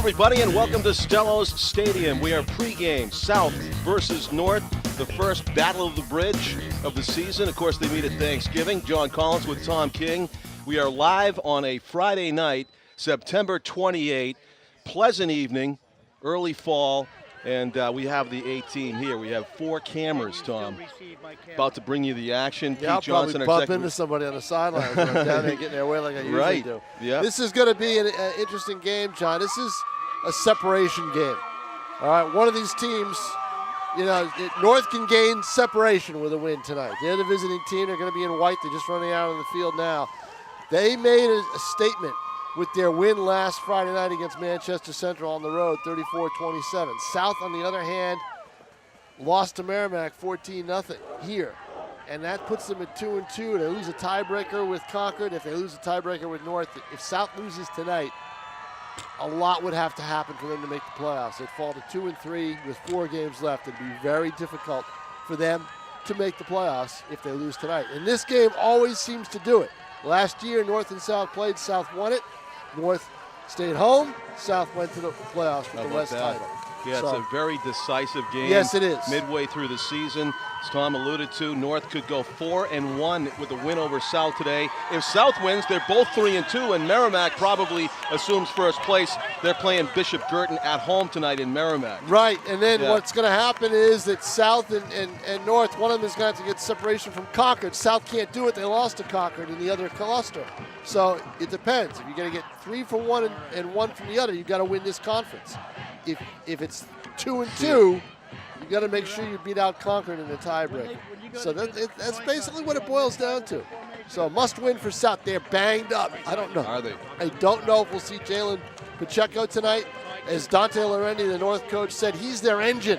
everybody, and welcome to Stellos Stadium. We are pregame, South versus North, the first battle of the bridge of the season. Of course, they meet at Thanksgiving. John Collins with Tom King. We are live on a Friday night, September 28. Pleasant evening, early fall, and we have the A-team here. We have 4 cameras, Tom, about to bring you the action. Yeah, Pete Johnson, I'll probably bump into somebody on the sidelines when I'm down there getting their way like I usually do. Yeah. This is going to be an interesting game, John. This is a separation game. All right, one of these teams, North can gain separation with a win tonight. They're the visiting team. They're going to be in white. They're just running out on the field now. They made a statement with their win last Friday night against Manchester Central on the road, 34-27. South, on the other hand, lost to Merrimack 14-0 here. And that puts them at 2-2. They lose a tiebreaker with Concord. If they lose a tiebreaker with North, if South loses tonight, a lot would have to happen for them to make the playoffs. They'd fall to 2-3 with 4 games left. It'd be very difficult for them to make the playoffs if they lose tonight. And this game always seems to do it. Last year, North and South played. South won it. North stayed home. South went to the playoffs with the West title. Yeah, it's a very decisive game. Yes, it is. Midway through the season, as Tom alluded to, North could go 4-1 with a win over South today. If South wins, they're both 3-2, and Merrimack probably assumes first place. They're playing Bishop Girton at home tonight in Merrimack. Right, and then what's going to happen is that South and North, one of them is going to have to get separation from Concord. South can't do it. They lost to Concord in the other cluster. So it depends. If you're going to get 3 for one and 1 from the other, you've got to win this conference. If it's 2-2, you got to make sure you beat out Concord in the tiebreaker. So that's basically what it boils down to. So must win for South. They're banged up. I don't know. Are they? I don't know if we'll see Jalen Pacheco tonight. As Dante Lorendi, the North coach, said, he's their engine.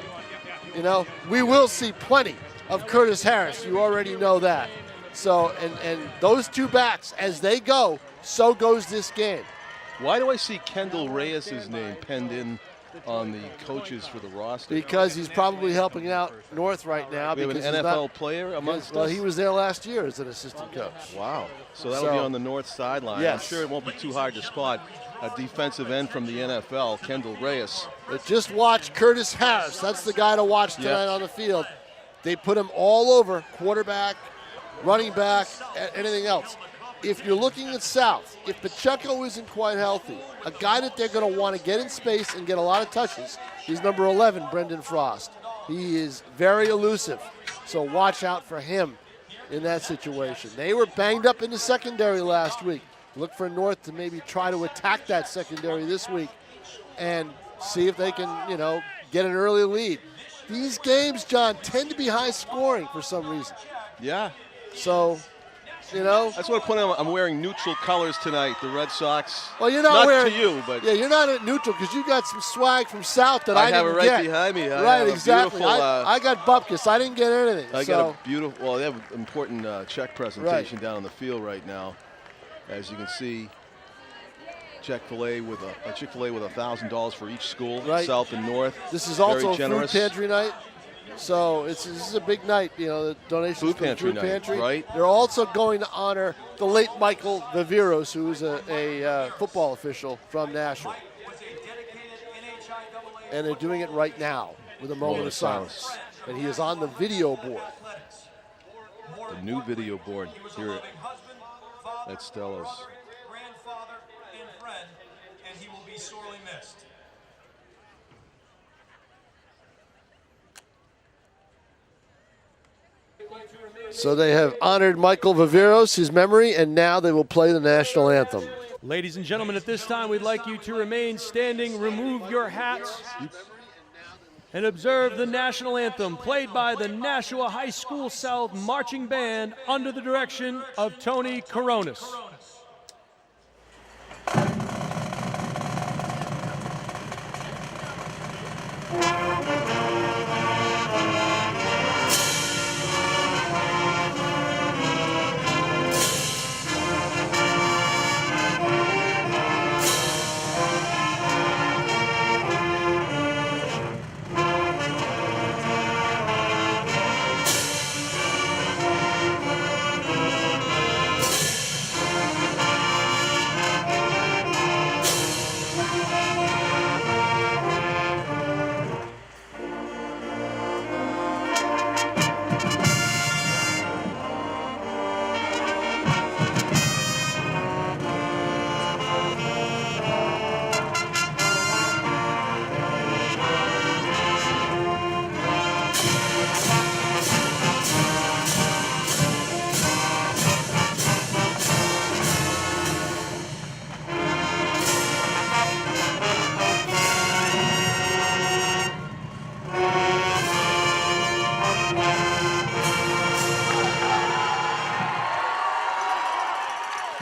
We will see plenty of Curtis Harris. You already know that. So and those 2 backs, as they go, so goes this game. Why do I see Kendall Reyes' name penned in on the coaches for the roster? Because he's probably helping out North right now. We have an NFL player amongst us? Well, he was there last year as an assistant coach. Wow. So that'll be on the North sideline. Yes. I'm sure it won't be too hard to spot a defensive end from the NFL, Kendall Reyes. But just watch Curtis Harris. That's the guy to watch tonight on the field. They put him all over, quarterback, running back, anything else. If you're looking at South, if Pacheco isn't quite healthy, a guy that they're going to want to get in space and get a lot of touches is number 11, Brendan Frost. He is very elusive, so watch out for him in that situation. They were banged up in the secondary last week. Look for North to maybe try to attack that secondary this week and see if they can, get an early lead. These games, John, tend to be high scoring for some reason. Yeah. So, That's what I'm wearing neutral colors tonight. The Red Sox. Well, you're not wearing. To you, but yeah, you're not at neutral because you got some swag from South that I didn't have it right behind me. Right, exactly. I got bupkis. I didn't get anything. I got a beautiful. Well, they have an important check presentation down on the field right now, as you can see. Chick-fil-A with $1,000 for each school, South and North. This is also a food generous. pantry night. So this is a big night, the donations food for pantry the food pantry. Night, right? They're also going to honor the late Michael Viveros, who is a football official from Nashua. And they're doing it right now with a moment of silence. And he is on the video board. The new video board here at Stellos. Grandfather and friend, and he will be sorely missed. So they have honored Michael Viveros, his memory, and now they will play the national anthem. Ladies and gentlemen, at this time, we'd like you to remain standing, remove your hats, and observe the national anthem played by the Nashua High School South Marching Band under the direction of Tony Coronis.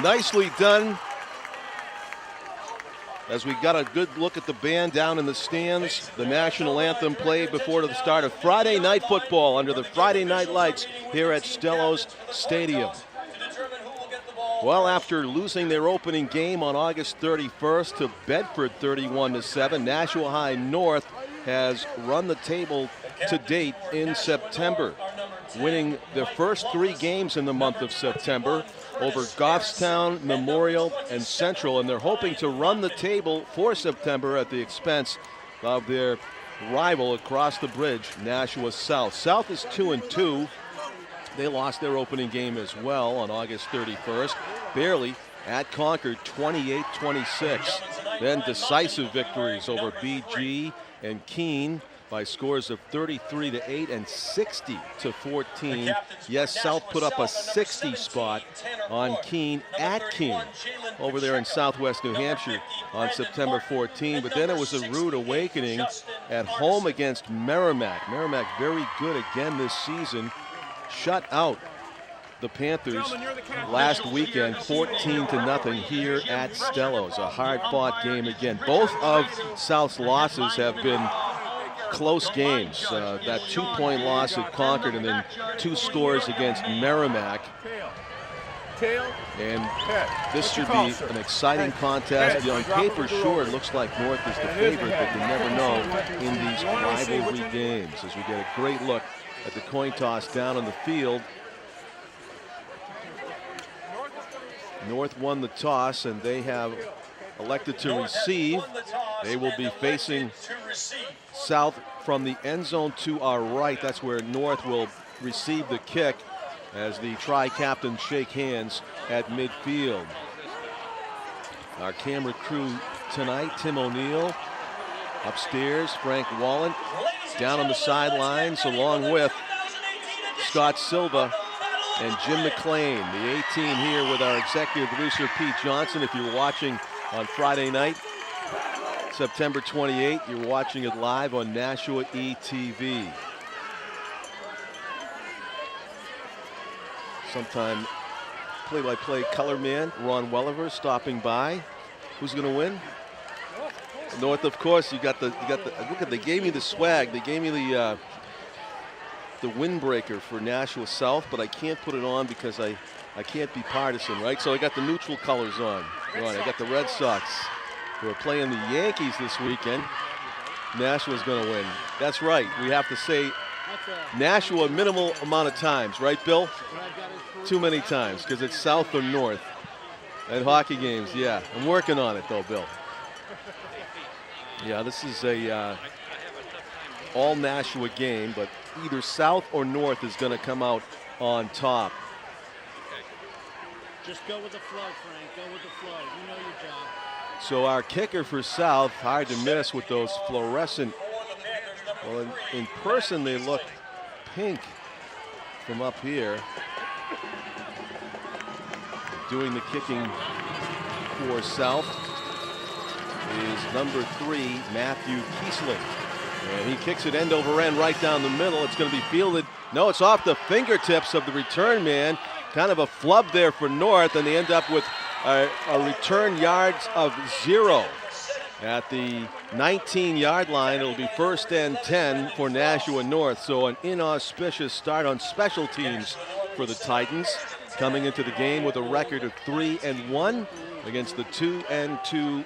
Nicely done. As we got a good look at the band down in the stands, the national anthem played before the start of Friday night football under the Friday night lights here at Stellos Stadium. Well, after losing their opening game on August 31st to Bedford 31-7, Nashua High North has run the table to date in September, winning their first 3 games in the month of September over Goffstown, Memorial, and Central, and they're hoping to run the table for September at the expense of their rival across the bridge, Nashua South. South is 2-2. They lost their opening game as well on August 31st, barely at Concord, 28-26. Then decisive victories over BG and Keene by scores of 33-8 and 60-14. Yes, South put up a 60 spot on Keene at Keene over there in southwest New Hampshire on September 14. But then it was a rude awakening at home against Merrimack. Merrimack very good again this season. Shut out the Panthers last weekend 14-0 here at Stellos. A hard-fought game again. Both of South's losses have been close games. That 2-point loss at Concord and then 2 scores against Merrimack. And this should be an exciting contest. On paper, sure, it looks like North is the favorite, but you never know in these rivalry games. As we get a great look at the coin toss down on the field. North won the toss, and they have elected to receive. They will be facing South from the end zone to our right. That's where North will receive the kick as the tri-captains shake hands at midfield. Our camera crew tonight, Tim O'Neill upstairs, Frank Wallen down on the sidelines, along with Scott Silva and Jim McLean. The A-team here with our executive producer, Pete Johnson. If you're watching on Friday night, September 28th, you're watching it live on NashuaETV. Sometime play-by-play color man, Ron Welliver, stopping by. Who's going to win? North, of course. You got the. Look at, they gave me the swag. They gave me the windbreaker for Nashua South, but I can't put it on because I can't be partisan, right? So I got the neutral colors on. Right, I got the Red Sox who are playing the Yankees this weekend. Nashua's going to win. That's right. We have to say Nashua a minimal amount of times, right, Bill? Too many times because it's South or North at hockey games. Yeah, I'm working on it though, Bill. Yeah, this is a all Nashua game, but either South or North is going to come out on top. Just go with the flow, Frank. Go with the flow. You know your job. So our kicker for South, hard to miss with those fluorescent. Well, in person they look pink from up here. Doing the kicking for South is number 3, Matthew Kiesling. And he kicks it end over end right down the middle. It's going to be fielded. No, it's off the fingertips of the return man. Kind of a flub there for North, and they end up with a return yards of 0. At the 19-yard line, it'll be 1st and 10 for Nashua North. So an inauspicious start on special teams for the Titans, coming into the game with a record of 3-1 against the 2-2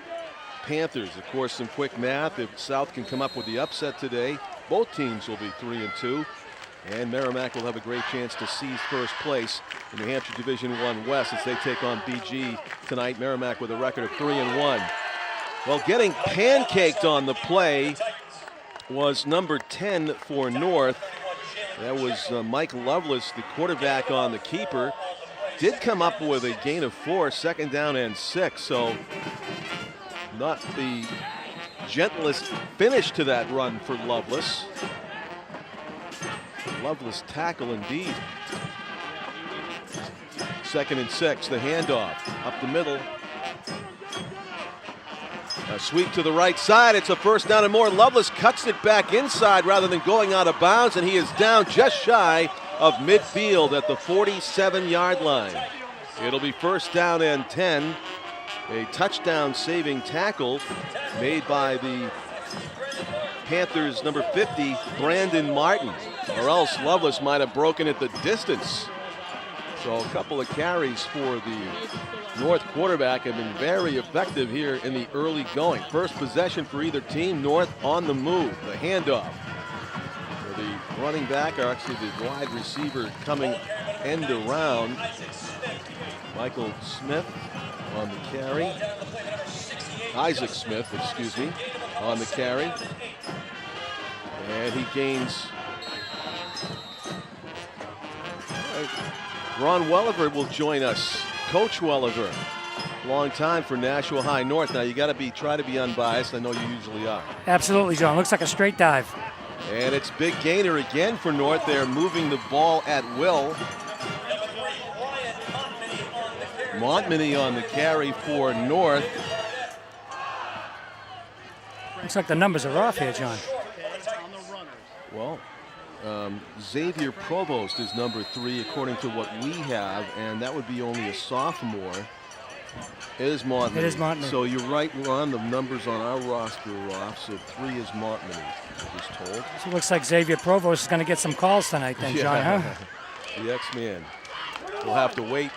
Panthers. Of course, some quick math. If South can come up with the upset today, both teams will be 3-2. And Merrimack will have a great chance to seize first place in New Hampshire Division I West as they take on BG tonight. Merrimack with a record of 3-1. Well, getting pancaked on the play was number 10 for North. That was Mike Lovelace, the quarterback on the keeper. Did come up with a gain of 4, 2nd down and 6. So not the gentlest finish to that run for Lovelace. Loveless tackle indeed. 2nd and 6, the handoff up the middle. A sweep to the right side. It's a 1st down and more. Loveless cuts it back inside rather than going out of bounds, and he is down just shy of midfield at the 47-yard line. It'll be first down and 10. A touchdown saving tackle made by the Panthers number 50, Brandon Martin, or else Lovelace might have broken it the distance. So a couple of carries for the North quarterback have been very effective here in the early going. First possession for either team. North on the move, the handoff. For the running back, or actually the wide receiver coming end around. Michael Smith on the carry. Isaac Smith, excuse me, on the carry. And he gains. Ron Welliver will join us. Coach Welliver, long time for Nashua High North. Now you got to try to be unbiased. I know you usually are. Absolutely, John. Looks like a straight dive. And it's big gainer again for North. They're moving the ball at will. Montminy on the carry for North. Looks like the numbers are off here, John. Well, Xavier Provost is number 3 according to what we have, and that would be only a sophomore. It is Montminy. It is Montminy. So you're right, Ron, the numbers on our roster are off, so 3 is Montminy, I was told. So it looks like Xavier Provost is going to get some calls tonight then, John, huh? The X-Man. We'll have to wait.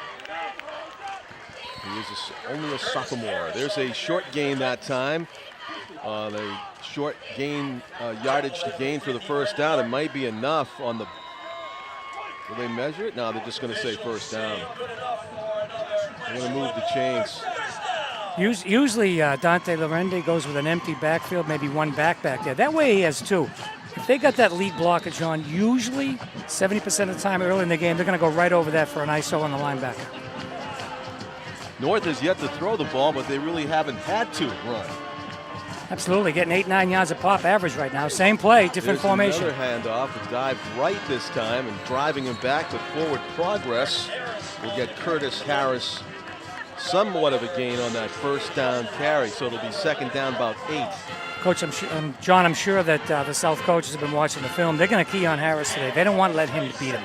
He is only a sophomore. There's a short gain that time. The short gain, yardage to gain for the first down. It might be enough on the. Will they measure it? No, they're just going to say first down. They're going to move the chains. Usually Dante Lorende goes with an empty backfield, maybe one back there. That way he has 2. If they got that lead blocker, John, usually 70% of the time early in the game, they're going to go right over that for an ISO on the linebacker. North has yet to throw the ball, but they really haven't had to run. Absolutely, getting 8-9 yards a pop average right now. Same play, different formation. Another handoff, a dive right this time, and driving him back to forward progress will get Curtis Harris somewhat of a gain on that first down carry. So it'll be second down about 8. Coach, John, I'm sure that the South coaches have been watching the film. They're going to key on Harris today. They don't want to let him beat him.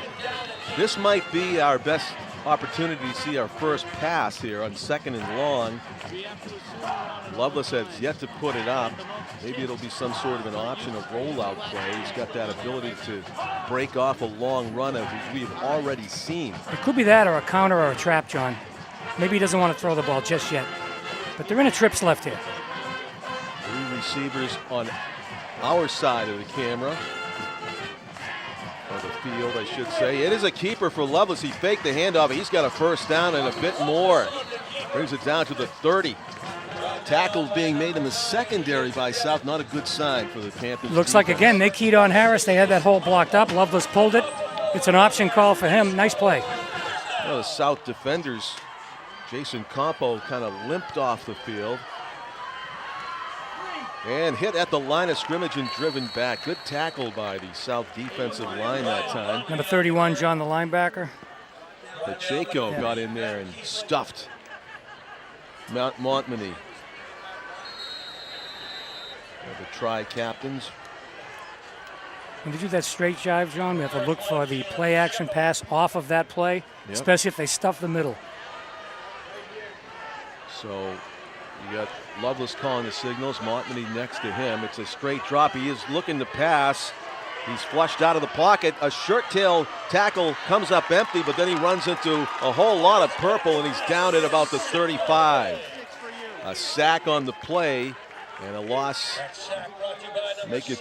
This might be our best opportunity to see our first pass here on second and long. Lovelace has yet to put it up. Maybe it'll be some sort of an option of rollout play. He's got that ability to break off a long run as we've already seen. It could be that or a counter or a trap, John. Maybe he doesn't want to throw the ball just yet. But they're in a trips left here. 3 receivers on our side of the camera. Or the field, I should say. It is a keeper for Lovelace. He faked the handoff. He's got a first down and a bit more. Brings it down to the 30. Tackles being made in the secondary by South. Not a good sign for the Panthers. Looks like, again, they keyed on Harris. They had that hole blocked up. Lovelace pulled it. It's an option call for him. Nice play. Well, the South defenders, Jason Campo, kind of limped off the field. And hit at the line of scrimmage and driven back. Good tackle by the South defensive line that time. Number 31, John, the linebacker. Pacheco got in there and stuffed Montminy. The tri-captains. When they do that straight jive, John, we have to look for the play action pass off of that play, especially if they stuff the middle. So you got Lovelace calling the signals, Montminy next to him. It's a straight drop. He is looking to pass. He's flushed out of the pocket. A shirt tail tackle comes up empty, but then he runs into a whole lot of purple, and he's down at about the 35. A sack on the play and a loss. Make it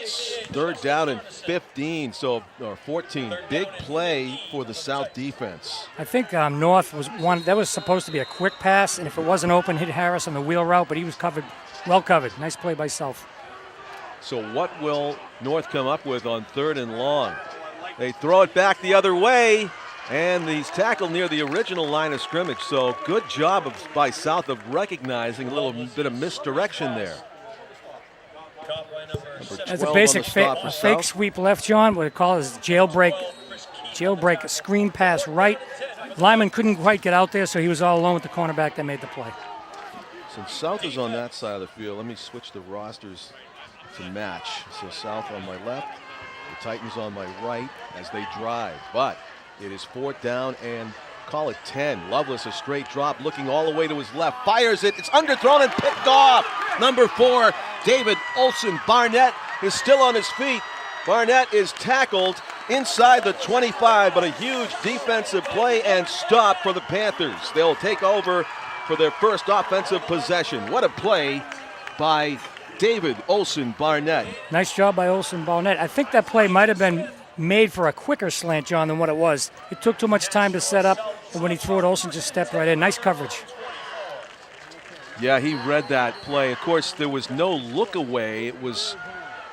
third down and 15, or 14. Big play for the South defense. I think North was one that was supposed to be a quick pass, and if it wasn't open, hit Harris on the wheel route, but he was covered, well covered. Nice play by South. So what will North come up with on third and long? They throw it back the other way, and he's tackled near the original line of scrimmage. So good job by South of recognizing a little bit of misdirection there. As a basic fake sweep left, John, what we call is jailbreak screen pass right. Lyman couldn't quite get out there, so he was all alone with the cornerback that made the play. Since South is on that side of the field, let me switch the rosters to match. So South on my left, the Titans on my right as they drive. But it is fourth down and call it 10. Lovelace, a straight drop, looking all the way to his left, fires it, it's underthrown and picked off. Number 4, David Olson. Barnett is still on his feet. Barnett is tackled inside the 25, but a huge defensive play and stop for the Panthers. They'll take over for their first offensive possession. What a play by David Olson Barnett. Nice job by Olson Barnett. I think that play might have been made for a quicker slant, John, than what it was. It took too much time to set up, and when he threw it, Olson just stepped right in. Nice coverage. Yeah, he read that play. Of course, there was no look away. It was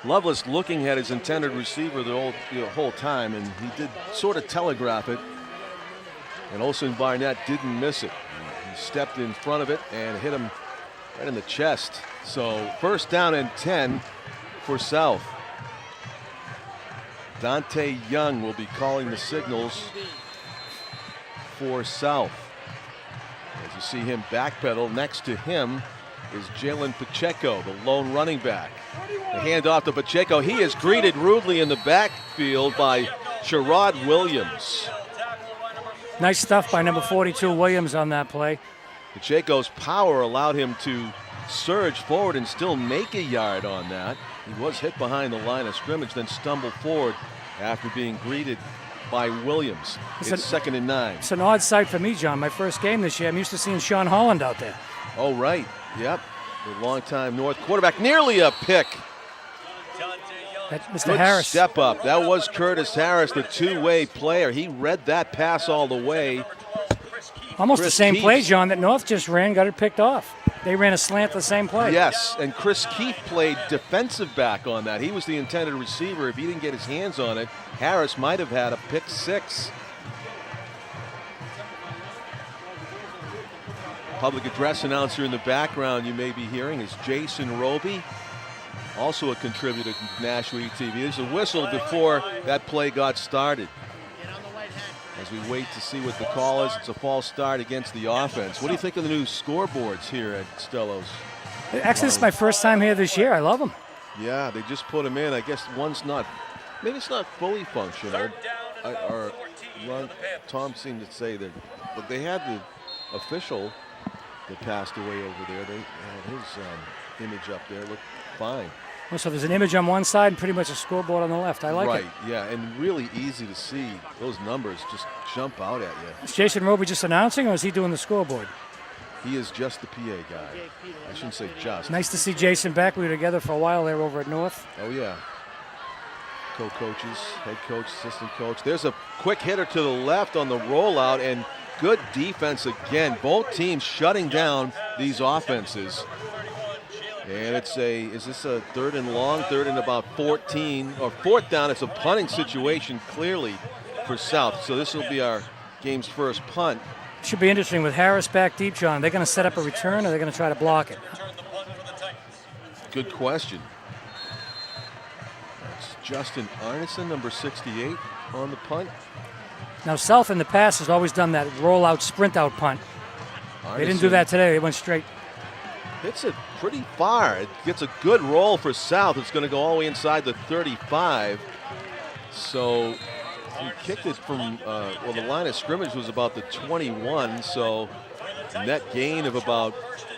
Lovelace looking at his intended receiver the whole time, and he did sort of telegraph it. And Olson Barnett didn't miss it. He stepped in front of it and hit him right in the chest. So first down and 10 for South. Dante Young will be calling the signals for South. As you see him backpedal, next to him is Jalen Pacheco, the lone running back. The handoff to Pacheco. He is greeted rudely in the backfield by Sherrod Williams. Nice stuff by number 42, Williams, on that play. Pacheco's power allowed him to surge forward and still make a yard on that. He was hit behind the line of scrimmage, then stumbled forward after being greeted by Williams. It's 2nd and 9. It's an odd sight for me, John. My first game this year, I'm used to seeing Sean Holland out there. Oh, right. Yep. The longtime North quarterback. Nearly a pick. That's Mr. Good Harris. step up. That was Curtis Harris, the two-way player. He read that pass all the way. Almost Chris the same Keith. play, John, that North just ran, got it picked off. They ran a slant the same play. Yes, and Chris Keith played defensive back on that. He was the intended receiver. If he didn't get his hands on it, Harris might have had a pick 6. Public address announcer in the background you may be hearing is Jason Roby, also a contributor to NashuaETV. There's a whistle before that play got started. As we wait to see what the call is, it's a false start against the offense. What do you think of the new scoreboards here at Stellos? Actually, this is my first time here this year. I love them. Yeah, they just put them in. I guess one's not, maybe it's not fully functional. Tom seemed to say that, but they had the official that passed away over there. They had his image up there. Looked fine. Well, so there's an image on one side and pretty much a scoreboard on the left. I like it. Right, yeah, and really easy to see. Those numbers just jump out at you. Is Jason Roby just announcing, or is he doing the scoreboard? He is just the PA guy. I shouldn't say just. Nice to see Jason back. We were together for a while there over at North. Oh, yeah. Co-coaches, head coach, assistant coach. There's a quick hitter to the left on the rollout, and good defense again. Both teams shutting down these offenses. And is this a 3rd and long, 3rd and about 14, or 4th down? It's a punting situation clearly for South. So this will be our game's first punt. Should be interesting with Harris back deep, John. Are they going to set up a return, or are they going to try to block it? Good question. That's Justin Arneson, number 68, on the punt. Now, South in the past has always done that roll-out, sprint-out punt. They didn't do that today. They went straight. Hits it pretty far. It gets a good roll for South. It's going to go all the way inside the 35. So he kicked it from, the line of scrimmage was about the 21. So net gain of about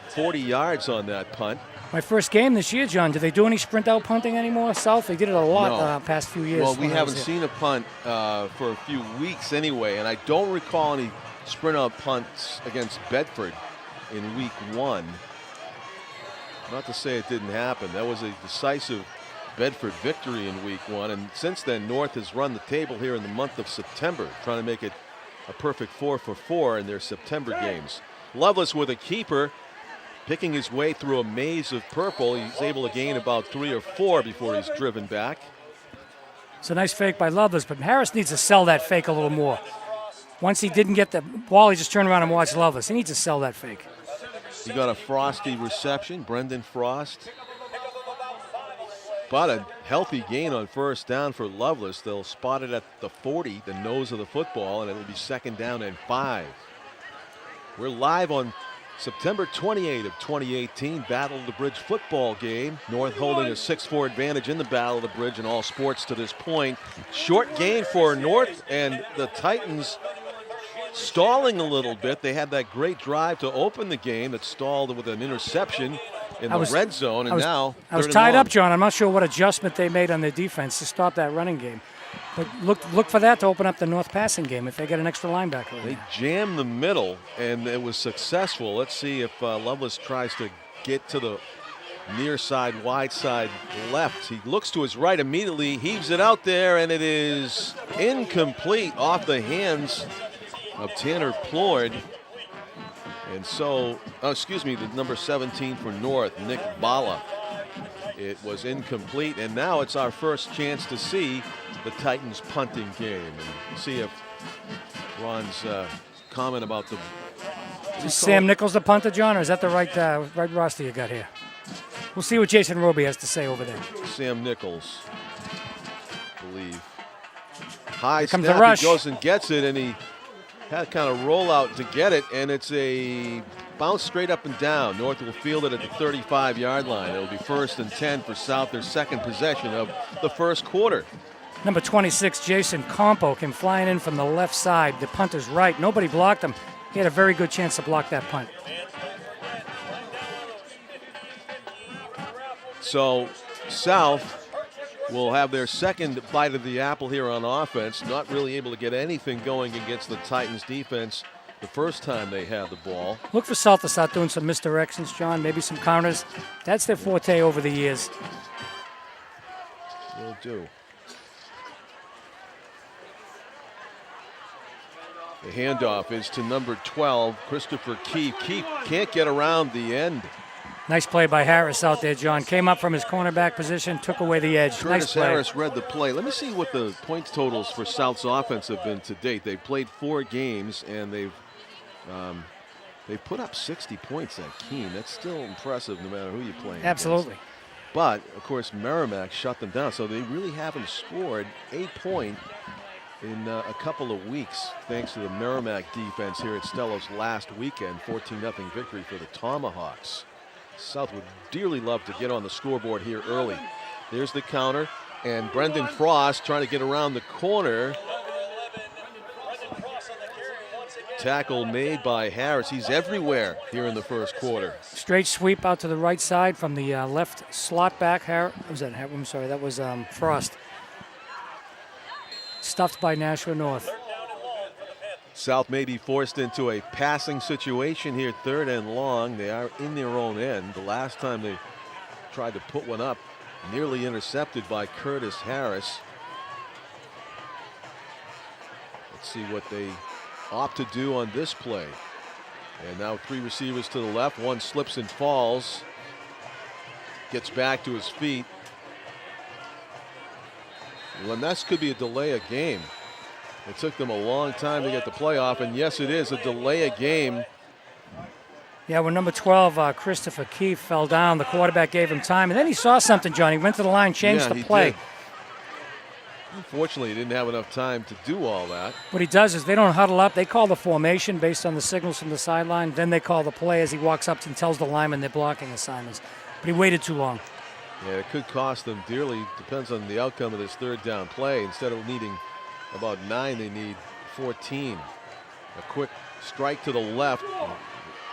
40 yards on that punt. My first game this year, John. Do they do any sprint-out punting anymore, South? They did it a lot past few years. Well, we haven't seen a punt for a few weeks anyway, and I don't recall any sprint-out punts against Bedford in week 1. Not to say it didn't happen. That was a decisive Bedford victory in week 1. And since then, North has run the table here in the month of September, trying to make it a perfect 4 for 4 in their September games. Lovelace with a keeper, picking his way through a maze of purple. He's able to gain about 3 or 4 before he's driven back. It's a nice fake by Lovelace, but Harris needs to sell that fake a little more. Once he didn't get the ball, he just turned around and watched Lovelace. He needs to sell that fake. He got a frosty reception, Brendan Frost. But a healthy gain on first down for Lovelace. They'll spot it at the 40, the nose of the football, and it'll be 2nd down and 5. We're live on September 28 of 2018, Battle of the Bridge football game. North holding a 6-4 advantage in the Battle of the Bridge in all sports to this point. Short gain for North, and the Titans stalling a little bit. They had that great drive to open the game that stalled with an interception in the red zone, and now I was tied up, John. I'm not sure what adjustment they made on their defense to stop that running game. But look for that to open up the North passing game if they get an extra linebacker. They jammed the middle, and it was successful. Let's see if Lovelace tries to get to the near side, wide side left. He looks to his right immediately, heaves it out there, and it is incomplete off the hands of Tanner Plourd. And so, the number 17 for North, Nick Bala. It was incomplete, and now it's our first chance to see the Titans punting game and see if Ron's comment about the... Is Sam Nichols the punter, John, or is that the right roster you got here? We'll see what Jason Roby has to say over there. Sam Nichols, I believe. High comes snap, the rush. He goes and gets it, and he had kind of rollout to get it, and it's a bounce straight up and down. North will field it at the 35-yard line. It'll be 1st and 10 for South, their second possession of the first quarter. Number 26, Jason Compo, came flying in from the left side. The punter's right. Nobody blocked him. He had a very good chance to block that punt. So South will have their second bite of the apple here on offense. Not really able to get anything going against the Titans defense the first time they had the ball. Look for South to start doing some misdirections, John, maybe some counters. That's their forte over the years. Will do. The handoff is to number 12, Christopher Keefe. Keefe can't get around the end. Nice play by Harris out there, John. Came up from his cornerback position, took away the edge. Curtis nice play. Harris read the play. Let me see what the points totals for South's offense have been to date. They've played 4 games, and they've put up 60 points at Keene. That's still impressive no matter who you play. Absolutely. Against. But, of course, Merrimack shut them down, so they really haven't scored a point in a couple of weeks, thanks to the Merrimack defense here at Stellos last weekend. 14-0 victory for the Tomahawks. South would dearly love to get on the scoreboard here early. There's the counter, and Brendan Frost trying to get around the corner. Tackle made by Harris. He's everywhere here in the first quarter. Straight sweep out to the right side from the left slot back. I'm sorry, that was Frost. Stuffed by Nashua North. South may be forced into a passing situation here, 3rd and long. They are in their own end. The last time they tried to put one up, nearly intercepted by Curtis Harris. Let's see what they opt to do on this play. And now 3 receivers to the left. One slips and falls. Gets back to his feet. Well, and that could be a delay of game. It took them a long time to get the playoff, and yes, it is a delay of game. Yeah, when number 12, Christopher Keefe, fell down, the quarterback gave him time, and then he saw something, John. He went to the line, changed the play. Did. Unfortunately, he didn't have enough time to do all that. What he does is they don't huddle up. They call the formation based on the signals from the sideline. Then they call the play as he walks up and tells the lineman they're blocking assignments. But he waited too long. Yeah, it could cost them dearly. Depends on the outcome of this 3rd down play. Instead of needing about 9, they need 14. A quick strike to the left,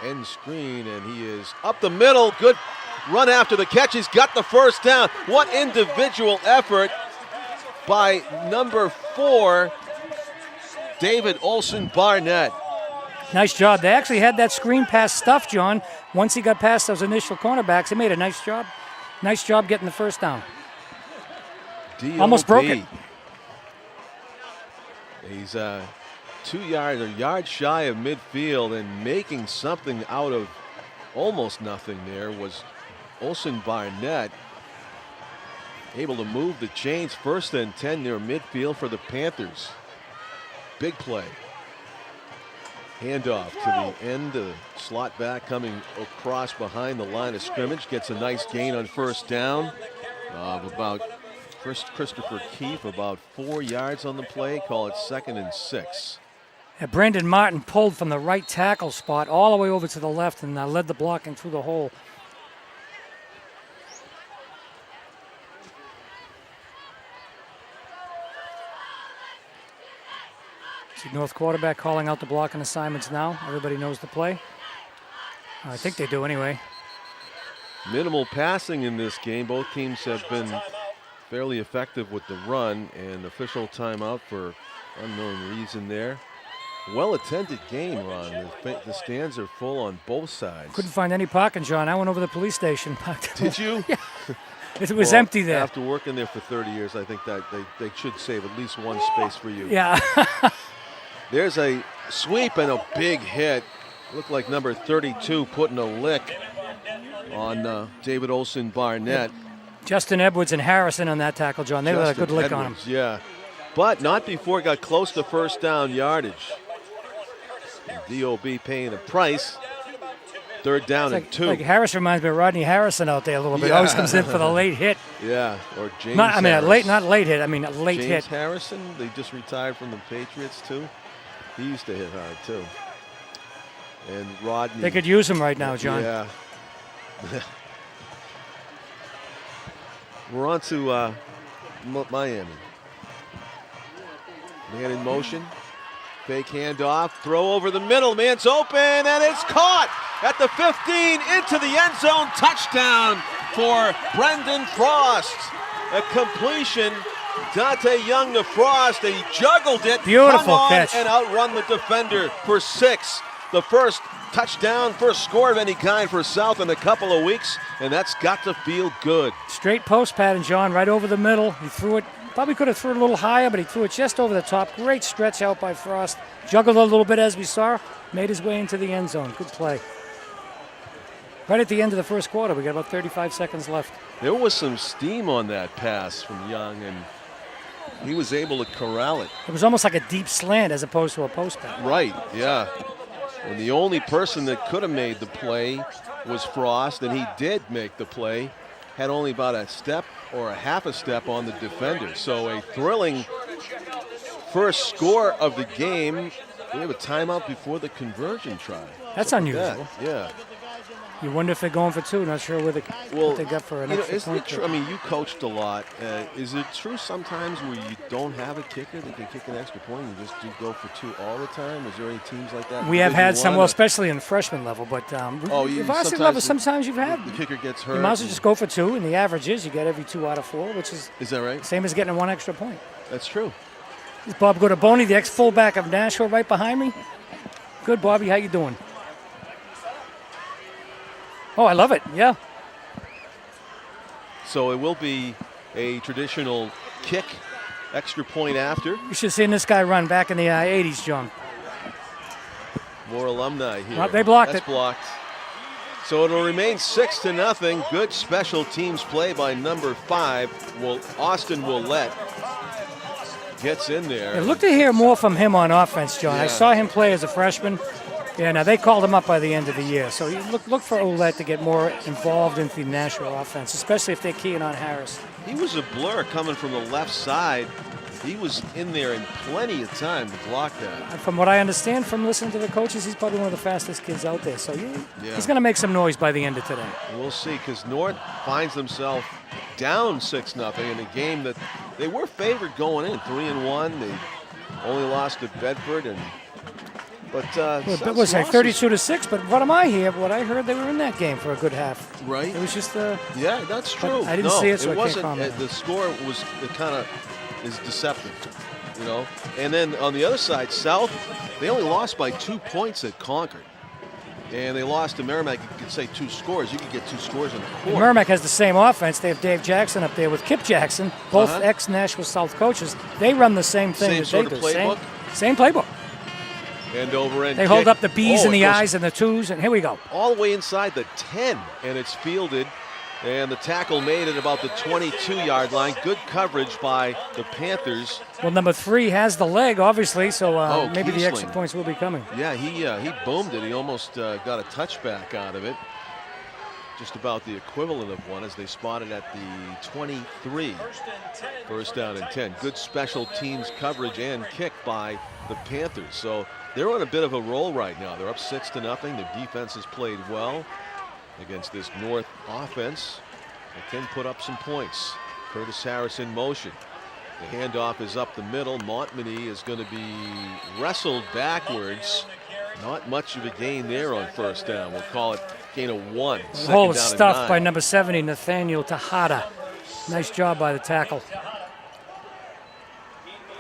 end screen, and he is up the middle. Good run after the catch. He's got the first down. What individual effort by number 4, David Olson Barnett. Nice job. They actually had that screen pass stuffed, John. Once he got past those initial cornerbacks, they made a nice job. Nice job getting the first down. D-O-B. Almost broke it. He's 2 yards or yard shy of midfield, and making something out of almost nothing there was Olson Barnett. Able to move the chains, 1st and 10 near midfield for the Panthers. Big play. Handoff to the end, slot back coming across behind the line of scrimmage. Gets a nice gain on 1st down of about Christopher Keefe, about 4 yards on the play. Call it 2nd and 6. Brandon Martin pulled from the right tackle spot all the way over to the left and led the blocking through the hole. The North quarterback calling out the blocking assignments now. Everybody knows the play. I think they do anyway. Minimal passing in this game. Both teams have been fairly effective with the run, and official timeout for unknown reason there. Well-attended game, Ron. The stands are full on both sides. Couldn't find any parking, John. I went over to the police station. Did you? Yeah. It was empty there. After working there for 30 years, I think that they should save at least one space for you. Yeah. There's a sweep and a big hit. Looked like number 32 putting a lick on David Olson Barnett. Justin Edwards and Harrison on that tackle, John. They had a good lick on him. Yeah, but not before it got close to first down yardage. DOB paying a price. Third down and 2. Like Harris reminds me of Rodney Harrison out there a little bit. Yeah. Always comes in for the late hit. Yeah, or James not a late hit. I mean a late James hit. Harrison, they just retired from the Patriots too. He used to hit hard too. And Rodney. They could use him right now, John. Yeah. We're on to Miami. Man in motion. Fake handoff. Throw over the middle. Man's open, and it's caught at the 15 into the end zone. Touchdown for Brendan Frost. A completion. Dante Young to Frost, and he juggled it. Beautiful hung on catch. and outrun the defender for 6. The first touchdown, first score of any kind for South in a couple of weeks, and that's got to feel good. Straight post pattern, John, right over the middle. He threw it, probably could have threw it a little higher, but he threw it just over the top. Great stretch out by Frost. Juggled a little bit as we saw. Made his way into the end zone. Good play. Right at the end of the first quarter, we got about 35 seconds left. There was some steam on that pass from Young, and he was able to corral it. It was almost like a deep slant as opposed to a post pattern. Right, yeah. And the only person that could have made the play was Frost, and he did make the play. Had only about a step or a half a step on the defender. So a thrilling first score of the game. We have a timeout before the conversion try. That's unusual. Yeah. You wonder if they're going for 2. Not sure what they got for an extra isn't point. it true? I mean, you coached a lot. Is it true sometimes where you don't have a kicker that can kick an extra point and you just do go for 2 all the time? Is there any teams like that? We have had some, well, especially in the freshman level, but varsity level, sometimes you've had. The kicker gets hurt. You might as well just go for 2, and the average is you get every 2 out of 4, which is that right? Same as getting 1 extra point. That's true. Is Bob Godaboni, the ex-fullback of Nashua, right behind me? Good, Bobby. How you doing? Oh, I love it. Yeah. So it will be a traditional kick, extra point after. You should have seen this guy run back in the 80s, John. More alumni here. Well, they blocked That's it. blocked. So it'll remain 6-0. Good special teams play by number 5. Austin Willette gets in there. Yeah, look to hear more from him on offense, John. Yeah. I saw him play as a freshman. Yeah, now they called him up by the end of the year. So you look for Ouellette to get more involved in the Nashua offense, especially if they're keying on Harris. He was a blur coming from the left side. He was in there in plenty of time to block that. And from what I understand from listening to the coaches, he's probably one of the fastest kids out there. So he's going to make some noise by the end of today. We'll see, because North finds themselves down 6-0 in a game that they were favored going in, 3-1. They only lost to Bedford, but it was like 32-6. But what am I here? What I heard, they were in that game for a good half. Right. It was just yeah, that's true. I didn't see it, so I can't comment. The score was kind of is deceptive, you know. And then on the other side, South, they only lost by 2 points at Concord. And they lost to Merrimack. You could say 2 scores. You could get 2 scores in the quarter. Merrimack has the same offense. They have Dave Jackson up there with Kip Jackson, both ex-Nashua South coaches. They run the same thing Same that they sort do. of playbook? Same playbook. And over and they hold up the B's and the I's and the 2s, and here we go. All the way inside the 10, and it's fielded. And the tackle made at about the 22-yard line. Good coverage by the Panthers. Well, number 3 has the leg, obviously, so maybe the extra Kiesling. points will be coming. Yeah, he boomed it. He almost got a touchback out of it. Just about the equivalent of one as they spotted at the 23. First down and 10. Good special teams coverage and kick by the Panthers. So they're on a bit of a roll right now. They're up 6-0. Their defense has played well against this North offense. They can put up some points. Curtis Harris in motion. The handoff is up the middle. Montmagny is going to be wrestled backwards. Not much of a gain there on first down. We'll call it gain of 1. The hole was Second down and stuffed 9. by number 70, Nathaniel Tejada. Nice job by the tackle.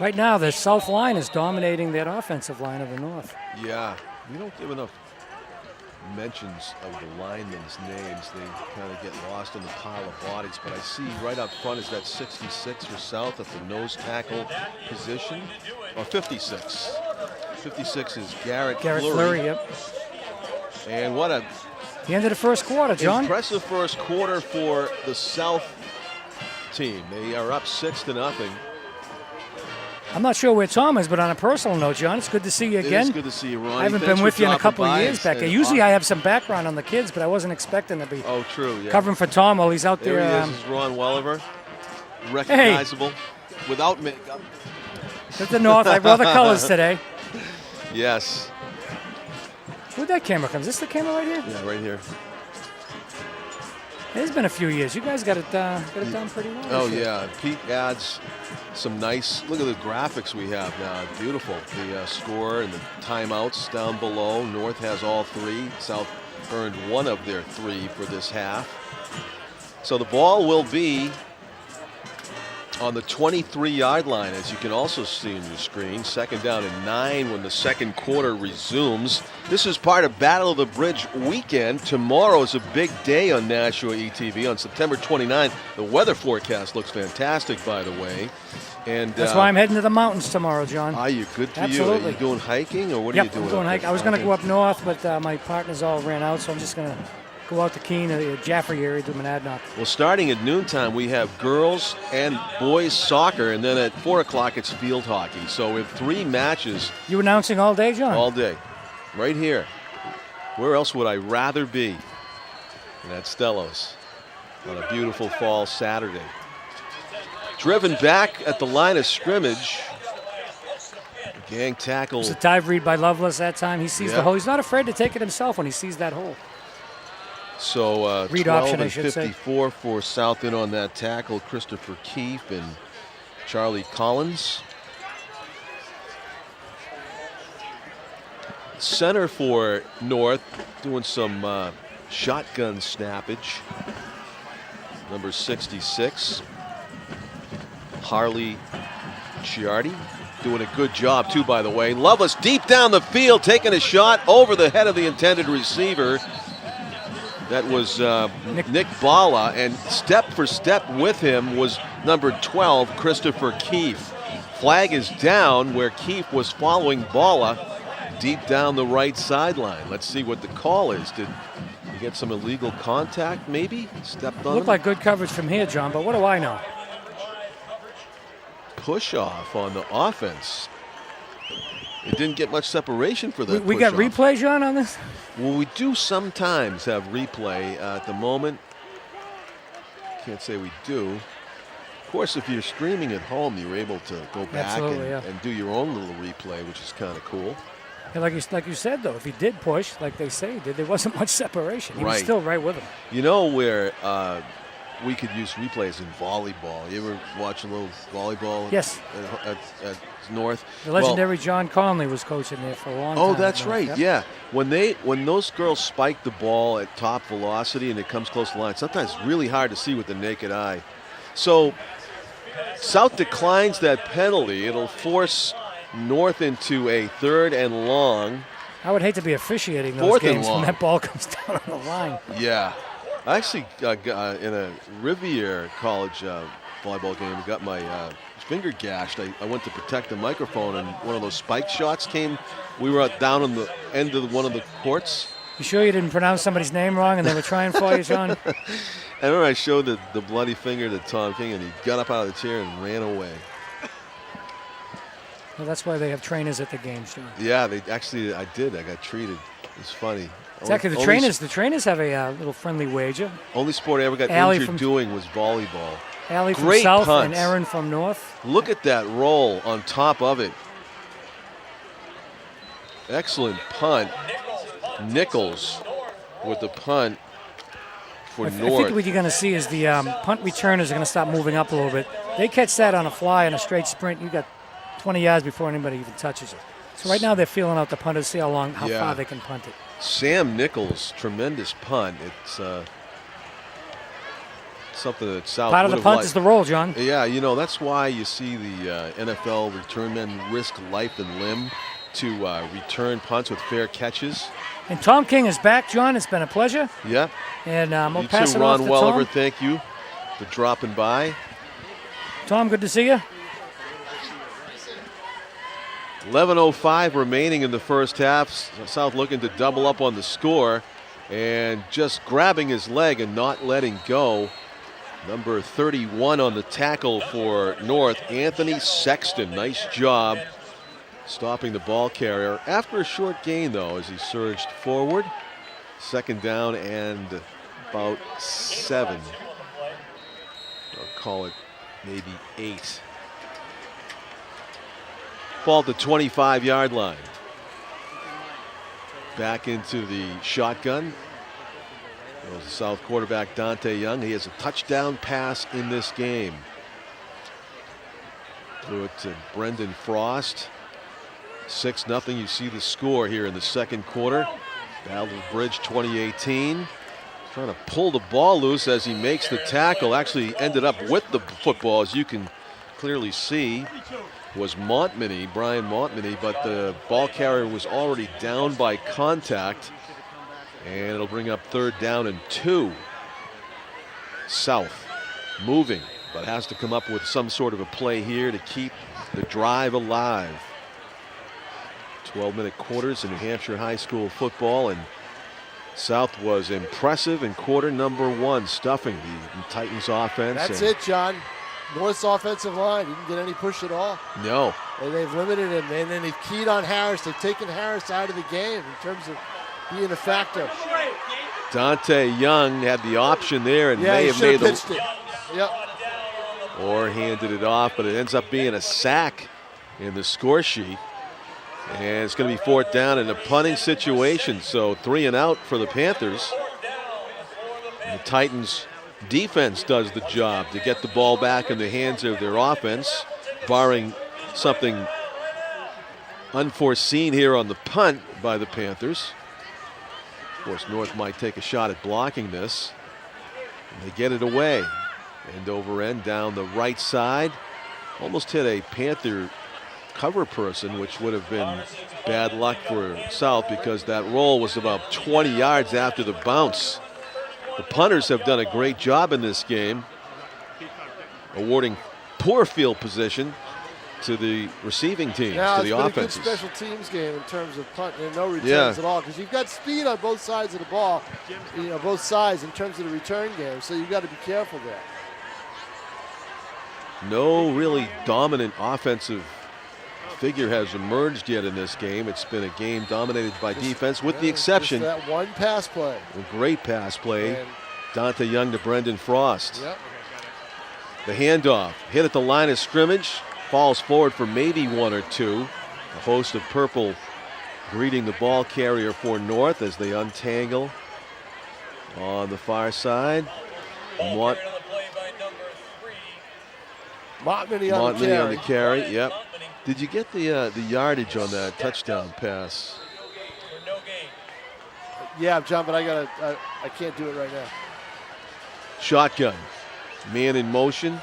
Right now, the south line is dominating that offensive line of the north. Yeah, we don't give enough mentions of the linemen's names. They kind of get lost in the pile of bodies, but I see right up front is that 66 for South at the nose tackle position, or 56. 56 is Garrett Fleury, yep. And what a The end of the first quarter, John. impressive first quarter for the South team. They are up 6-0. I'm not sure where Tom is, but on a personal note, John, it's good to see you again. It is good to see you, Ronnie. I haven't Thanks been for with you in a dropping couple of by years back there. and- Usually I have some background on the kids, but I wasn't expecting to be Oh, true, yeah. covering for Tom while he's out There there. he is, Ron Welliver. Recognizable without makeup. At the north. I brought the colors today. Yes. Where'd that camera come? Is this the camera right here? Yeah, right here. It's been a few years. You guys got it done pretty well. Oh, this year. yeah. Pete adds some nice, look at the graphics we have now. Beautiful. The score and the timeouts down below. North has all 3. South earned 1 of their 3 for this half. So the ball will be on the 23-yard line, as you can also see on your screen. Second down and 9 when the second quarter resumes. This is part of Battle of the Bridge weekend. Tomorrow is a big day on NashuaETV. On September 29th, the weather forecast looks fantastic, by the way. And That's why I'm heading to the mountains tomorrow, John. Are you good for Absolutely. you? Are you doing hiking, or what Yep, are you doing? I'm doing up hike. there? I was going to Okay. go up north, but my partners all ran out, so I'm just going to go out to Keene, the Jaffrey area, do Monadnock. Well, starting at noontime, we have girls and boys soccer, and then at 4 o'clock, it's field hockey. So we have 3 matches You announcing all day, John? all day, right here. Where else would I rather be than at Stellos on a beautiful fall Saturday? Driven back at the line of scrimmage. Gang tackle. It's a dive read by Loveless that time. He sees Yeah. the hole. He's not afraid to take it himself when he sees that hole. So Read 12 option, I and should say. 54 for South in on that tackle. Christopher Keefe and Charlie Collins. Center for North doing some shotgun snappage. Number 66, Harley Ciardi. Doing a good job, too, by the way. Loveless deep down the field, taking a shot over the head of the intended receiver. That was Nick Bala, and step for step with him was number 12, Christopher Keefe. Flag is down where Keefe was following Bala deep down the right sideline. Let's see what the call is. Did he get some illegal contact, maybe? Stepped on Looked him? like good coverage from here, John, but what do I know? Push off on the offense. It didn't get much separation for that We got push-off. replay, John, on this? Well, we do sometimes have replay. At the moment, can't say we do. Of course, if you're streaming at home, you're able to go back Absolutely, and, yeah. and do your own little replay, which is kind of cool. And like you said, though, if he did push, like they say he did, there wasn't much separation. He was Right. still right with him. You know where we could use replays in volleyball? You ever watch a little volleyball? Yes. At North? The legendary John Conley was coaching there for a long time. Oh, that's at North. right. Yep. Yeah. When those girls spike the ball at top velocity and it comes close to the line, sometimes it's really hard to see with the naked eye. So South declines that penalty. It'll force North into a 3rd and long. I would hate to be officiating those 4th and games when long. that ball comes down on the line. Yeah. I actually in a Rivier College volleyball game, got my finger gashed. I went to protect the microphone, and one of those spike shots came. We were down on the end of one of the courts. You sure you didn't pronounce somebody's name wrong and they were trying for you, John? I remember I showed the bloody finger to Tom King, and he got up out of the chair and ran away. Well, that's why they have trainers at the games, John. Yeah, I did. I got treated. It's funny. Exactly. The trainers have a little friendly wager. Only sport I ever got Allie injured from- doing was volleyball. Allie from Great South punts. and Aaron from North. Look at that roll on top of it. Excellent punt. Nichols with the punt for I North. think what you're going to see is the punt returners are going to start moving up a little bit. They catch that on a fly on a straight sprint. You got 20 yards before anybody even touches it. So right now they're feeling out the punters, see how far they can punt it. Sam Nichols, tremendous punt. It's something that South Part of the punt is the roll, John. Yeah, you know, that's why you see the NFL return men risk life and limb to return punts with fair catches. And Tom King is back, John. It's been a pleasure. Yep. And we'll You pass too, it off Ron to Welliver. Tom. Thank you for dropping by. Tom, good to see you. 11:05 remaining in the first half. South looking to double up on the score and just grabbing his leg and not letting go. Number 31 on the tackle for North, Anthony Sexton. Nice job stopping the ball carrier. After a short gain, though, as he surged forward. Second down and about 7. I'll call it maybe 8. Ball at the 25-yard line. Back into the shotgun. Goes the South quarterback Dante Young. He has a touchdown pass in this game. Threw it to Brendan Frost. 6-0. You see the score here in the second quarter. Battle of the Bridge 2018. Trying to pull the ball loose as he makes the tackle. Actually ended up with the football, as you can clearly see. Was Montminy, Brian Montminy, but the ball carrier was already down by contact. And it'll bring up third down and 2. South moving, but has to come up with some sort of a play here to keep the drive alive. 12-minute quarters in New Hampshire high school football, and South was impressive in quarter number 1, stuffing the Titans offense. That's it, John. North's offensive line didn't get any push at all. No. And they've limited him, and then they've keyed on Harris. They've taken Harris out of the game in terms of being a factor. Dante Young had the option there and may he have made pitched it. Yep. or handed it off, but it ends up being a sack in the score sheet. And it's going to be fourth down in a punting situation. So 3 and out for the Panthers. And the Titans defense does the job to get the ball back in the hands of their offense, barring something unforeseen here on the punt by the Panthers. Of course, North might take a shot at blocking this. And they get it away. End over end down the right side. Almost hit a Panther cover person, which would have been bad luck for South because that roll was about 20 yards after the bounce. The punters have done a great job in this game, awarding poor field position to the receiving teams, to the offenses. It's been a good special teams game in terms of punt and no returns at all, because you've got speed on both sides of the ball, both sides in terms of the return game, so you've got to be careful there. No really dominant offensive figure has emerged yet in this game. It's been a game dominated by defense, with the exception that one pass play. A great pass play. Dante Young to Brendan Frost. Yep. The handoff, hit at the line of scrimmage, falls forward for maybe 1 or 2. A host of purple greeting the ball carrier for North as they untangle on the far side. Montminy on the carry. Yep. Did you get the yardage on that touchdown pass? Yeah, John, but I can't do it right now. Shotgun, man in motion,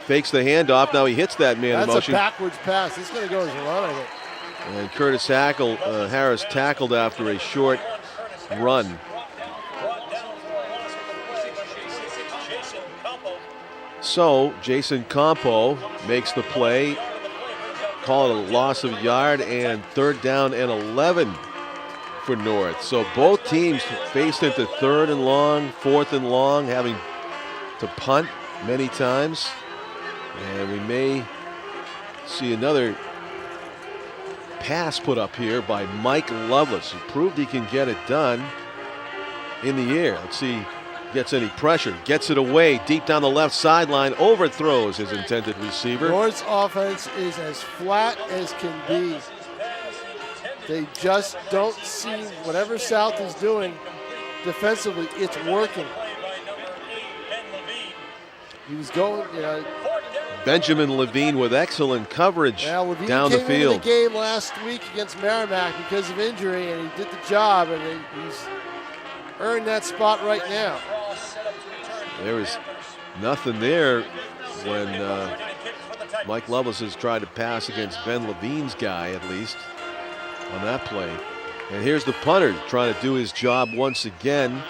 fakes the handoff. Now he hits that man in motion. That's a backwards pass. It's going to go as a run, I think. And Curtis Harris tackled after a short run. So Jason Campo makes the play. Call it a loss of yard and third down and 11 for North. So both teams faced into third and long, fourth and long, having to punt many times. And we may see another pass put up here by Mike Lovelace, who proved he can get it done in the air. Let's see. Gets any pressure, gets it away deep down the left sideline, overthrows his intended receiver. North's offense is as flat as can be. They just don't see whatever South is doing defensively, it's working. He was going, Benjamin Levine with excellent coverage Levine down the came into field. the game last week against Merrimack because of injury, and he did the job, and he's earned that spot right now. There was nothing there when Mike Lovelace has tried to pass against Ben Levine's guy, at least, on that play. And here's the punter trying to do his job once again.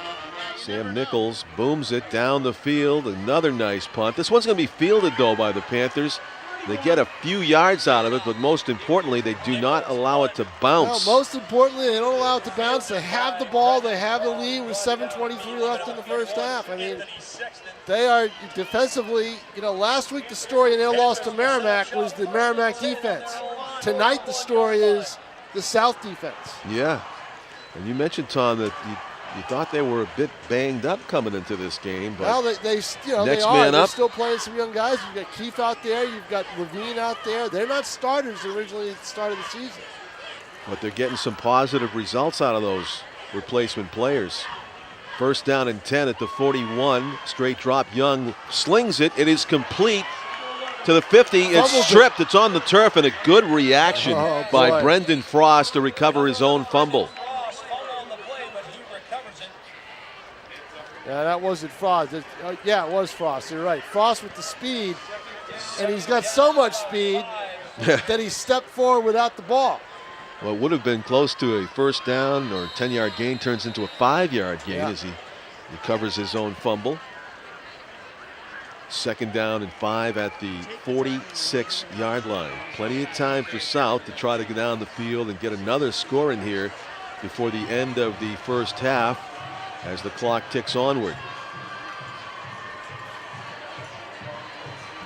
Sam Nichols booms it down the field. Another nice punt. This one's going to be fielded, though, by the Panthers. They get a few yards out of it, but most importantly, they do not allow it to bounce. No, most importantly, they don't allow it to bounce. They have the ball. They have the lead with 7:23 left in the first half. I mean, they are defensively, last week the story in their loss to Merrimack was the Merrimack defense. Tonight the story is the South defense. Yeah. And you mentioned, Tom, that you thought they were a bit banged up coming into this game, but well, they next they are. man They're up. still playing some young guys. You've got Keefe out there. You've got Levine out there. They're not starters originally at the start of the season. But they're getting some positive results out of those replacement players. First down and 10 at the 41. Straight drop. Young slings it. It is complete to the 50. It's stripped. It's on the turf, and a good reaction by Brendan Frost to recover his own fumble. Yeah, that wasn't Frost. Yeah, it was Frost. You're right. Frost with the speed, and he's got so much speed that he stepped forward without the ball. Well, it would have been close to a first down, or 10-yard gain turns into a 5-yard gain as he recovers his own fumble. Second down and 5 at the 46-yard line. Plenty of time for South to try to get down the field and get another score in here before the end of the first half, as the clock ticks onward.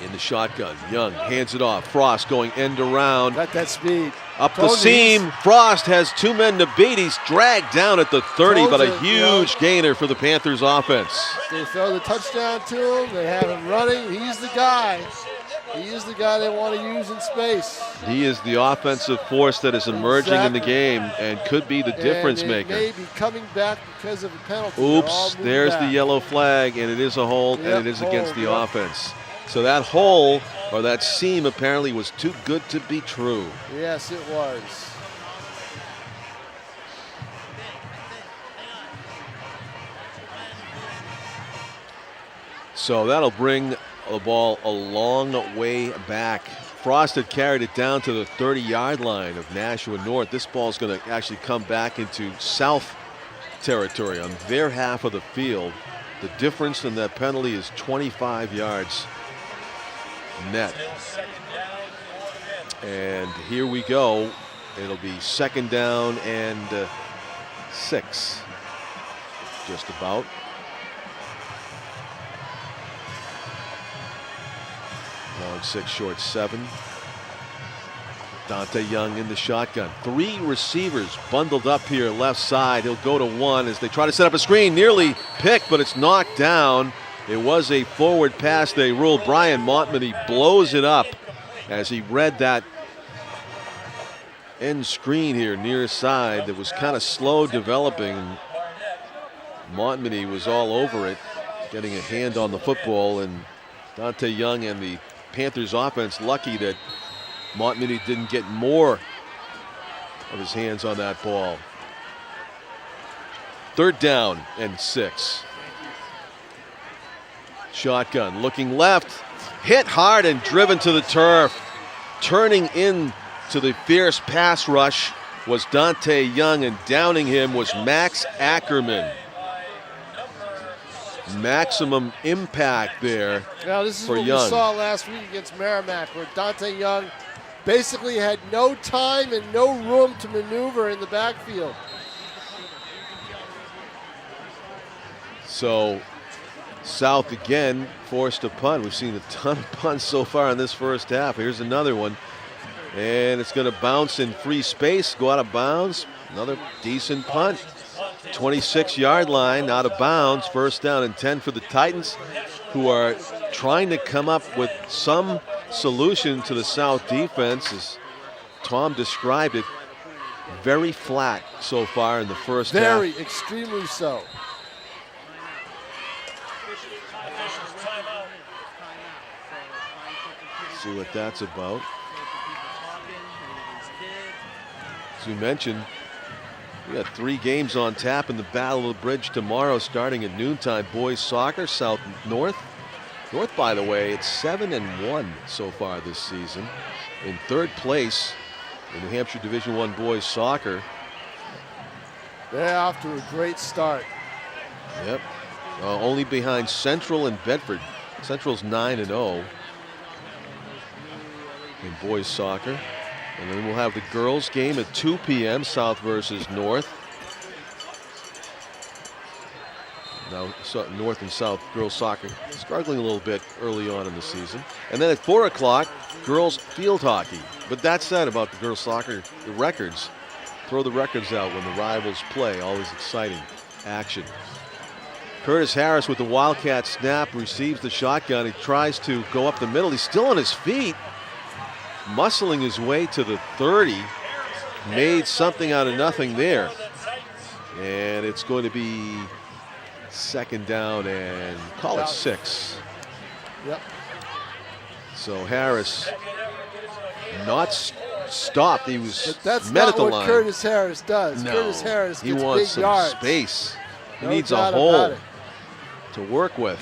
In the shotgun, Young hands it off. Frost going end around. Got that speed. Up the seam. Frost has two men to beat. He's dragged down at the 30, but a huge gainer for the Panthers offense. They throw the touchdown to him. They have him running. He's the guy. He is the guy they want to use in space. He is the offensive force that is emerging in the game and could be the difference maker. May be coming back because of a penalty. Oops, there's the yellow flag, and it is a hold, and it is against the offense. So that hole, or that seam, apparently was too good to be true. Yes, it was. So that'll bring the ball a long way back. Frost had carried it down to the 30-yard line of Nashua North. This ball's going to actually come back into South territory on their half of the field. The difference in that penalty is 25 yards net. And here we go. It'll be second down and 6, just about. Long 6, short 7. Dante Young in the shotgun. 3 receivers bundled up here left side. He'll go to 1 as they try to set up a screen. Nearly picked, but it's knocked down. It was a forward pass, they ruled. Brian Montmany blows it up as he read that end screen here near side that was kind of slow developing. Montmany was all over it, getting a hand on the football, and Dante Young and the Panthers offense lucky that Montmany didn't get more of his hands on that ball. Third down and 6. Shotgun looking left, hit hard and driven to the turf. Turning in to the fierce pass rush was Dante Young, and downing him was Max Ackerman. Maximum impact there. Now this is for what Young. We saw last week against Merrimack, where Dante Young basically had no time and no room to maneuver in the backfield. So South again forced a punt. We've seen a ton of punts so far in this first half. Here's another one. And it's going to bounce in free space, go out of bounds. Another decent punt. 26-yard line, out of bounds. First down and 10 for the Titans, who are trying to come up with some solution to the South defense. As Tom described it, very flat so far in the first half. Very, extremely so. See what that's about. As we mentioned, we got 3 games on tap in the Battle of the Bridge tomorrow, starting at noontime. Boys soccer, South North. North, by the way, it's 7-1 so far this season. In 3rd place in New Hampshire Division I boys soccer. They're off to a great start. Yep. Only behind Central and Bedford. Central's 9-0 in boys soccer. And then we'll have the girls game at 2 p.m. South versus North. Now North and South girls soccer struggling a little bit early on in the season. And then at 4 o'clock, girls field hockey. But that said about the girls soccer, the records, throw the records out when the rivals play. Always exciting action. Curtis Harris with the Wildcat snap, receives the shotgun. He tries to go up the middle. He's still on his feet, muscling his way to the 30. Made something out of nothing there. And it's going to be 2nd down and call it 6. Yep. So Harris not stopped. He was But that's met not at the what line. Curtis Harris does. No, Curtis Harris he gets wants big some yards. space. He No needs a doubt hole about it. to work with.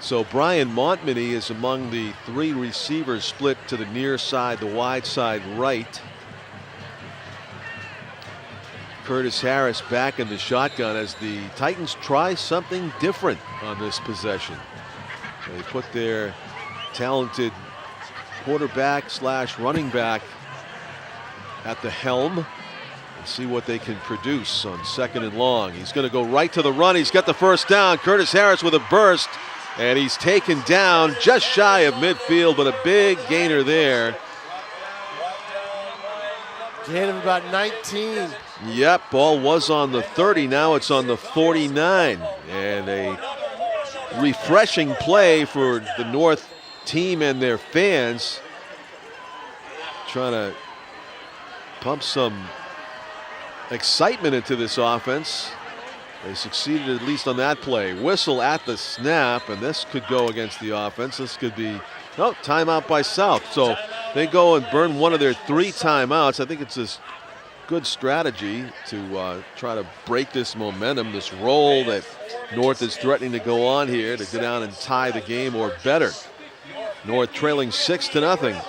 So Brian Montmany is among the 3 receivers split to the near side, the wide side right. Curtis Harris back in the shotgun as the Titans try something different on this possession. They put their talented quarterback / running back at the helm and see what they can produce on 2nd and long. He's going to go right to the run. He's got the first down. Curtis Harris with a burst, and he's taken down just shy of midfield, but a big gainer there. Gain of about 19. Yep, ball was on the 30. Now it's on the 49. And a refreshing play for the North team and their fans. Trying to pump some excitement into this offense. They succeeded at least on that play. Whistle at the snap, and this could go against the offense. This could be, no, timeout by South. So they go and burn one of their 3 timeouts. I think it's a good strategy to try to break this momentum, this roll that North is threatening to go on here, to go down and tie the game or better. North trailing 6-0.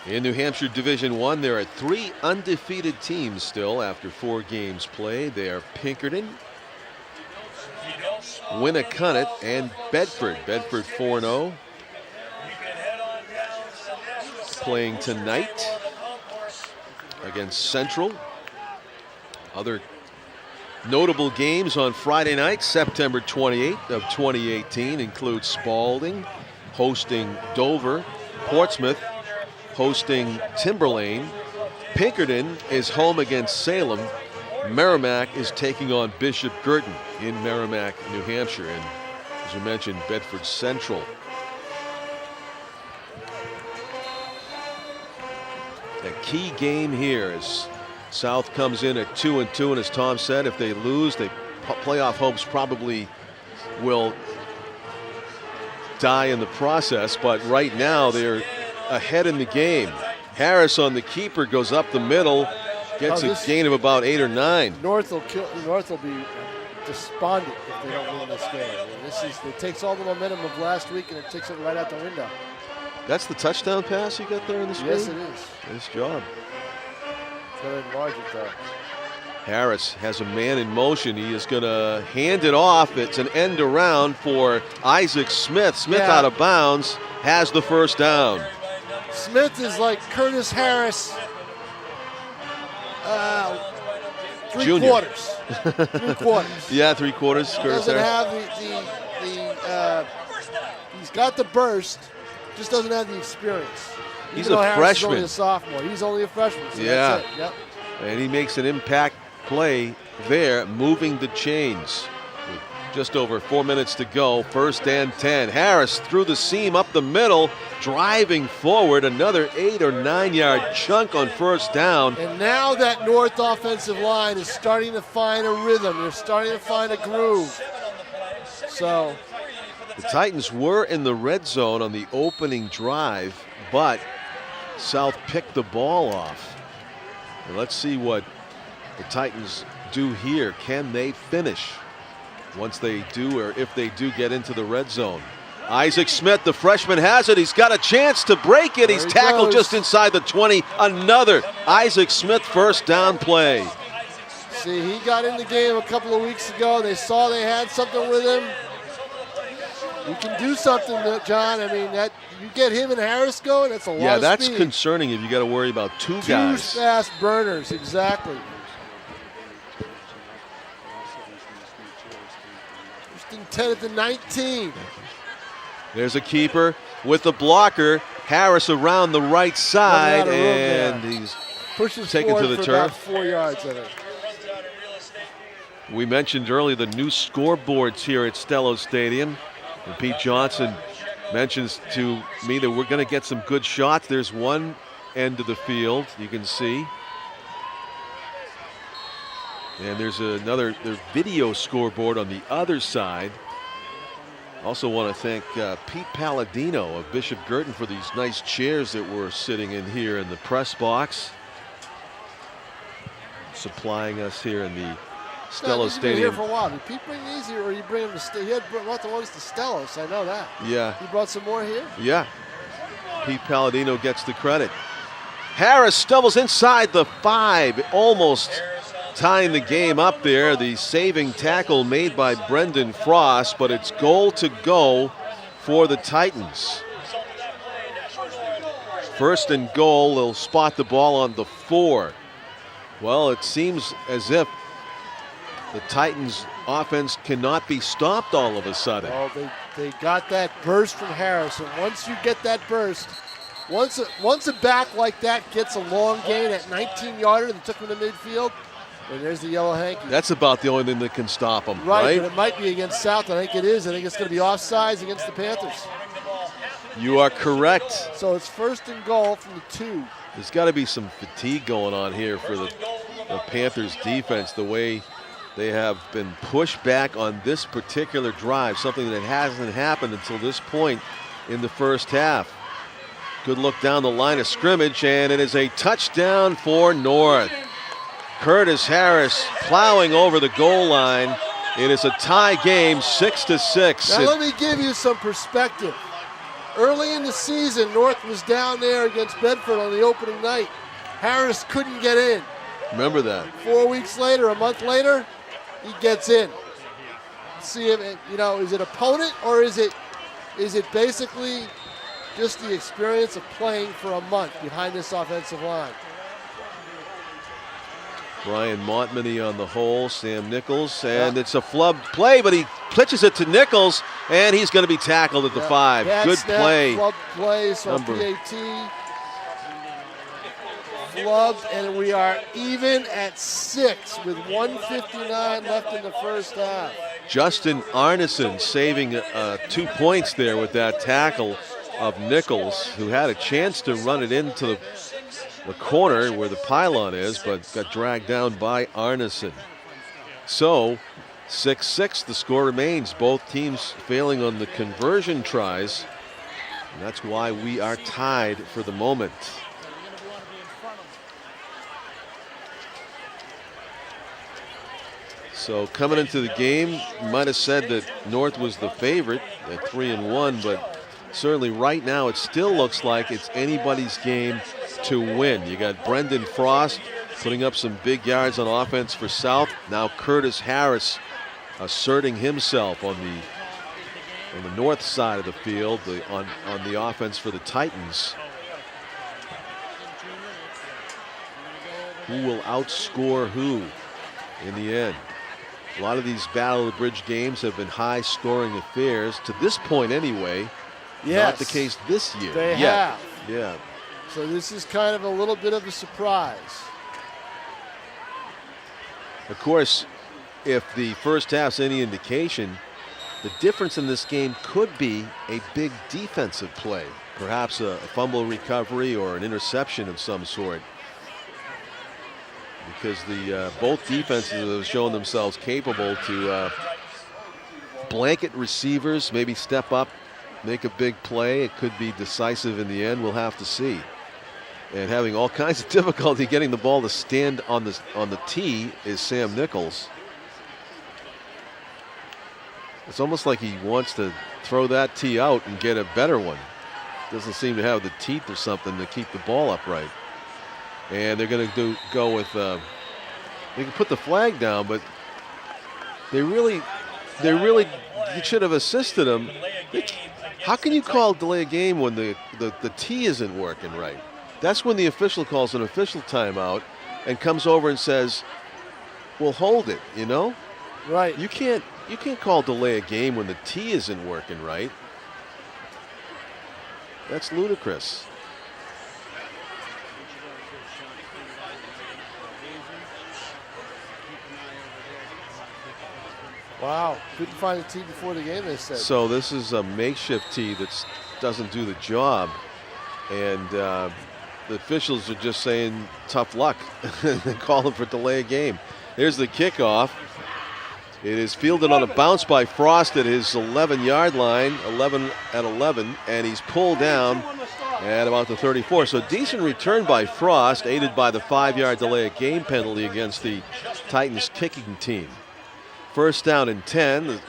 In New Hampshire Division I, there are 3 undefeated teams still after 4 games played. They are Pinkerton, Winnicott, and Bedford. Bedford 4-0. Playing tonight against Central. Other notable games on Friday night, September 28th of 2018, include Spalding hosting Dover, Portsmouth hosting Timberlane, Pinkerton is home against Salem, Merrimack is taking on Bishop Girton in Merrimack, New Hampshire, and as we mentioned, Bedford Central. A key game here as South comes in at 2-2, and as Tom said, if they lose, playoff hopes probably will die in the process, but right now they're ahead in the game. Harris on the keeper goes up the middle, gets a gain of about 8 or 9. North will be despondent if they don't win this game. It takes all the momentum of last week and it takes it right out the window. That's the touchdown pass you got there in the screen? Yes, it is. Nice job. Got to enlarge it though. Harris has a man in motion. He is going to hand it off. It's an end around for Isaac Smith. Smith out of bounds, has the first down. Smith is like Curtis Harris, three Junior. quarters. 3 quarters. Yeah, 3 quarters. Curtis Doesn't Harris. have he's got the burst, just doesn't have the experience. He's Even though a Harris freshman. is only a sophomore. He's only a freshman. So Yeah. That's it. Yep. And he makes an impact play there, moving the chains. With just over 4 minutes to go, 1st and 10. Harris through the seam up the middle, driving forward, another 8 or 9 yard chunk on 1st down. And now that North offensive line is starting to find a rhythm. They're starting to find a groove. So the Titans were in the red zone on the opening drive, but South picked the ball off. And let's see what the Titans do here. Can they finish once they do, or if they do get into the red zone? Isaac Smith, the freshman, has it. He's got a chance to break it. He's tackled just inside the 20. Another Isaac Smith first down play. See, he got in the game a couple of weeks ago. They saw they had something with him. You can do something, John. I mean, that you get him and Harris going, that's a lot of speed. Yeah, that's concerning if you got to worry about two guys. Two fast burners, exactly. First and 10 at the 19. There's a keeper with the blocker. Harris around the right side, and he's pushes taken to the for turf. About 4 yards in it. We mentioned earlier the new scoreboards here at Stellos Stadium. And Pete Johnson mentions to me that we're going to get some good shots. There's one end of the field you can see. And there's another video scoreboard on the other side. Also want to thank Pete Palladino of Bishop Girton for these nice chairs that we're sitting in here in the press box, supplying us here in the Stellos Stadium. Stadium. Here for a while. Did Pete bring these here, or you bring them to? He had brought the ones to Stellos. I know that. Yeah. He brought some more here. Yeah. Pete Palladino gets the credit. Harris stumbles inside the 5, almost tying the game up there. The saving tackle made by Brendan Frost, but it's goal to go for the Titans. First and goal, they'll spot the ball on the 4. Well, it seems as if the Titans offense cannot be stopped all of a sudden. Well, they got that burst from Harris, and once you get that burst, once a back like that gets a long gain at 19-yarder that took him to midfield, and there's the yellow hanky. That's about the only thing that can stop them, right? But it might be against South. I think it is. I think it's going to be offsides against the Panthers. You are correct. So it's first and goal from the 2. There's got to be some fatigue going on here for the Panthers defense, the way they have been pushed back on this particular drive, something that hasn't happened until this point in the first half. Good look down the line of scrimmage, and it is a touchdown for North. Curtis Harris plowing over the goal line. It is a tie game, 6-6. Now let me give you some perspective. Early in the season, North was down there against Bedford on the opening night. Harris couldn't get in. Remember that. 4 weeks later, a month later, he gets in. See if is it opponent, or is it basically just the experience of playing for a month behind this offensive line? Brian Montmany on the hole, Sam Nichols, and it's a flubbed play, but he pitches it to Nichols, and he's going to be tackled at the 5. Good play. Flubbed play, so PAT. Flubbed, and we are even at 6 with 1:59 left in the first half. Justin Arneson saving 2 points there with that tackle of Nichols, who had a chance to run it into the corner where the pylon is, but got dragged down by Arneson. So 6-6 the score remains. Both teams failing on the conversion tries. And that's why we are tied for the moment. So coming into the game, you might have said that North was the favorite at 3-1, but certainly right now it still looks like it's anybody's game to win. You got Brendan Frost putting up some big yards on offense for South. Now Curtis Harris asserting himself on the north side of the field, on the offense for the Titans. Who will outscore who in the end? A lot of these Battle of the Bridge games have been high-scoring affairs, to this point anyway. Yes. Not the case this year. They have. Yeah. So this is kind of a little bit of a surprise. Of course, if the first half's any indication, the difference in this game could be a big defensive play, perhaps a fumble recovery or an interception of some sort. Because both defenses have shown themselves capable to blanket receivers maybe step up, make a big play. It could be decisive in the end. We'll have to see. And having all kinds of difficulty getting the ball to stand on the tee is Sam Nichols. It's almost like he wants to throw that tee out and get a better one. Doesn't seem to have the teeth or something to keep the ball upright. And they're going to go with. They can put the flag down, but they really you should have assisted him. How can you call delay a game when the tee isn't working right? That's when the official calls an official timeout and comes over and says, "We'll hold it." You know, right? You can't call delay a game when the tee isn't working right. That's ludicrous. Wow, couldn't find a tee before the game, they said. So this is a makeshift tee that doesn't do the job, and the officials are just saying tough luck and call them for delay a game. Here's the kickoff. It is fielded on a bounce by Frost at his 11-yard line, 11 at 11, and he's pulled down at about the 34. So decent return by Frost, aided by the 5-yard delay of game penalty against the Titans kicking team. First down and 10. The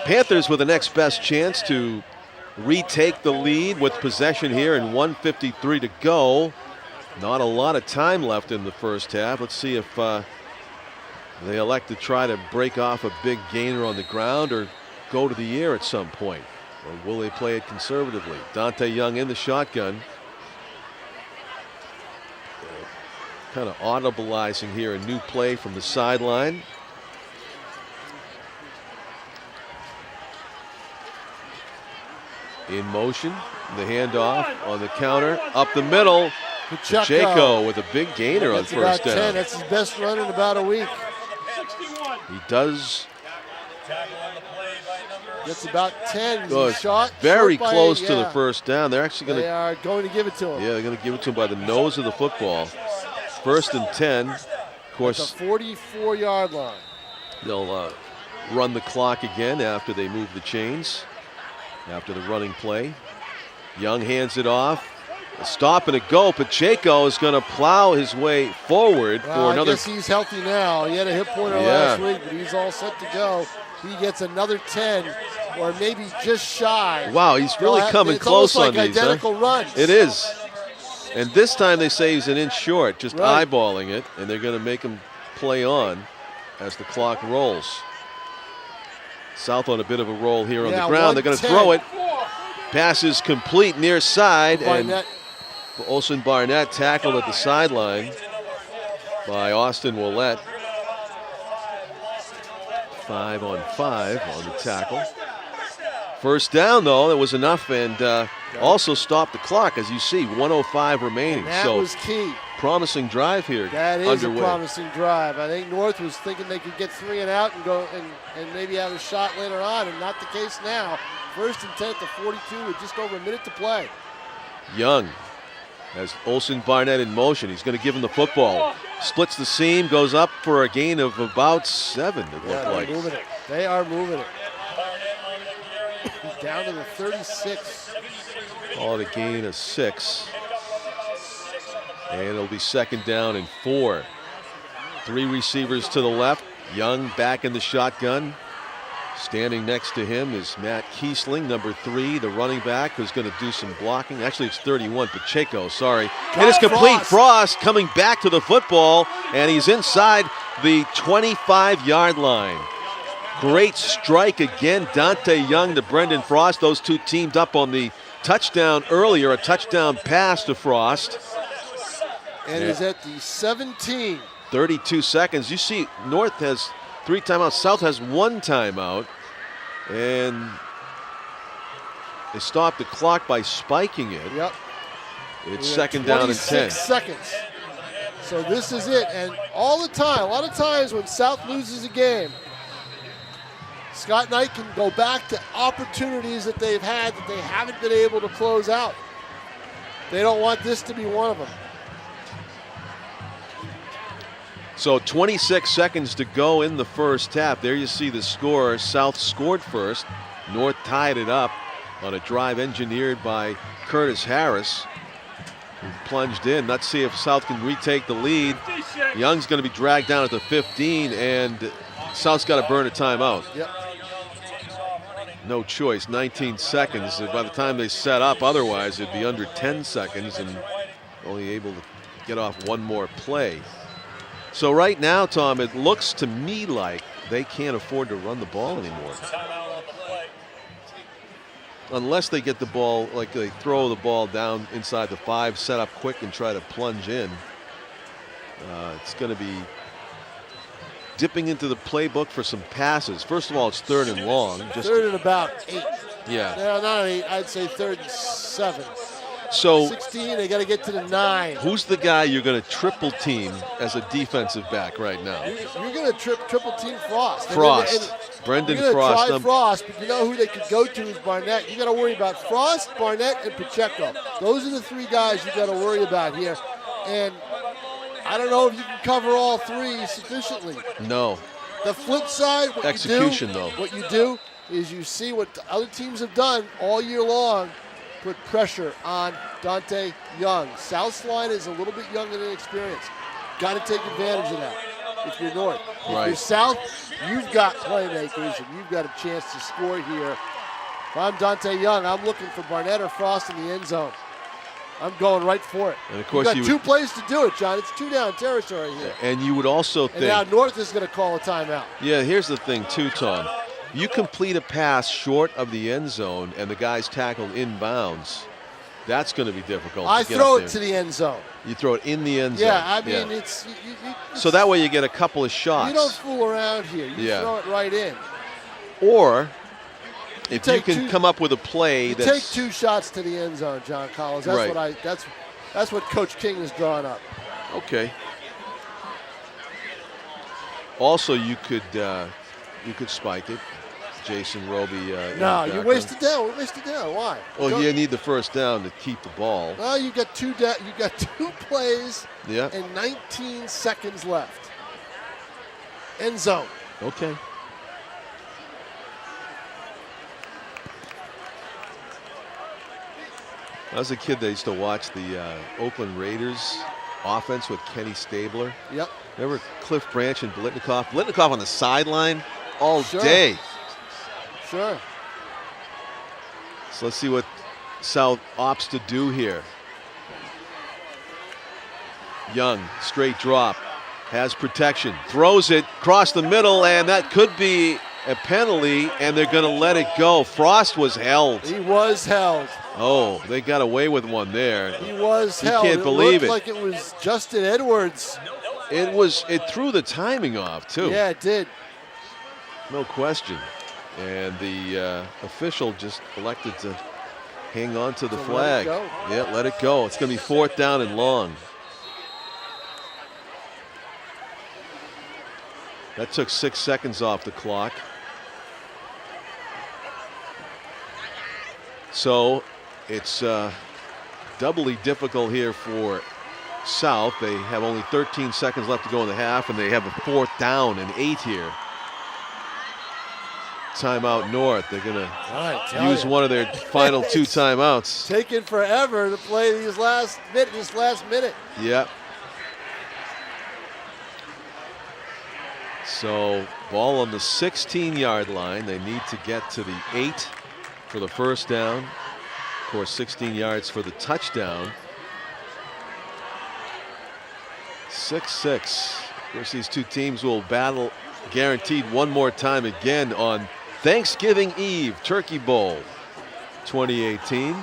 Panthers with the next best chance to retake the lead with possession here and 1:53 to go. Not a lot of time left in the first half. Let's see if they elect to try to break off a big gainer on the ground or go to the air at some point. Or will they play it conservatively? Dante Young in the shotgun. Kind of audibilizing here a new play from the sideline. In motion, the handoff on the counter, up the middle. Pacheco with a big gainer on first down. 10. That's his best run in about a week. He does. Gets about 10. Very close to the first down. They're actually going to. They are going to give it to him. Yeah, they're going to give it to him by the nose of the football. First and 10. Of course, at the 44-yard line. They'll run the clock again after they move the chains. After the running play. Young hands it off. A stop and a go. Pacheco is going to plow his way forward for another. I guess he's healthy now. He had a hip pointer last week, but he's all set to go. He gets another 10, or maybe just shy. Wow, he's really coming close on these. Identical runs. It is. And this time they say he's an inch short, just eyeballing it, and they're going to make him play on as the clock rolls. South on a bit of a roll here on the ground. They're going to throw it. Pass is complete near side. And Olsen Barnett tackled at the sideline by Austin Willett. 5 on 5 on the tackle. First down, though, that was enough, and also stopped the clock, as you see, 1:05 remaining. And that was key. Promising drive here. That is a promising drive. I think North was thinking they could get 3 and out and go and maybe have a shot later on, and not the case now. First and 10 at the 42 with just over a minute to play. Young has Olsen Barnett in motion. He's going to give him the football. Splits the seam, goes up for a gain of about 7, it looked like. Moving it. They are moving it. He's down to the 36. Call it a gain of 6. And it'll be second down and 4. 3 receivers to the left. Young back in the shotgun. Standing next to him is Matt Kiesling, number 3, the running back, who's going to do some blocking. Actually, it's 31, Pacheco, sorry. It is complete. Frost coming back to the football, and he's inside the 25-yard line. Great strike again, Dante Young to Brendan Frost. Those two teamed up on the touchdown earlier, a touchdown pass to Frost. And is at the 17. 32 seconds. You see, North has 3 timeouts. South has 1 timeout. And they stopped the clock by spiking it. Yep. It's second down and 10. 26 seconds. So this is it. And all the time, a lot of times when South loses a game, Scott Knight can go back to opportunities that they've had that they haven't been able to close out. They don't want this to be one of them. So 26 seconds to go in the first half. There you see the score. South scored first. North tied it up on a drive engineered by Curtis Harris, who plunged in. Let's see if South can retake the lead. Young's going to be dragged down at the 15, and South's got to burn a timeout. Yep. No choice. 19 seconds. By the time they set up, otherwise it'd be under 10 seconds and only able to get off one more play. So right now, Tom, it looks to me like they can't afford to run the ball anymore. Unless they get the ball, like they throw the ball down inside the 5, set up quick and try to plunge in. It's going to be dipping into the playbook for some passes. First of all, it's 3rd and long. Just third and about 8. Yeah. No, not 8. I'd say 3rd and 7. So 16, they got to get to the 9. who's the guy you're going to triple team as a defensive back right now? You're going to triple team Frost. Frost. Brendan You're going to Frost. try Frost, but you know who they could go to is Barnett. You got to worry about Frost, Barnett, and Pacheco. Those are the 3 guys you got to worry about here. And I don't know if you can cover all 3 sufficiently. No. The flip side, what you do is you see what the other teams have done all year long, put pressure on Dante Young. South's line is a little bit young and inexperienced. Got to take advantage of that if you're North. If you're South, you've got playmakers and you've got a chance to score here. If I'm Dante Young, I'm looking for Barnett or Frost in the end zone. I'm going right for it. And of course, you've got 2 plays to do it, John. It's 2 down territory here. And you would also think. And now North is going to call a timeout. Yeah, here's the thing too, Tom. You complete a pass short of the end zone and the guy's tackled inbounds. That's going to be difficult. I throw it to the end zone. You throw it in the end zone. Yeah, I mean, it's so that way you get a couple of shots. You don't fool around here. You throw it right in. Or if you can come up with a play that's take 2 shots to the end zone, John Collins. That's that's what Coach King is drawing up. Okay. Also, you could spike it. Jason Roby. No, you wasted down. We wasted down. Why? Well, you need the first down to keep the ball. Well, you got 2 plays. Yeah. And 19 seconds left. End zone. Okay. As a kid, they used to watch the Oakland Raiders offense with Kenny Stabler. Yep. Remember Cliff Branch and Blitnikoff? Blitnikoff on the sideline all day. Sure. So let's see what South opts to do here. Young, straight drop, has protection, throws it across the middle, and that could be a penalty, and they're going to let it go. Frost was held. He was held. Oh, they got away with one there. He was held. You can't believe it. It looked like it was Justin Edwards. It threw the timing off, too. Yeah, it did. No question. And the official just elected to hang on to the flag. Let it go. Yeah, let it go. It's going to be 4th down and long. That took 6 seconds off the clock. So it's doubly difficult here for South. They have only 13 seconds left to go in the half, and they have a 4th down and 8 here. Timeout North. They're going to use one of their final 2 timeouts. Taking forever to play this last minute. Yep. So ball on the 16-yard line. They need to get to the 8 for the first down. Of course, 16 yards for the touchdown. 6-6. Of course, these 2 teams will battle guaranteed one more time again on Thanksgiving Eve, Turkey Bowl 2018.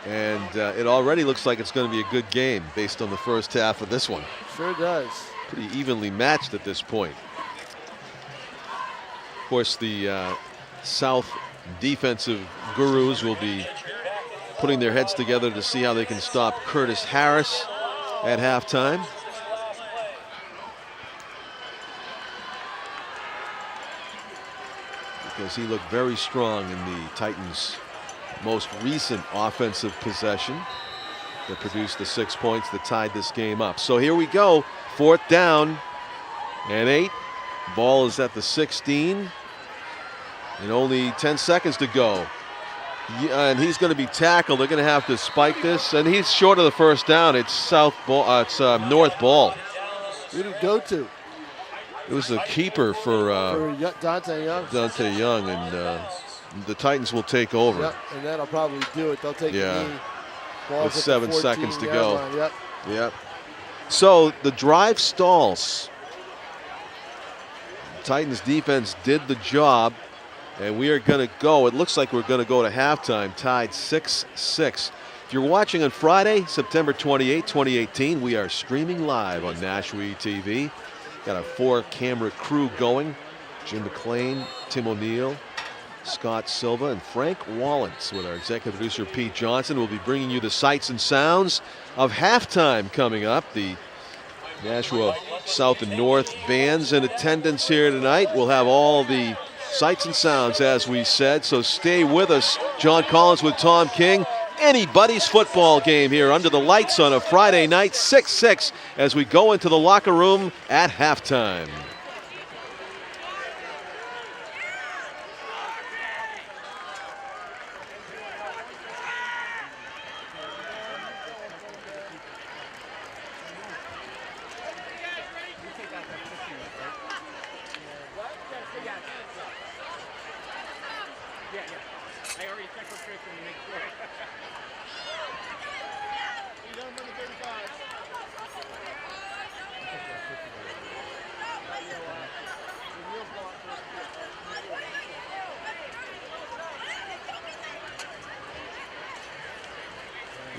And it already looks like it's going to be a good game based on the first half of this one. Sure does. Pretty evenly matched at this point. Of course, the South defensive gurus will be putting their heads together to see how they can stop Curtis Harris at halftime. Because he looked very strong in the Titans' most recent offensive possession. that produced the 6 points that tied this game up. So here we go, 4th down and 8. Ball is at the 16 and only 10 seconds to go. Yeah, and he's going to be tackled. They're going to have to spike this, and he's short of the first down. It's north ball. Who did it go to? It was a keeper for Dante Young. Dante Young, and the Titans will take over. Yep, and that'll probably do it. They'll take the knee. Ball's With at 7 the seconds to 14-yard go. line. Yep. Yep. So the drive stalls. Titans defense did the job, and we are going to go. It looks like we're going to go to halftime, tied 6-6. If you're watching on Friday, September 28, 2018, we are streaming live on NashuaETV. Got a 4-camera crew going. Jim McLean, Tim O'Neill, Scott Silva, and Frank Wallens with our executive producer Pete Johnson. We'll be bringing you the sights and sounds of halftime coming up. The Nashua South and North bands in attendance here tonight. We'll have all the sights and sounds, as we said, so stay with us. John Collins with Tom King. Anybody's football game here under the lights on a Friday night, 6-6, as we go into the locker room at halftime.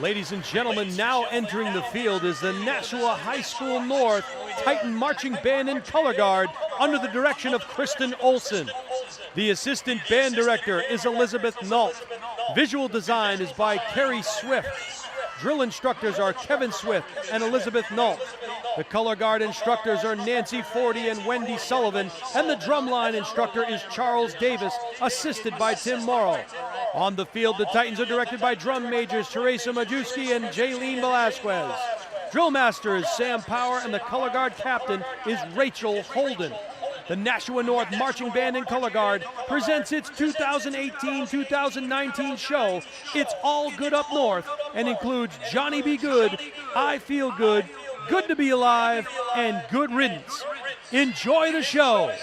Ladies and gentlemen, now entering the field is the Nashua High School North Titan Marching Band and Color Guard under the direction of Kristen Olson. The assistant band director is Elizabeth Nault. Visual design is by Kerry Swift. Drill instructors are Kevin Swift and Elizabeth Nault. The color guard instructors are Nancy Forty and Wendy Sullivan, and the drumline instructor is Charles Davis, assisted by Tim Morrow. On the field, the Titans are directed by drum majors Teresa Majewski and Jaylene Velasquez. Drill master is Sam Power, and the color guard captain is Rachel Holden. The Nashua North Marching Band and Color Guard presents its 2018-2019 show, It's All Good Up North, and includes Johnny Be Good, I Feel Good, Good to Be Alive, and Good Riddance. Enjoy the show. Am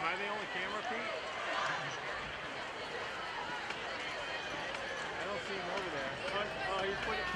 I the only camera, Pete? I don't see him over there. Oh, he's putting...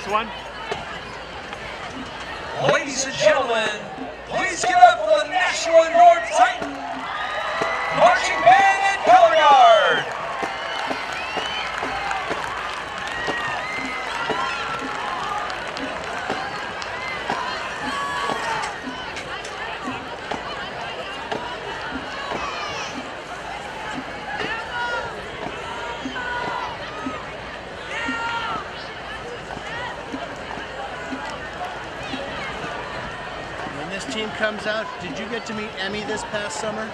Next one. Ladies and gentlemen, please give up for the Nashua North Titan Marching Band and Color Guard. When this team comes out, did you get to meet Emmy this past summer?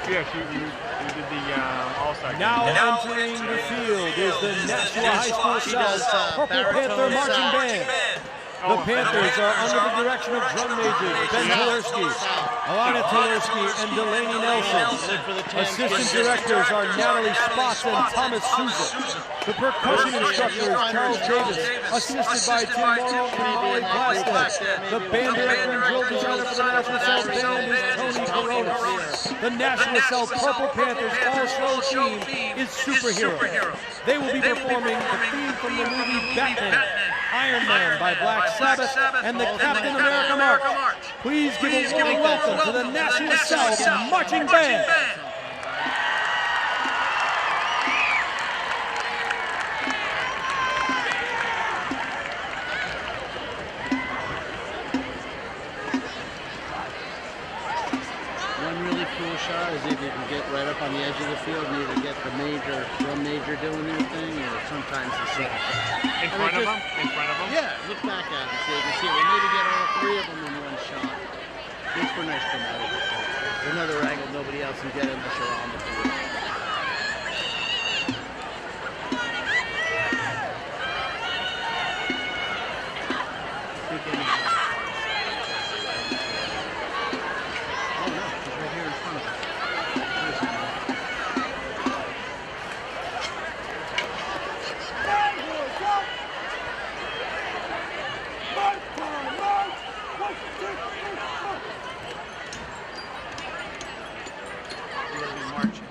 Yes, you did the All-Star game. Now entering the field is the Nashua High School He does, South Purple Panther baritone Marching sax. Band. The Panthers are under the direction of drum majors Ben Talerski, Alana Talerski, and Delaney Nelson. Assistant directors are Natalie Spots and Thomas Souza. The percussion instructors, Charles Davis, assisted by Tim Morrow and Molly Plastead. The band director and drill designer for the Nashua South Band is Tony Coronas. The Nashua South Purple Panthers all-show theme is Superhero. They will be performing the theme from the movie Batman, Iron Man by Black Sabbath, and the Captain America March. Please give a warm welcome to the Nashua South Marching Band. One really cool shot is if you can get right up on the edge of the field and either get the drum major doing their thing, or sometimes the second. In front of them? In front of them? Yeah, look back at it so you can see it. We maybe get all three of them in one shot. It's for nice dramatic effect. Another angle nobody else can get unless you're on the field. Big image. Oh no, he's right here in front of us. There's him. We'll be marching.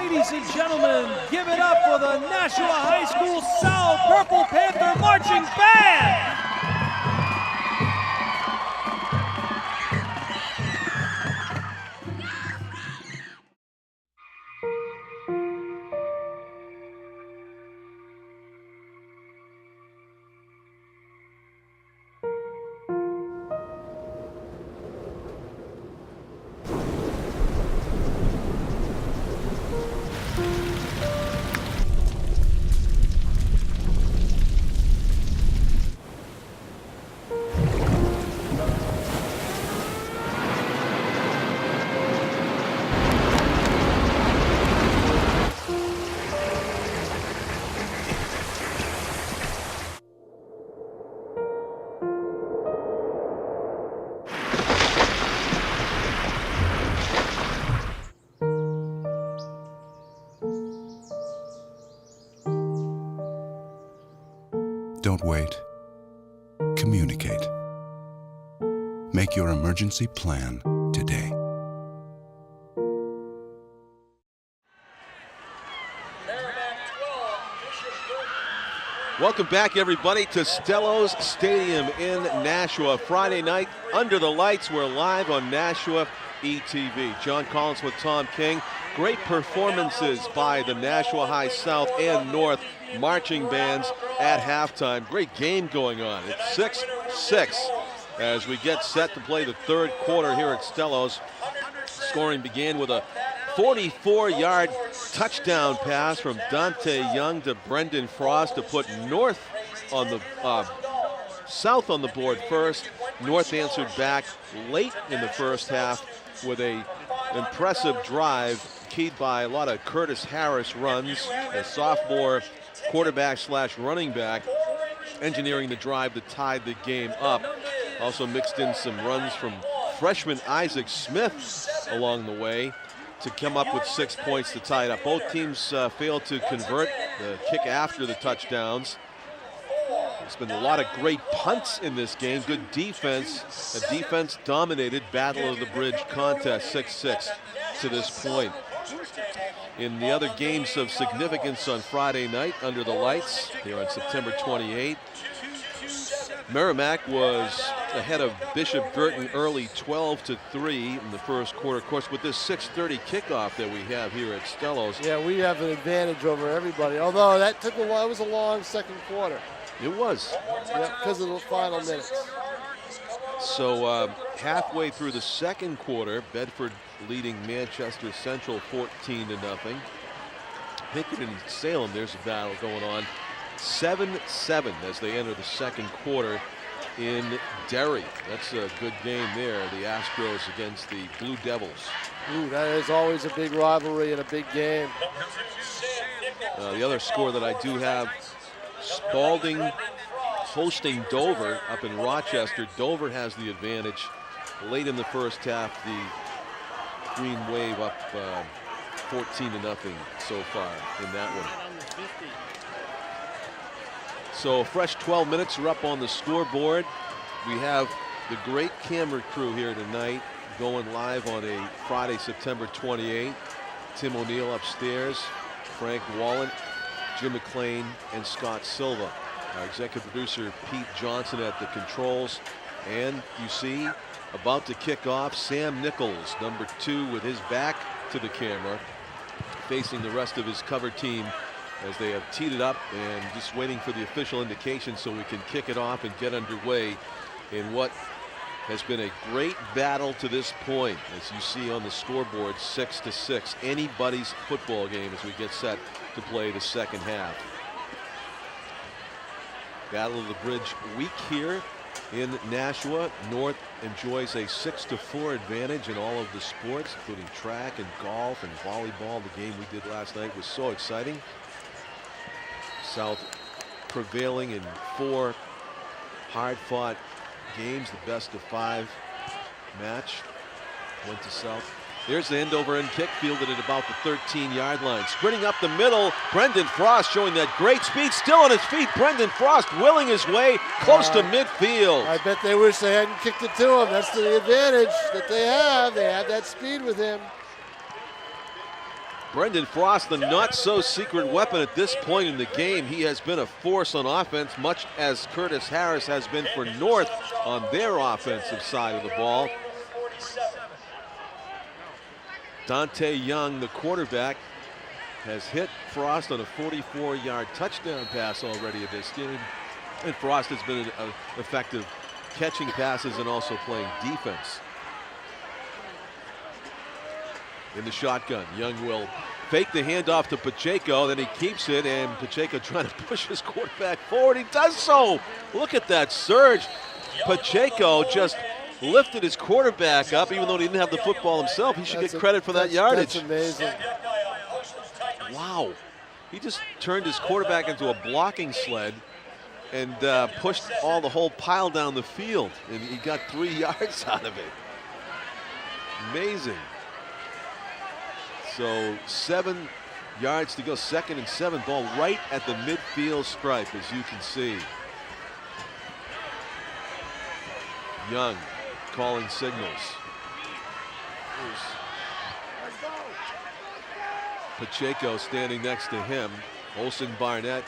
Ladies and gentlemen, give it up for the Nashua High School South Purple Panther Marching Band! Don't wait. Communicate. Make your emergency plan today. Welcome back, everybody, to Stellos Stadium in Nashua. Friday night, under the lights. We're live on NashuaETV. John Collins with Tom King. Great performances by the Nashua High South and North marching bands at halftime. Great game going on. It's 6-6 as we get set to play the third quarter here at Stellos. Scoring began with a 44-yard touchdown pass from Dante Young to Brendan Frost to put North on the South on the board first. North answered back late in the first half with a impressive drive keyed by a lot of Curtis Harris runs, a sophomore quarterback slash running back, engineering the drive that tied the game up. Also mixed in some runs from freshman Isaac Smith along the way to come up with 6 points to tie it up. Both teams failed to convert the kick after the touchdowns. There's been a lot of great punts in this game. Good defense. A defense-dominated Battle of the Bridge contest, 6-6 to this point. In the other games of significance on Friday night under the lights here on September 28th, Merrimack was ahead of Bishop Burton early 12-3 in the first quarter. Of course, with this 6:30 kickoff that we have here at Stellos. Yeah, we have an advantage over everybody, although that took a while. It was a long second quarter. It was. Yeah, because of the final minutes. So halfway through the second quarter, Bedford leading Manchester Central 14-0. Pinkerton and Salem, there's a battle going on. 7-7 as they enter the second quarter in Derry. That's a good game there. The Astros against the Blue Devils. Ooh, that is always a big rivalry and a big game. The other score that I do have, Spalding hosting Dover up in Rochester. Dover has the advantage. Late in the first half, the Green Wave up 14-0 so far in that one. So fresh 12 minutes are up on the scoreboard. We have the great camera crew here tonight going live on a Friday, September 28th. Tim O'Neill upstairs, Frank Wallen, Jim McLean, and Scott Silva. Our executive producer, Pete Johnson, at the controls. And you see, about to kick off, Sam Nichols, number 2, with his back to the camera, facing the rest of his cover team as they have teed it up and just waiting for the official indication so we can kick it off and get underway in what has been a great battle to this point. As you see on the scoreboard, 6-6. Anybody's football game as we get set to play the second half. Battle of the Bridge week here in Nashua. North enjoys a 6-4 advantage in all of the sports, including track and golf and volleyball. The game we did last night was so exciting. South prevailing in 4 hard-fought games. The best of 5 match went to South. There's the end over end kick, fielded at about the 13-yard line. Sprinting up the middle, Brendan Frost showing that great speed, still on his feet. Brendan Frost willing his way close to midfield. I bet they wish they hadn't kicked it to him. That's the advantage that they have. They have that speed with him. Brendan Frost, the not-so-secret weapon at this point in the game. He has been a force on offense, much as Curtis Harris has been for North on their offensive side of the ball. Dante Young, the quarterback, has hit Frost on a 44-yard touchdown pass already in this game. And Frost has been effective catching passes and also playing defense. In the shotgun, Young will fake the handoff to Pacheco, then he keeps it, and Pacheco trying to push his quarterback forward. He does so. Look at that surge. Pacheco just lifted his quarterback up, even though he didn't have the football himself. He should get credit for that yardage. That's amazing. Wow. He just turned his quarterback into a blocking sled and pushed the whole pile down the field, and he got 3 yards out of it. Amazing. So 7 yards to go, 2nd and 7, ball right at the midfield stripe, as you can see. Young calling signals. Pacheco standing next to him. Olsen Barnett.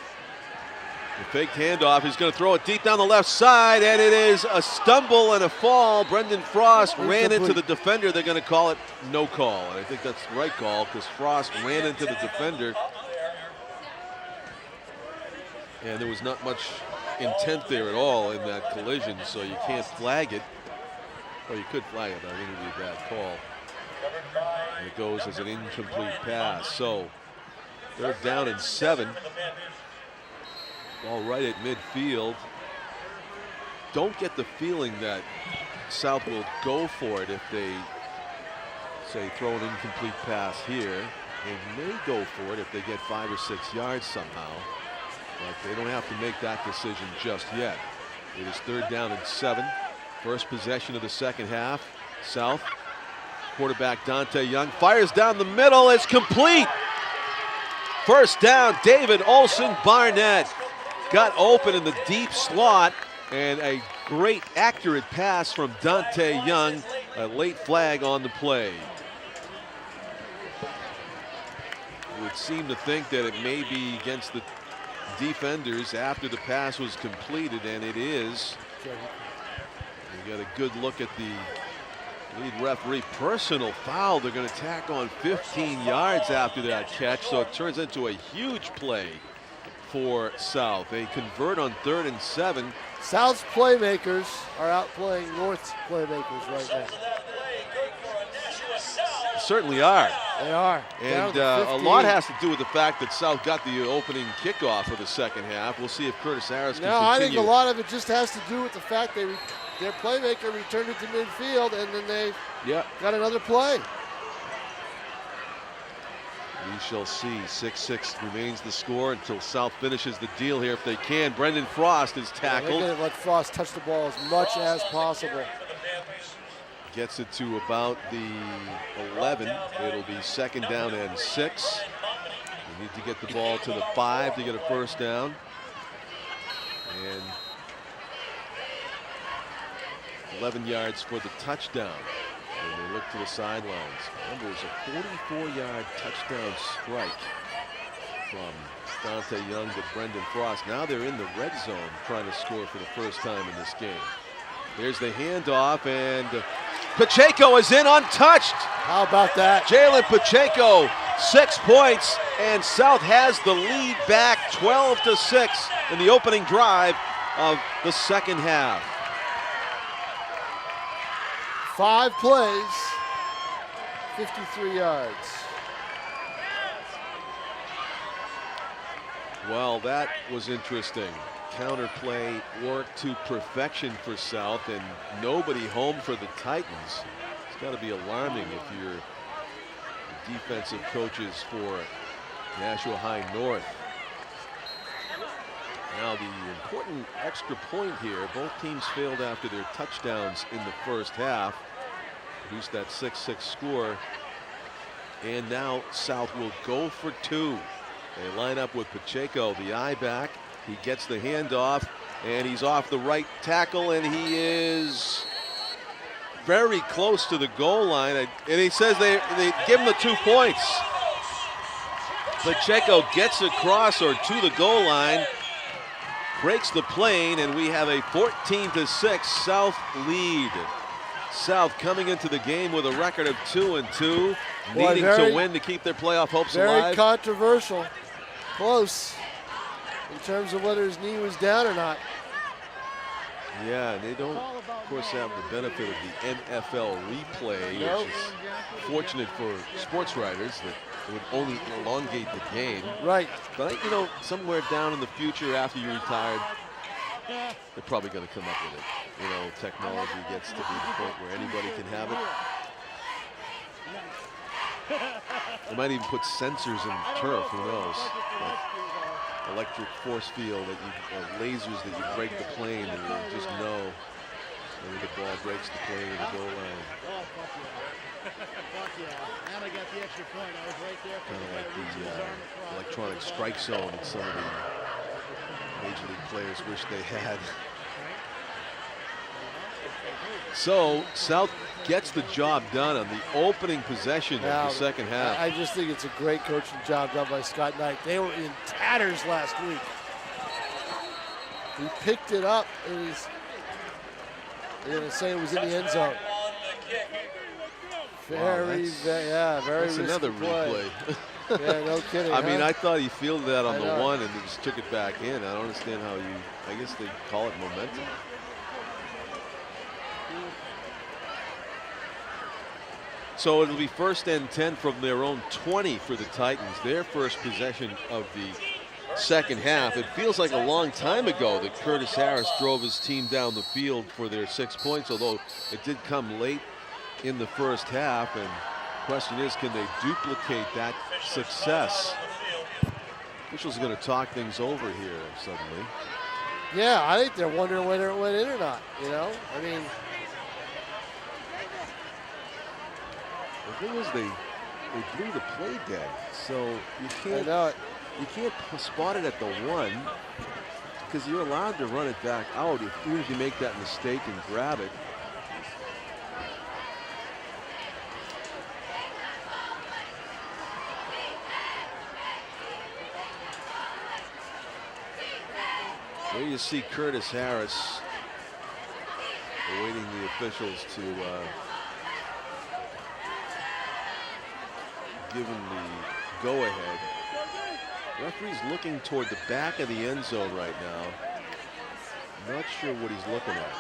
The fake handoff. He's going to throw it deep down the left side, and it is a stumble and a fall. Brendan Frost ran into the defender. They're going to call it no call, and I think that's the right call because Frost ran into the defender, and there was not much intent there at all in that collision, so you can't flag it. Well, you could flag it, but I think it would be a bad call. And it goes as an incomplete pass. So they're down in 7. All right at midfield. Don't get the feeling that South will go for it if they, say, throw an incomplete pass here. They may go for it if they get 5 or 6 yards somehow. But they don't have to make that decision just yet. It is 3rd down and 7. First possession of the second half. South. Quarterback Dante Young fires down the middle. It's complete. First down, David Olsen Barnett got open in the deep slot, and a great accurate pass from Dante Young. A late flag on the play. You would seem to think that it may be against the defenders after the pass was completed, and it is. You got a good look at the lead referee. Personal foul. They're going to tack on 15 yards after that catch, so it turns into a huge play for South. They convert on 3rd and 7. South's playmakers are outplaying North's playmakers right now. Certainly are. They are. And a lot has to do with the fact that South got the opening kickoff for the second half. We'll see if Curtis Harris can continue. I think a lot of it just has to do with the fact their playmaker returned it to midfield, and then they got another play. We shall see. 6-6 remains the score until South finishes the deal here if they can. Brendan Frost is tackled. They're going to let Frost touch the ball as much as possible. Gets it to about the 11. It'll be 2nd down and 6. We need to get the ball to the 5 to get a first down. And 11 yards for the touchdown. And they look to the sidelines. Remember, it was a 44-yard touchdown strike from Dante Young to Brendan Frost. Now they're in the red zone trying to score for the first time in this game. There's the handoff, and Pacheco is in untouched. How about that? Jalen Pacheco, 6 points, and South has the lead back 12-6 in the opening drive of the second half. 5 plays, 53 yards. Well, that was interesting. Counterplay worked to perfection for South, and nobody home for the Titans. It's got to be alarming if you're the defensive coaches for Nashua High North. Now the important extra point here, both teams failed after their touchdowns in the first half. Produced that 6-6 score. And now South will go for 2. They line up with Pacheco, the eye back. He gets the handoff, and he's off the right tackle, and he is very close to the goal line. And he says they give him the 2 points. Pacheco gets across or to the goal line, breaks the plane, and we have a 14-6 South lead. South coming into the game with a record of 2-2, needing to win to keep their playoff hopes alive. Very controversial. Close in terms of whether his knee was down or not. Yeah, they don't, of course, have the benefit of the NFL replay, which is fortunate for sports writers that it would only elongate the game. Right. But, you know, somewhere down in the future after you're retired, they're probably going to come up with it. You know, technology gets to be the point where anybody can have it. They might even put sensors in turf, who knows. Like electric force field, that you, lasers that you break the plane and you just know when the ball breaks the plane or the goal line. Kind of like the electronic strike zone that some of the Major League players wish they had. So South gets the job done on the opening possession of the second half. I just think it's a great coaching job done by Scott Knight. They were in tatters last week. He picked it up, and they're going to say it was in the end zone. Very That's another play. replay. Yeah, no kidding. I mean, I thought he fielded that on the one and just took it back in. I don't understand how I guess they call it momentum. So it'll be 1st and 10 from their own 20 for the Titans. Their first possession of the second half. It feels like a long time ago that Curtis Harris drove his team down the field for their 6 points, although it did come late in the first half. And the question is, can they duplicate that success? Officials are going to talk things over here suddenly. Yeah, I think they're wondering whether it went in or not, you know? I mean, the thing is, they blew the play dead, so you can't spot it at the 1 because you're allowed to run it back out even if you make that mistake and grab it. There you see Curtis Harris awaiting the officials to give him the go-ahead. Referee's looking toward the back of the end zone right now. Not sure what he's looking at.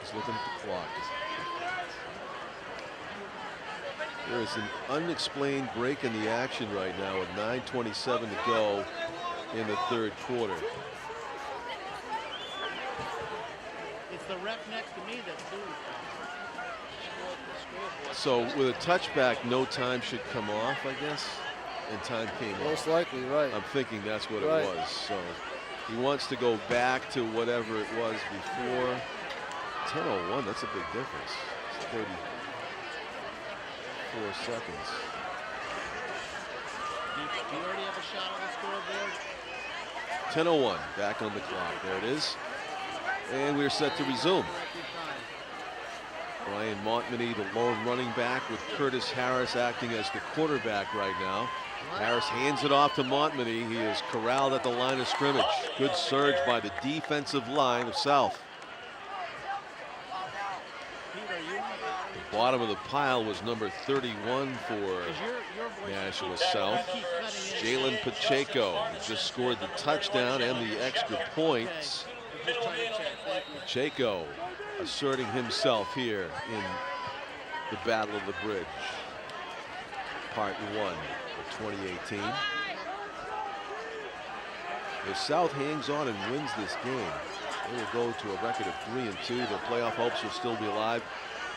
He's looking at the clock. There is an unexplained break in the action right now with 9:27 to go in the third quarter. It's the rep next to me that's doing it. So with a touchback, no time should come off, I guess, and time came off. Most likely, right. I'm thinking that's what it was. So he wants to go back to whatever it was before. 10:01, that's a big difference. It's 34 seconds. Do you already have a shot on the scoreboard? 10:01, back on the clock. There it is. And we're set to resume. Brian Montminy, the lone running back, with Curtis Harris acting as the quarterback right now. Harris hands it off to Montminy. He is corralled at the line of scrimmage. Good surge by the defensive line of South. The bottom of the pile was number 31 for Nashua South. Jalen Pacheco, who just scored the touchdown and the extra points. Pacheco asserting himself here in the Battle of the Bridge, Part 1 of 2018. If South hangs on and wins this game, they will go to a record of 3-2. Their playoff hopes will still be alive,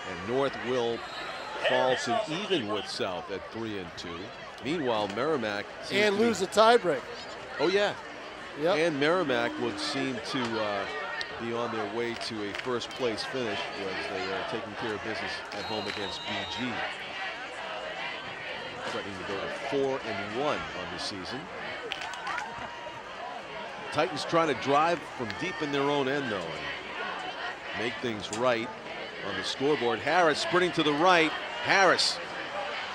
and North will fall to even with South at 3-2. Meanwhile, Merrimack and lose the tiebreak. Oh yeah. Yep. And Merrimack would seem to be on their way to a first place finish as they are taking care of business at home against BG. Threatening to go to 4-1 on the season. Titans trying to drive from deep in their own end though and make things right on the scoreboard. Harris sprinting to the right, Harris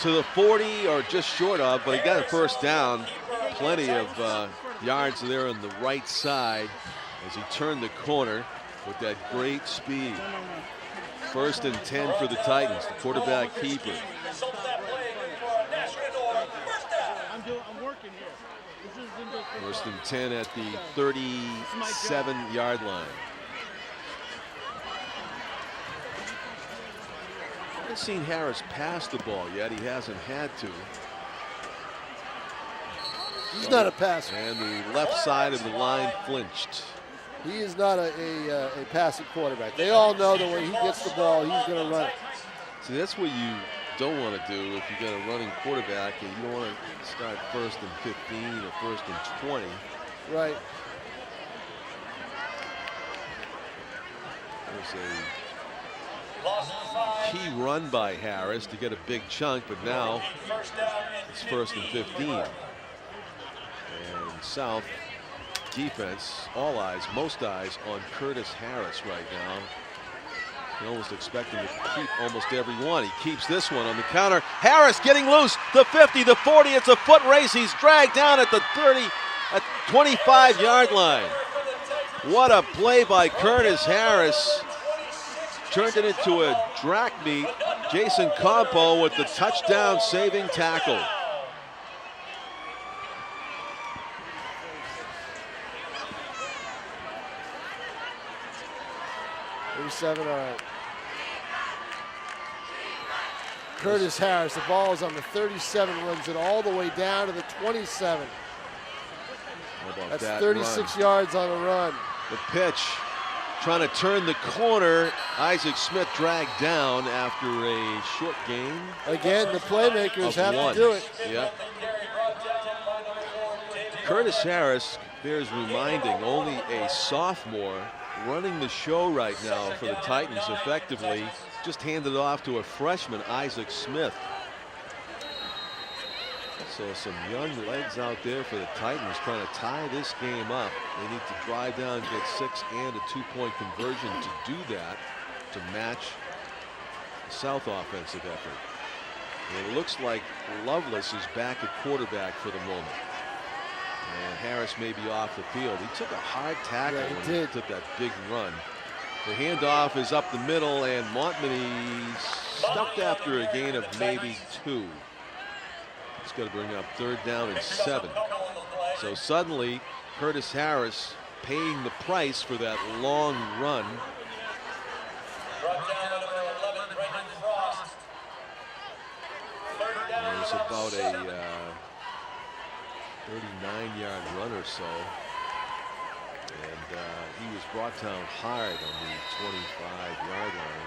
to the 40 or just short of, but he got a first down. Plenty of yards there on the right side as he turned the corner with that great speed. 1st and 10 for the Titans, the quarterback keeper. I'm working here. 1st and 10 at the 37-yard line. I haven't seen Harris pass the ball yet. He hasn't had to. He's not a passer. And the left side of the line flinched. He is not a passing quarterback. They all know that when he gets the ball, he's going to run it. See, that's what you don't want to do if you got a running quarterback, and you don't want to start 1st and 15 or 1st and 20. Right. There's a key run by Harris to get a big chunk, but now it's 1st and 15. And South defense, all eyes, most eyes on Curtis Harris right now. You almost expect him to keep almost every one. He keeps this one on the counter. Harris getting loose, the 50, the 40, it's a foot race. He's dragged down at the 30, at 25-yard line. What a play by Curtis Harris. Turned it into a drag meet. Jason Campo with the touchdown saving tackle. All right. Curtis Harris, the ball is on the 37, runs it all the way down to the 27. That's 36 yards on a run. The pitch, trying to turn the corner. Isaac Smith dragged down after a short gain. Again, the playmakers have to do it. Yep. Curtis Harris bears reminding, only a sophomore, running the show right now for the Titans effectively. Just handed off to a freshman, Isaac Smith. So some young legs out there for the Titans trying to tie this game up. They need to drive down, get 6 and a 2-point conversion to do that, to match the South offensive effort. And it looks like Lovelace is back at quarterback for the moment. And Harris may be off the field. He took a hard tackle when he took that big run. The handoff is up the middle, and Montminy stuck after a gain of maybe 2. It's got to bring up 3rd down and 7. So suddenly, Curtis Harris paying the price for that long run. And it was about a 39-yard run or so. And he was brought down hard on the 25-yard line,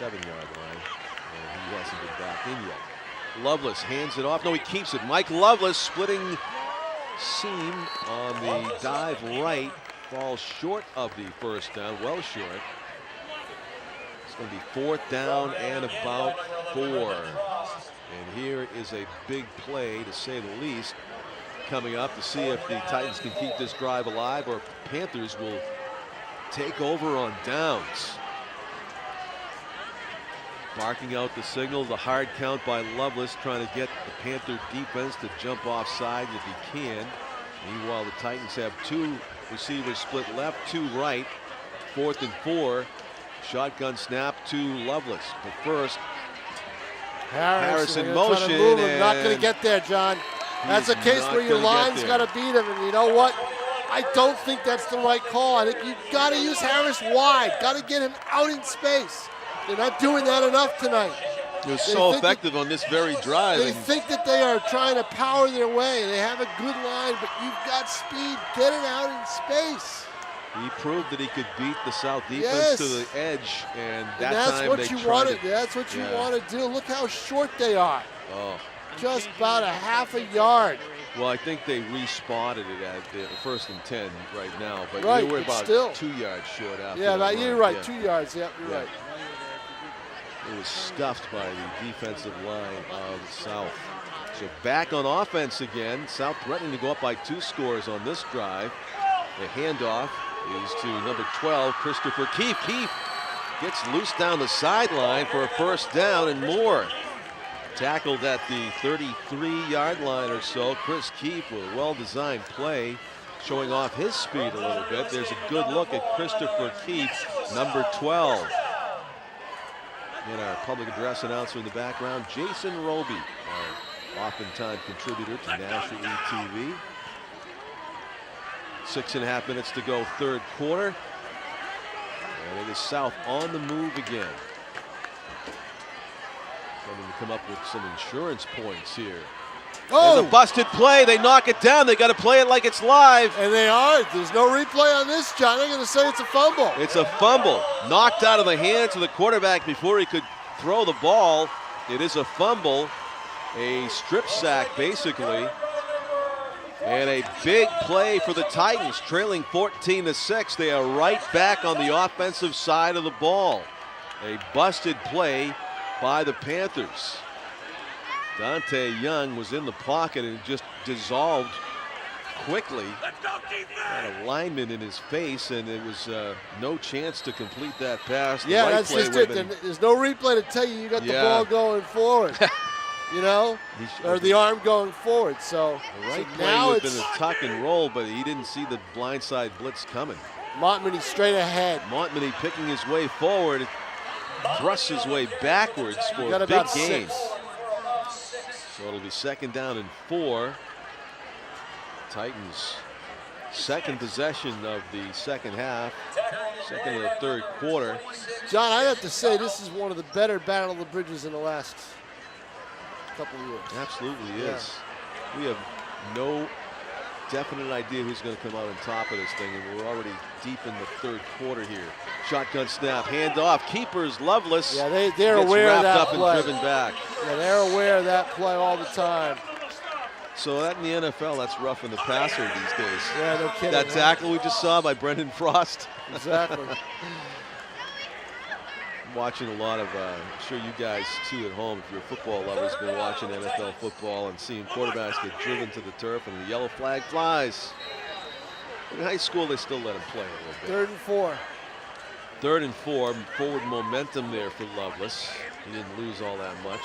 27-yard line, and he hasn't been back in yet. Lovelace hands it off. No, he keeps it. Mike Lovelace splitting seam on the dive right. Falls short of the first down, well short. It's going to be 4th down and about 4. And here is a big play, to say the least, coming up to see if the Titans can keep this drive alive or Panthers will take over on downs. Barking out the signal, the hard count by Lovelace, trying to get the Panther defense to jump off sides if he can. Meanwhile, the Titans have 2 receivers split left, 2 right. 4th and 4. Shotgun snap to Lovelace. But first, Harris in motion. And not going to get there, John. That's a case where your line's got to beat him. And you know what? I don't think that's the right call. I think you've got to use Harris wide. Got to get him out in space. They're not doing that enough tonight. It was so effective on this very drive. They think that they are trying to power their way. They have a good line, but you've got speed. Get it out in space. He proved that he could beat the South defense to the edge, and that's time what they you tried want it. That's what you want to do. Look how short they are. Oh. Just about a half a yard. Well, I think they respotted it at the 1st and 10 right now, but right, they were about still 2 yards short after. Yeah, you're right. Yeah. 2 yards. Yep, you're right. It was stuffed by the defensive line of South. So back on offense again. South threatening to go up by 2 scores on this drive. The handoff is to number 12, Christopher Keefe. Keefe gets loose down the sideline for a first down, and Moore tackled at the 33-yard line or so. Chris Keefe with a well-designed play, showing off his speed a little bit. There's a good look at Christopher Keefe, number 12. And our public address announcer in the background, Jason Roby, our oftentimes contributor to NashuaETV. 6.5 minutes to go, third quarter. And it is South on the move again. Trying to come up with some insurance points here. Oh! There's a busted play. They knock it down. They got to play it like it's live. And they are. There's no replay on this, John. I'm going to say it's a fumble. It's a fumble. Knocked out of the hands of the quarterback before he could throw the ball. It is a fumble. A strip sack, basically. And a big play for the Titans, trailing 14-6. They are right back on the offensive side of the ball. A busted play by the Panthers. Dante Young was in the pocket and just dissolved quickly. Had a lineman in his face, and it was no chance to complete that pass. The right that's play just would it. have been- There's no replay to tell you got the ball going forward. You know, or the arm going forward. So, The right so play now would have it's been a tuck and roll, but he didn't see the blindside blitz coming. Montminy straight ahead. Montminy picking his way forward, thrusts his way backwards for Got a big about gain. 6. So it'll be 2nd down and 4. Titans' second possession of the second half, second of the third quarter. John, I have to say this is one of the better Battle of the Bridges in the last couple of years. Absolutely is. We have no definite idea who's going to come out on top of this thing, and we're already deep in the third quarter here. Shotgun snap, hand off, keepers Loveless. Yeah, they're gets aware of wrapped that up play. and driven back. Yeah, they're aware of that play all the time. So that in the NFL, that's roughing the passer these days. Yeah, no kidding. That tackle we just saw by Brendan Frost. Exactly. Watching a lot of, I'm sure you guys too at home, if you're football lovers, been watching NFL football and seeing quarterbacks get driven to the turf and the yellow flag flies. In high school, they still let them play a little bit. 3rd and 4. 3rd and 4, forward momentum there for Loveless. He didn't lose all that much.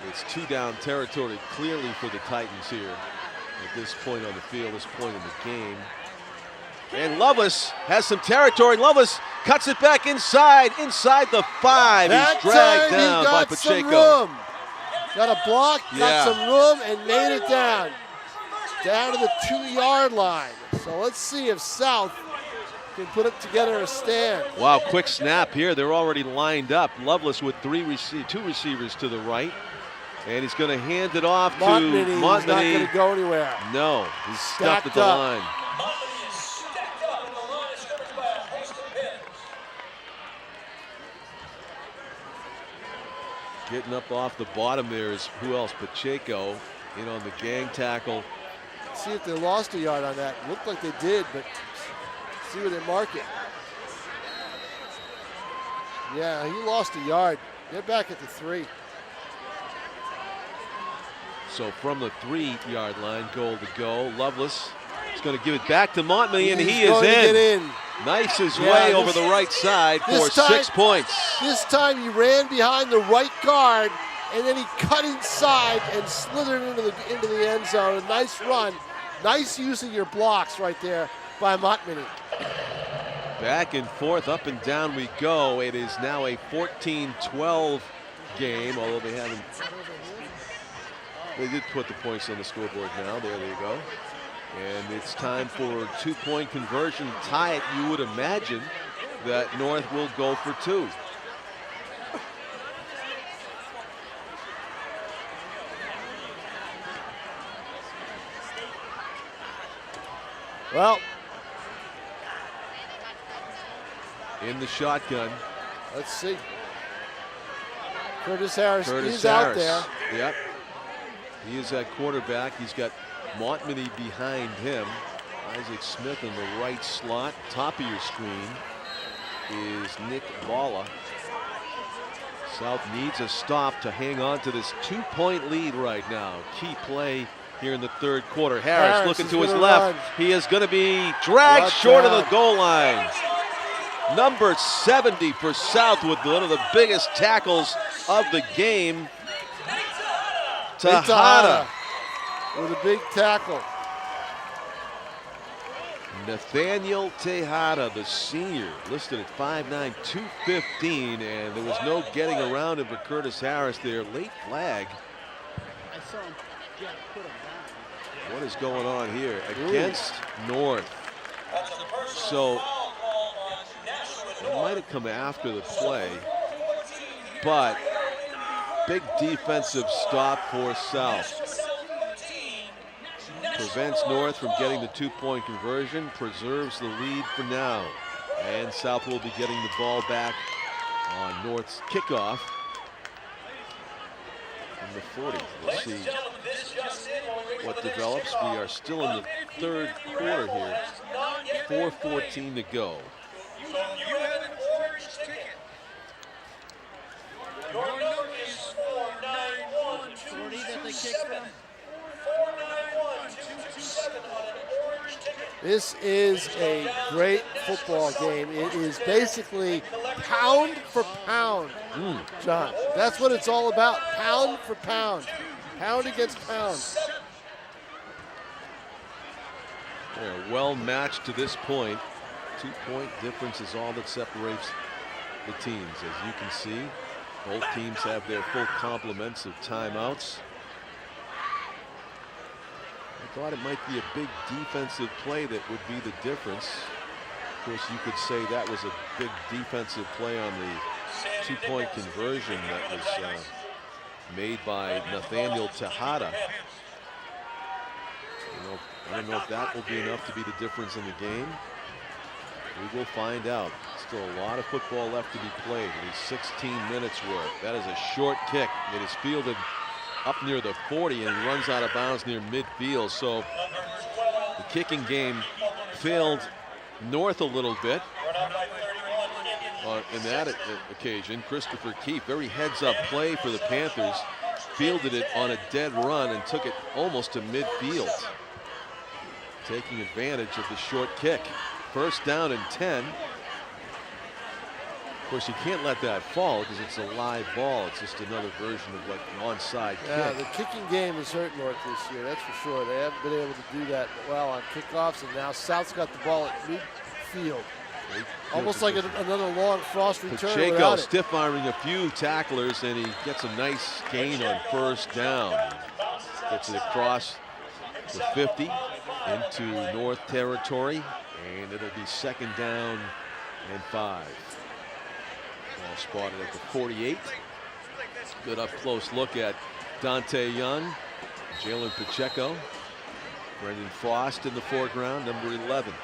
It's 2-down territory clearly for the Titans here at this point on the field, this point in the game. And Loveless has some territory. Loveless cuts it back inside the 5. That He's dragged time down he got by some Pacheco. room. Got a block, Yeah. got some room, and made it down. Down to the 2-yard line. So let's see if South can put it together a stand. Wow, quick snap here. They're already lined up. Loveless with 2 receivers to the right. And he's going to hand it off to Montminy. He's not Montminy. going to go anywhere. No, he's stuffed at Stacked the up. line. Montmany is stacked up on the line, scripted by a host of pins. Getting up off the bottom there is who else? Pacheco in on the gang tackle. See if they lost a yard on that. Looked like they did, but see where they mark it. Yeah, he lost a yard. They're back at the 3. So from the 3-yard line, goal to go. Loveless is going to give it back to Montminy, and he is going to get in. in. Nice his Yeah, way this- over the right side for this time- 6 points. This time he ran behind the right guard, and then he cut inside and slithered into the end zone. A nice run. Nice use of your blocks right there by Montminy. Back and forth, up and down we go. It is now a 14-12 game, although they haven't. They did put the points on the scoreboard now. There they go. And it's time for a 2-point conversion. Tie it. You would imagine that North will go for 2. Well, In the shotgun. let's see. Curtis Harris Curtis is Harris. out there. Yep. He is at quarterback. He's got Montminy behind him. Isaac Smith in the right slot. Top of your screen is Nick Balla. South needs a stop to hang on to this 2-point lead right now. Key play here in the third quarter. Harris looking is to his gonna left. run. He is going to be dragged Brought short of down. the goal line. Number 70 for South with one of the biggest tackles of the game. Tejada with a big tackle. Nathaniel Tejada, the senior, listed at 5'9", 215, and there was no getting around him for Curtis Harris there. Late flag. I saw him put him down. What is going on here against North? So it might have come after the play, but big defensive stop for South. Prevents North from getting the 2-point conversion, preserves the lead for now. And South will be getting the ball back on North's kickoff in the 40. We'll see what develops. We are still in the third quarter here. 4:14 to go. You have an orange ticket. Your number is 49127. 49127 on an orange ticket. This is a great football game. It is basically pound for pound, John. That's what it's all about, pound for pound. Pound against pound. They're well matched to this point. 2-point difference is all that separates the teams. As you can see, both teams have their full complements of timeouts. I thought it might be a big defensive play that would be the difference. Of course, you could say that was a big defensive play on the 2-point conversion that was made by Nathaniel Tejada. I don't know if that will be enough to be the difference in the game. We will find out. Still a lot of football left to be played. At least 16 minutes worth. That is a short kick. It is fielded up near the 40 and runs out of bounds near midfield. So the kicking game failed North a little bit. In that occasion, Christopher Keefe, very heads-up play for the Panthers, fielded it on a dead run and took it almost to midfield, taking advantage of the short kick. First down and 10. Of course, you can't let that fall because it's a live ball. It's just another version of like an onside kick. The kicking game has hurt North this year, that's for sure. They haven't been able to do that well on kickoffs, and now South's got the ball at midfield. Almost like another long Frost return. Pacheco stiff-arming a few tacklers, and he gets a nice gain on first down. Gets it across the 50 into North territory, and it'll be second down and 5. Ball spotted at the 48. Good up-close look at Dante Young, Jalen Pacheco, Brendan Frost in the foreground, number 11.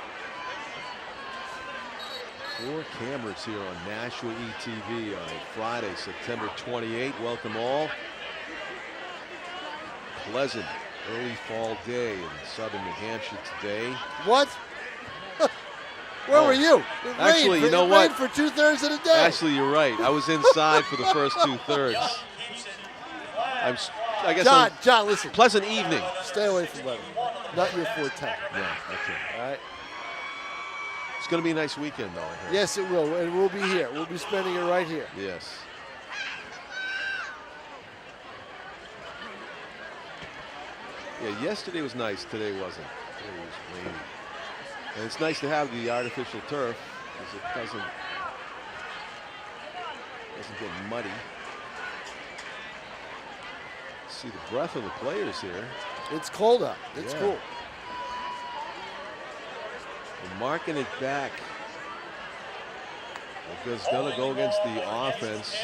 4 cameras here on NashuaETV on Friday, September 28. Welcome all. Pleasant early fall day in southern New Hampshire today. What? Where were you? Actually, you know what? For 2/3 of the day. Actually, you're right. I was inside for the first 2/3. I guess. John, listen. Pleasant evening. Stay away from weather. Not your forte. Yeah, okay. All right. It's going to be a nice weekend, though. I heard. Yes, it will, and we'll be here. We'll be spending it right here. Yes. Yeah, yesterday was nice. Today wasn't. Today was rainy. And it's nice to have the artificial turf because it doesn't get muddy. See the breath of the players here. It's cold out. It's cool. And marking it back. Because it's going to go against the offense.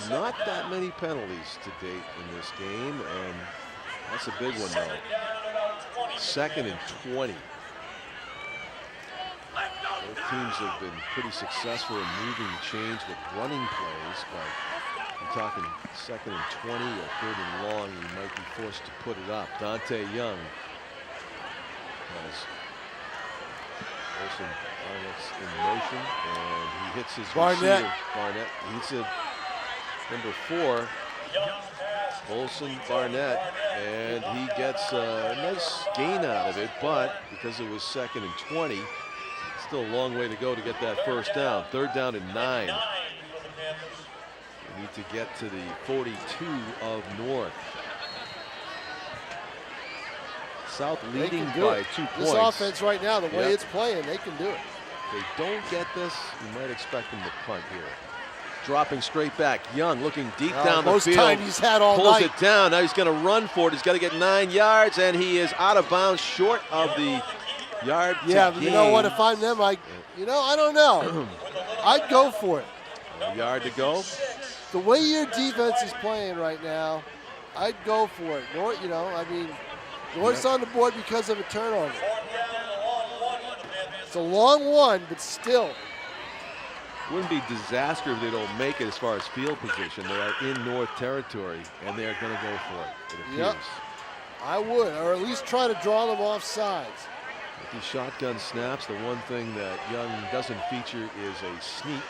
Not that many penalties to date in this game, and that's a big one though. Second and 20. Both teams have been pretty successful in moving the chains with running plays, but you're talking second and 20 or third and long, you might be forced to put it up. Dante Young has Olsen Barnett's in motion, and he hits his receiver. Barnett. He hits it, number 4. Olsen Barnett, and he gets a nice gain out of it, but because it was second and 20, it's Still a long way to go to get that first down. 3rd down and 9. They need to get to the 42 of North. South leading by 2 points. This offense right now, the way it's playing, they can do it. If they don't get this, you might expect them to punt here. Dropping straight back. Young looking deep down the field. Most time he's had all pulls night. it down. Now he's going to run for it. He's got to get 9 yards, and he is out of bounds, short of the yard. Yeah, but you know what? If I'm them, I don't know. I'd go for it. A yard to go. The way your defense is playing right now, I'd go for it. North's on the board because of a turnover. It's a long one, but still. Wouldn't be disaster if they don't make it as far as field position. They are in North territory, and they're going to go for it, it appears. Yep, I would, or at least try to draw them off sides. With these shotgun snaps, the one thing that Young doesn't feature is a sneak.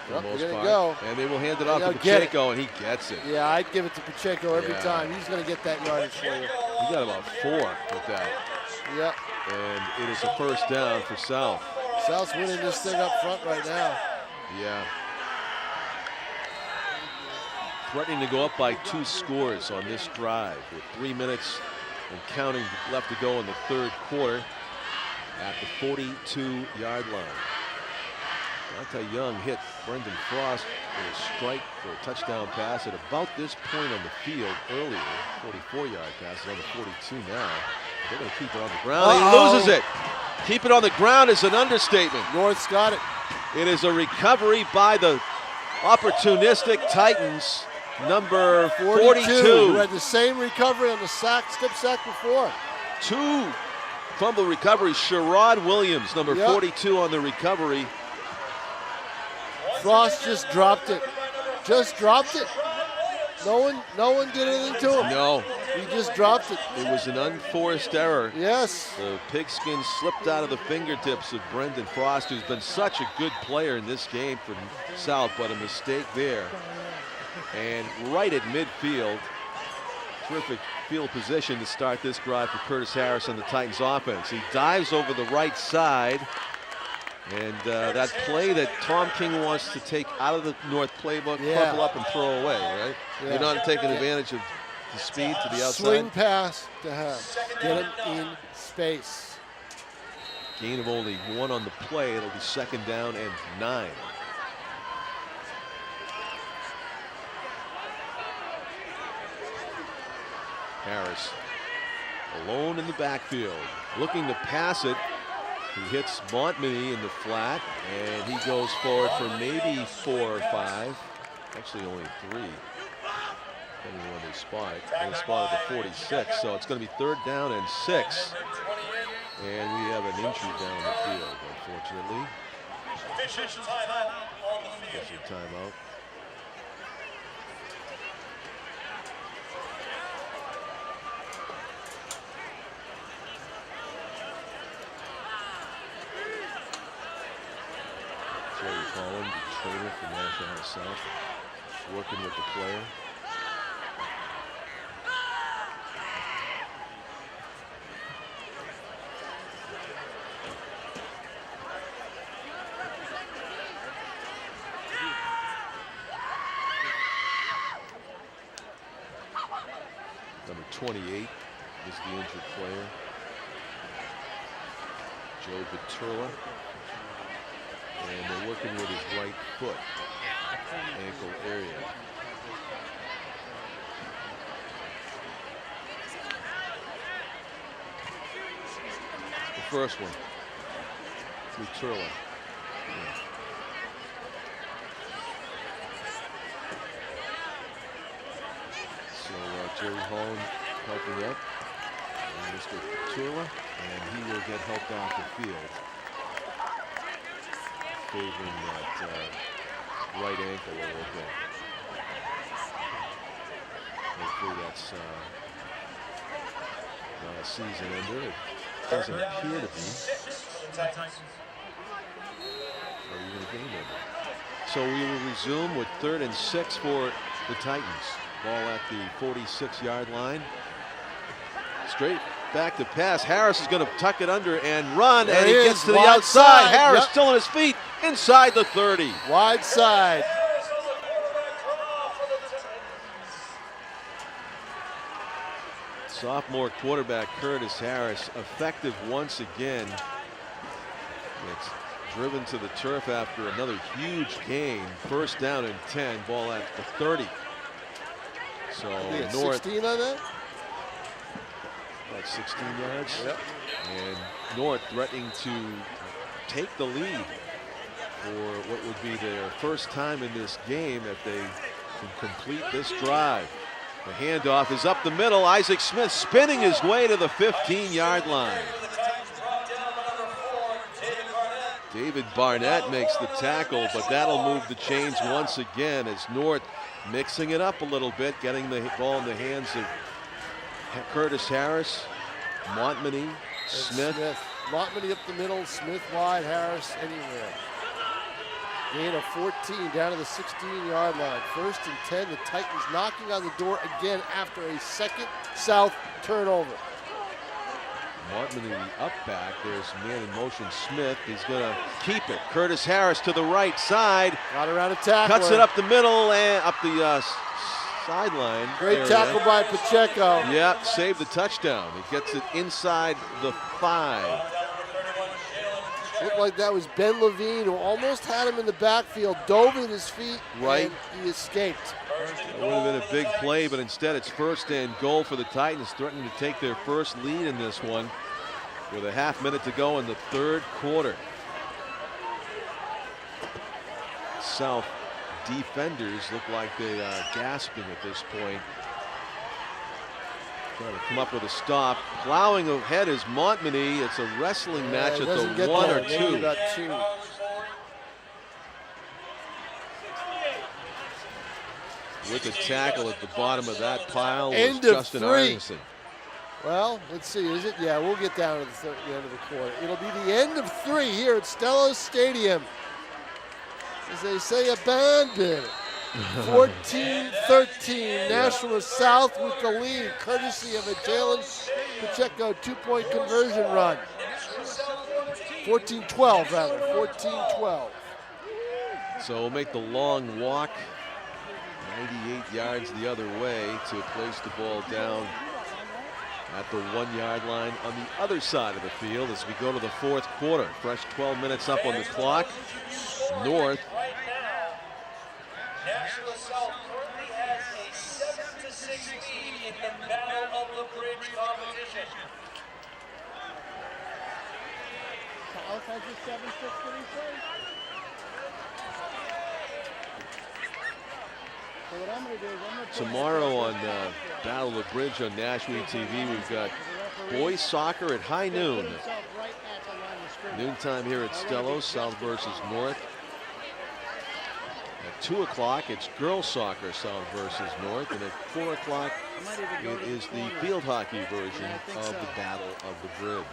For the most part. Go. And they will hand it off to Pacheco, and he gets it. Yeah, I'd give it to Pacheco every time. He's going to get that yardage for you. He got about 4 with that. Yep. And it is a first down for South. South's winning this thing up front right now. Yeah. Threatening to go up by 2 scores on this drive with 3 minutes and counting left to go in the 3rd quarter at the 42-yard line. Dante Young hit Brendan Frost with a strike for a touchdown pass at about this point on the field earlier. 44-yard pass is on the 42 now. They're going to keep it on the ground. He loses it. Keep it on the ground is an understatement. North's got it. It is a recovery by the opportunistic Titans, number 42. Who had the same recovery on the step sack before. 2 fumble recoveries. Sherrod Williams, number 42 on the recovery. Frost just dropped it. Just dropped it. No one did anything to him. No. He just dropped it. It was an unforced error. Yes. The pigskin slipped out of the fingertips of Brendan Frost, who's been such a good player in this game for South, but a mistake there. And right at midfield, terrific field position to start this drive for Curtis Harris and the Titans offense. He dives over the right side. And that play that Tom King wants to take out of the North playbook, crumple up and throw away, right? Yeah. You're not taking advantage of the speed to the outside. Swing pass to Harris. Get him in space. Gain of only 1 on the play. It'll be 2nd down and 9. Harris alone in the backfield, looking to pass it. He hits Montminy in the flat, and he goes forward for maybe 4 or 5. Actually, only 3. Depending on when they spot it. They spotted the 46, so it's going to be 3rd down and 6. And we have an injury down the field, unfortunately. Official timeout. Colin, the trainer from Nashua South, working with the player. Number 28 is the injured player, Joe Viturla. And they're working with his right foot, ankle area. The first one, Viturla. So Jerry Holland helping up, and Mr. Viturla, and he will get helped off the field. Favoring that right ankle a little bit. Hopefully that's not a season ender. It doesn't appear to be. Or even a game ender. So we will resume with 3rd and 6 for the Titans. Ball at the 46-yard line. Straight back to pass. Harris is going to tuck it under and run, There and he he gets is, to the wide outside. side, Harris yep. still on his feet, inside the 30. Wide side. Sophomore quarterback Curtis Harris, effective once again. It's driven to the turf after another huge gain. First down and 10, ball at the 30. So North 16 on that? That's 16 yards. Yep. And North threatening to take the lead for what would be their first time in this game if they can complete this drive. The handoff is up the middle. Isaac Smith spinning his way to the 15-yard line. David Barnett makes the tackle, but that'll move the chains once again as North mixing it up a little bit, getting the ball in the hands of Curtis Harris, Montminy, Smith. Montminy up the middle, Smith wide, Harris anywhere. Gain of 14 down to the 16-yard line. First and 10, the Titans knocking on the door again after a second South turnover. Montminy up back. There's man in motion. Smith. He's going to keep it. Curtis Harris to the right side. Got around a tackle. Cuts it up the middle and up the sideline. Great area. tackle by Pacheco. Yep, saved the touchdown. He gets it inside the 5. Looked like that was Ben Levine, who almost had him in the backfield, dove at his feet, Right. and he escaped. It would have been a big play, but instead it's first and goal for the Titans, threatening to take their first lead in this one with a half minute to go in the third quarter. South defenders look like they are gasping at this point. Trying to come up with a stop. Plowing ahead is Montminy. It's a wrestling match at the 1 or 2. About 2. With a tackle at the bottom of that pile End was of Justin 3. Arneson. Well, let's see, is it? Yeah, we'll get down to the end of the quarter. It'll be the end of 3 here at Stellos Stadium. As they say, abandoned. 14-13, Nashua South with the lead, courtesy of a Jalen Pacheco 2-point conversion run. 14-12 rather, 14-12. So we'll make the long walk 98 yards the other way to place the ball down at the 1-yard line on the other side of the field as we go to the fourth quarter. Fresh 12 minutes up on the clock. North. Nashua South currently has a 7-6 lead in the Battle of the Bridge competition. South has a 7-6, did he say? So what I'm going to do is I'm going to Tomorrow on Battle of the Bridge on NashuaETV, we've got boys soccer at high noon. Noontime here at Stellos, South versus North. At 2 o'clock, it's girls soccer, South versus North. And at 4 o'clock, it is the field hockey version of the Battle of the Bridge.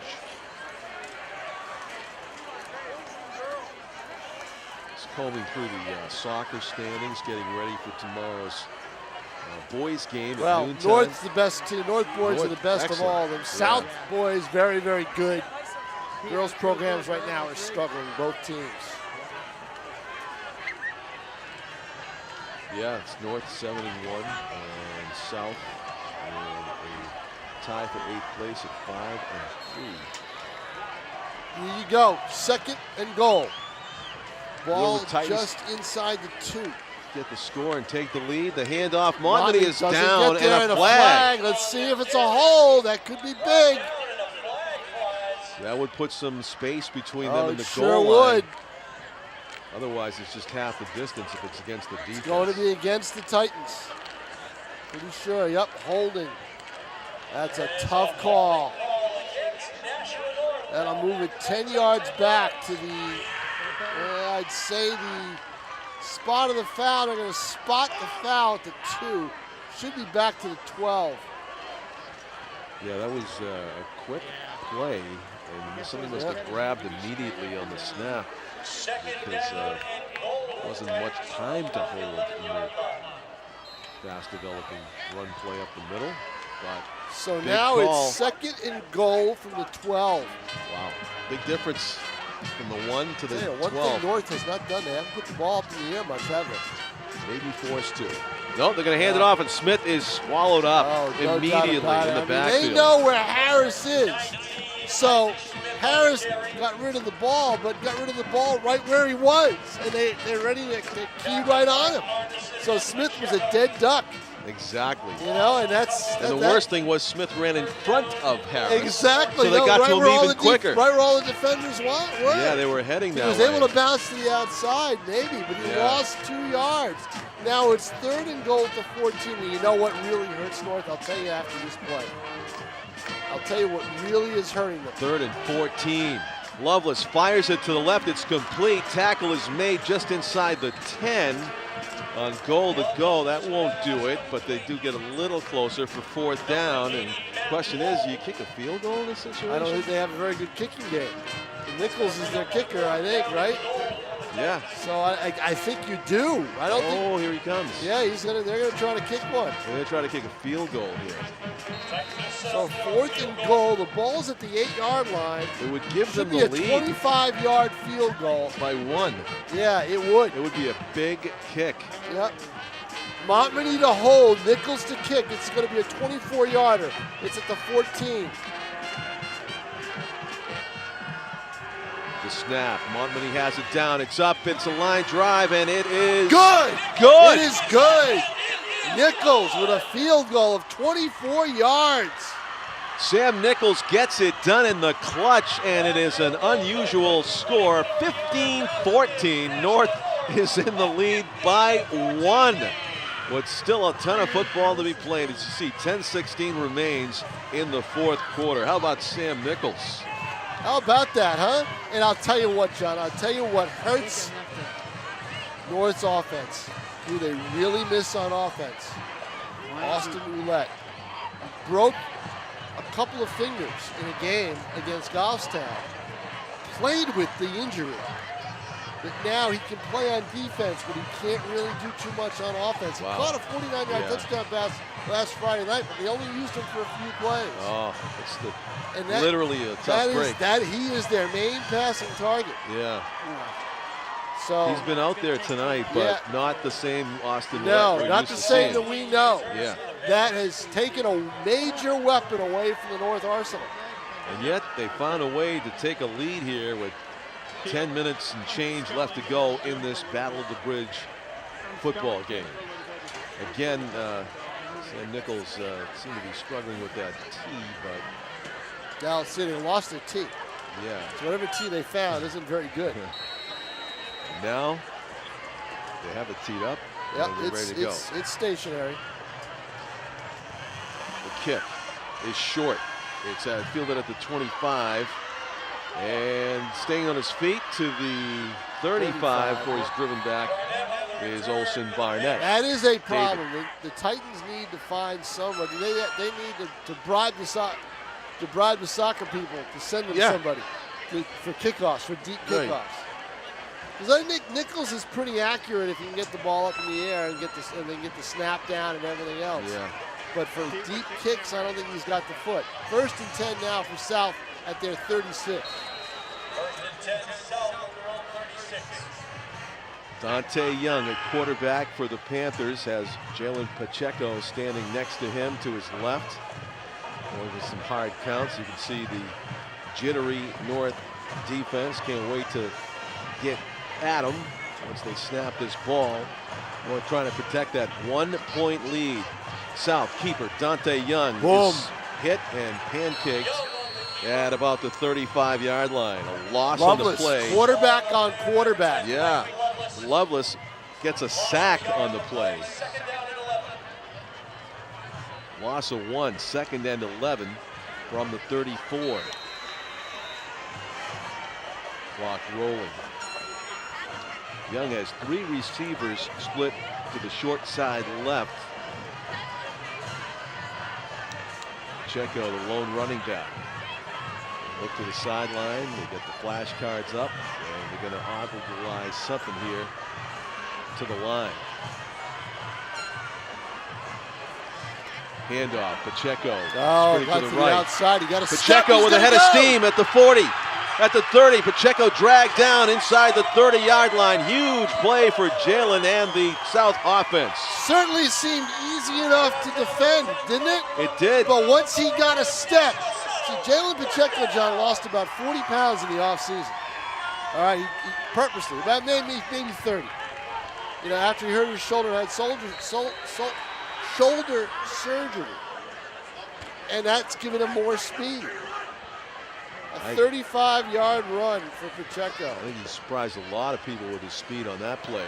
It's combing through the soccer standings, getting ready for tomorrow's boys game at Well, noontime. North's the best team. North boys are the best Excellent. of all of them. South boys, very, very good. Girls programs right now are struggling, both teams. Yeah, it's North 7-1 and South in a tie for 8th place at 5-3. Here you go, second and goal. Ball Will the Titans just inside the 2. get the score and take the lead? The handoff, Montminy is doesn't down get there, and a flag. Let's see if it's a hold. That could be big. That would put some space between them Oh, and it the sure goal line. would. Otherwise, it's just half the distance if it's against the defense. It's going to be against the Titans. Pretty sure, yep, holding. That's a tough call. That'll move it 10 yards back to the, I'd say the spot of the foul. They're going to spot the foul at the 2. Should be back to the 12. Yeah, that was a quick play, and somebody must have grabbed immediately on the snap because there wasn't much time to hold in the fast developing run play up the middle. But So Big now call. it's second and goal from the 12. Wow, big difference from the 1 to the Yeah, 12. one thing North has not done, they haven't put the ball up in the air much, have they? Maybe forced to. No, they're going to hand it off, and Smith is swallowed up No doubt immediately about in the it. I mean, backfield. they know where Harris is. So Harris got rid of the ball, but got rid of the ball right where he was. And they're ready to key right on him. So Smith was a dead duck. Exactly. You know, and that's... And the worst thing was Smith ran in front of Harris. Exactly. So they got right to him where all even the quicker. Right where all the defenders were. Yeah, they were heading that way. He was able to bounce to the outside, maybe, but he Yeah. lost 2 yards. Now it's third and goal at the 14. And you know what really hurts North? I'll tell you after this play. I'll tell you what really is hurting them. 3rd and 14. Lovelace fires it to the left. It's complete. Tackle is made just inside the 10. On goal to go, that won't do it, but they do get a little closer for 4th down. And the question is, do you kick a field goal in this situation? I don't think they have a very good kicking game. Nichols is their kicker, I think, right? Yeah. So I think you do. I don't think. Oh, here he comes. Yeah, they're gonna try to kick one. They're going to try to kick a field goal here. So 4th and goal. The ball's at the 8-yard line. It would give Should them be the a lead 25-yard field goal. by 1. Yeah, it would. It would be a big kick. Yep. Montmany to hold, Nichols to kick. It's going to be a 24-yarder. It's at the 14. The snap. Montmany has it down. It's up. It's a line drive, and it is good. Good. It is good. Nichols with a field goal of 24 yards. Sam Nichols gets it done in the clutch, and it is an unusual score. 15-14. North is in the lead by 1. With still a ton of football to be played. As you see, 10-16 remains in the 4th quarter. How about Sam Nichols? How about that, huh? And I'll tell you what, John, I'll tell you what hurts North's offense. Who they really miss on offense. Austin Roulette. Broke a couple of fingers in a game against Goffstown. Played with the injury. But now he can play on defense, but he can't really do too much on offense. Wow. He caught a 49-yard touchdown pass last Friday night, but they only used him for a few plays. Oh, it's literally a tough break. He is their main passing target. Yeah. So he's been out there tonight, but not the same Austin. No, we're not used the to same seeing. that we know. Yeah. That has taken a major weapon away from the North Arsenal. And yet they found a way to take a lead here with 10 minutes and change left to go in this Battle of the Bridge football game. Again, Sam Nichols seemed to be struggling with that tee, but Dallas City lost their tee. yeah. So whatever tee they found isn't very good. Now they have it teed up. Yep, and they're ready to go. it's stationary. The kick is short. It's fielded at the 25. And staying on his feet to the 35 before he's driven back is Olsen Barnett. That is a problem. The Titans need to find somebody. They need to bribe the soccer people to send them somebody for kickoffs, for deep kickoffs. Right. Because I think Nichols is pretty accurate if you can get the ball up in the air and then get the snap down and everything else. Yeah. But for deep kicks, I don't think he's got the foot. 1st and 10 now for South at their 36. Dante Young at quarterback for the Panthers has Jalen Pacheco standing next to him to his left. Going with some hard counts. You can see the jittery North defense. Can't wait to get at him once they snap this ball. We're trying to protect that 1-point lead. South keeper Dante Young is hit and pancaked at about the 35-yard line. A loss on the play. Quarterback on quarterback. Yeah. Lovelace gets a sack on the play. Loss of 1, 2nd and 11 from the 34. Clock rolling. Young has 3 receivers split to the short side left. Pacheco, the lone running back. Look to the sideline. They get the flashcards up, and they're going to audibilize something here to the line. Handoff, Pacheco. Oh, straight got to to the right. outside. He got a step. Pacheco He's with a gonna head of go. steam at the 40. At the 30, Pacheco dragged down inside the 30-yard line. Huge play for Jalen and the South offense. Certainly seemed easy enough to defend, didn't it? It did. But once he got a step, see, Jalen Pacheco, John, lost about 40 pounds in the offseason. All right, he purposely, about maybe 30. You know, after he hurt his shoulder, had shoulder surgery, and that's given him more speed. A 35-yard run for Pacheco. I think he surprised a lot of people with his speed on that play,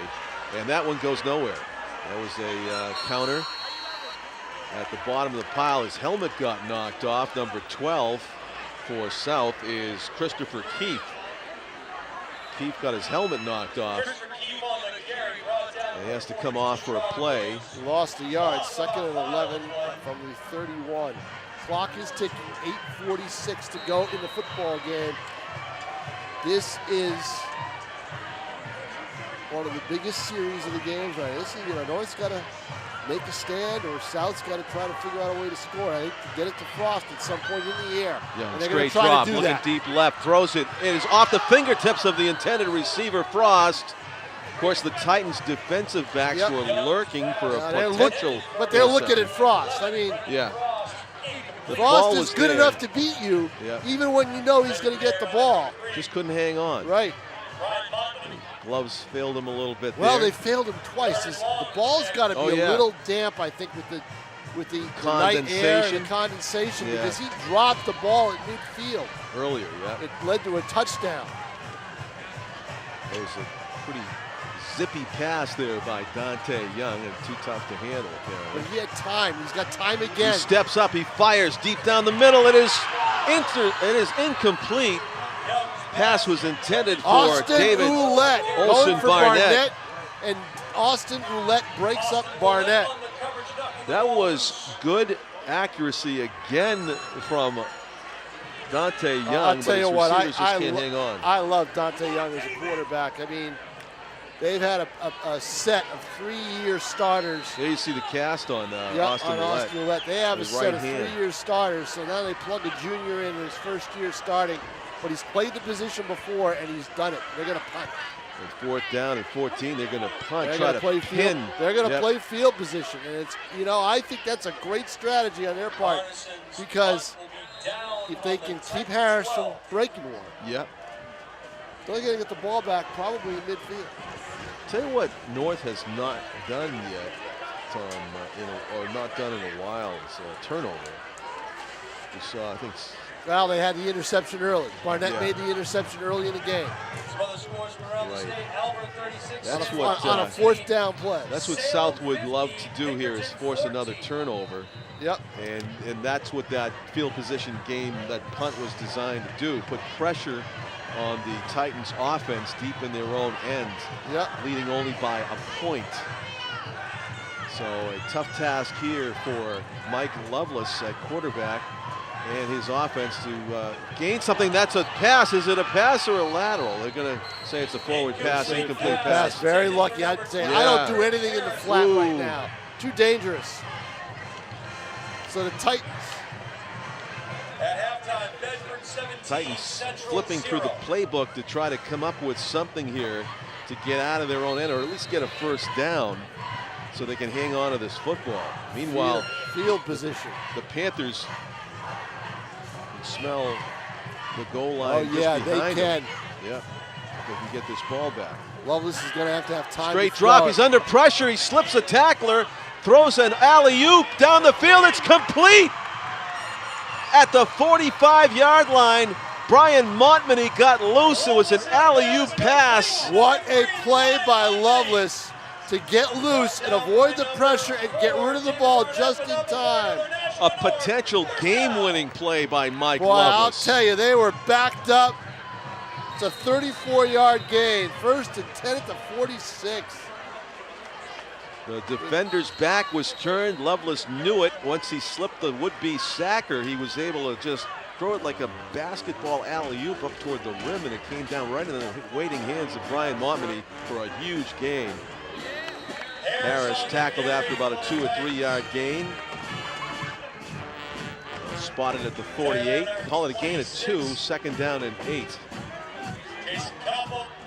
and that one goes nowhere. That was a counter. At the bottom of the pile, his helmet got knocked off. Number 12 for South is Christopher Keefe. Keefe got his helmet knocked off. And he has to come off for a play. He lost a yard, 2nd and 11 from the 31. Clock is ticking, 8:46 to go in the football game. This is one of the biggest series of the games, right? This is, you know, North's got to make a stand, or South's got to try to figure out a way to score. I think to get it to Frost at some point in the air. Yeah, and they're going to try drop, to do looking that. deep left, throws it. It is off the fingertips of the intended receiver, Frost. Of course, the Titans' defensive backs were lurking for a potential. But they're looking at Frost. I mean, yeah. Frost is good enough to beat you, even when you know he's going to get the ball. Just couldn't hang on. Right. Gloves failed him a little bit Well, there. they failed him twice. The ball's got to be a little damp, I think, with the night air and the condensation, because he dropped the ball at midfield. Earlier, It led to a touchdown. It was a pretty zippy pass there by Dante Young, and too tough to handle, apparently. But he had time. He's got time again. He steps up. He fires deep down the middle. It is incomplete. Pass was intended for David Ouellette Olsen going for Barnett. And Austin Ouellette breaks up Barnett. That was good accuracy again from Dante Young. I'll tell you what, can't hang on. I love Dante Young as a quarterback. I mean, they've had a set of 3-year starters. There you see the cast on Austin Ouellette. They have a set of hand. 3-year starters, so now they plug a junior in his first year starting. But he's played the position before, and he's done it. They're going to punt. And 4th down and 14, they're going to punt, They're try to pin. They're going to play field position, and it's, you know, I think that's a great strategy on their part, because if they can keep Harris from breaking one, they're going to get the ball back probably in midfield. Tell you what, North has not done yet, Tom, or not done in a while, is a turnover. We saw, I think. Well, they had the interception early. Barnett made the interception early in the game. Right. That's on a 4th down play. That's what South would love to do here, is force another turnover. Yep. And that's what that field position game, that punt, was designed to do. Put pressure on the Titans offense deep in their own end, leading only by a point. So a tough task here for Mike Lovelace at quarterback and his offense to gain something. That's a pass. Is it a pass or a lateral? They're going to say it's a forward pass, incomplete pass. Very lucky. I'd say I don't do anything in the flat right now. Too dangerous. So the Titans. Titans flipping through the playbook to try to come up with something here to get out of their own end, or at least get a first down so they can hang on to this football. Meanwhile, field position. The Panthers can smell the goal line. Oh, yeah, they can. Them. Yeah, they can get this ball back. Lovelace is going to have time. Straight drop. He's under pressure. He slips a tackler, throws an alley-oop down the field. It's complete. At the 45-yard line, Brian Montminy got loose. It was an alley-oop pass. What a play by Lovelace to get loose and avoid the pressure and get rid of the ball just in time. A potential game-winning play by Mike Boy, Lovelace. I'll tell you, they were backed up. It's a 34-yard gain. 1st and 10 at the 46. The defender's back was turned. Lovelace knew it. Once he slipped the would-be sacker, he was able to just throw it like a basketball alley-oop up toward the rim, and it came down right in the waiting hands of Brian Montminy for a huge gain. Harris tackled after about a 2 or 3 yard gain. spotted at the 48. Call it a gain of 2, 2nd down and 8.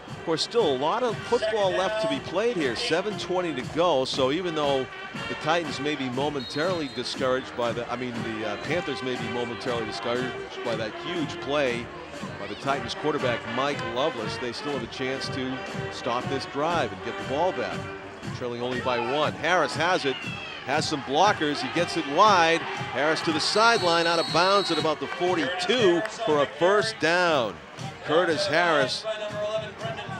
Of course, still a lot of football left to be played here. 7:20 to go. So even though the Titans may be momentarily discouraged by the Panthers may be momentarily discouraged by that huge play by the Titans quarterback Mike Loveless, they still have a chance to stop this drive and get the ball back. Trailing only by 1. Harris has it. Has some blockers. He gets it wide. Harris to the sideline, out of bounds at about the 42 for a 1st down. Curtis Harris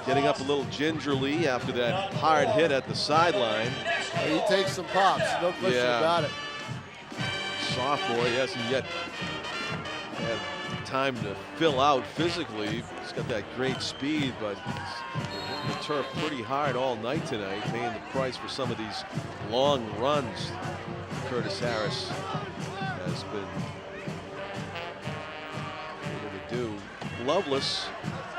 getting up a little gingerly after that hard hit at the sideline. He takes some pops, no question about it. Sophomore, he hasn't yet had time to fill out physically. He's got that great speed, but he's hitting the turf pretty hard all night tonight, paying the price for some of these long runs Curtis Harris has been able to do. Loveless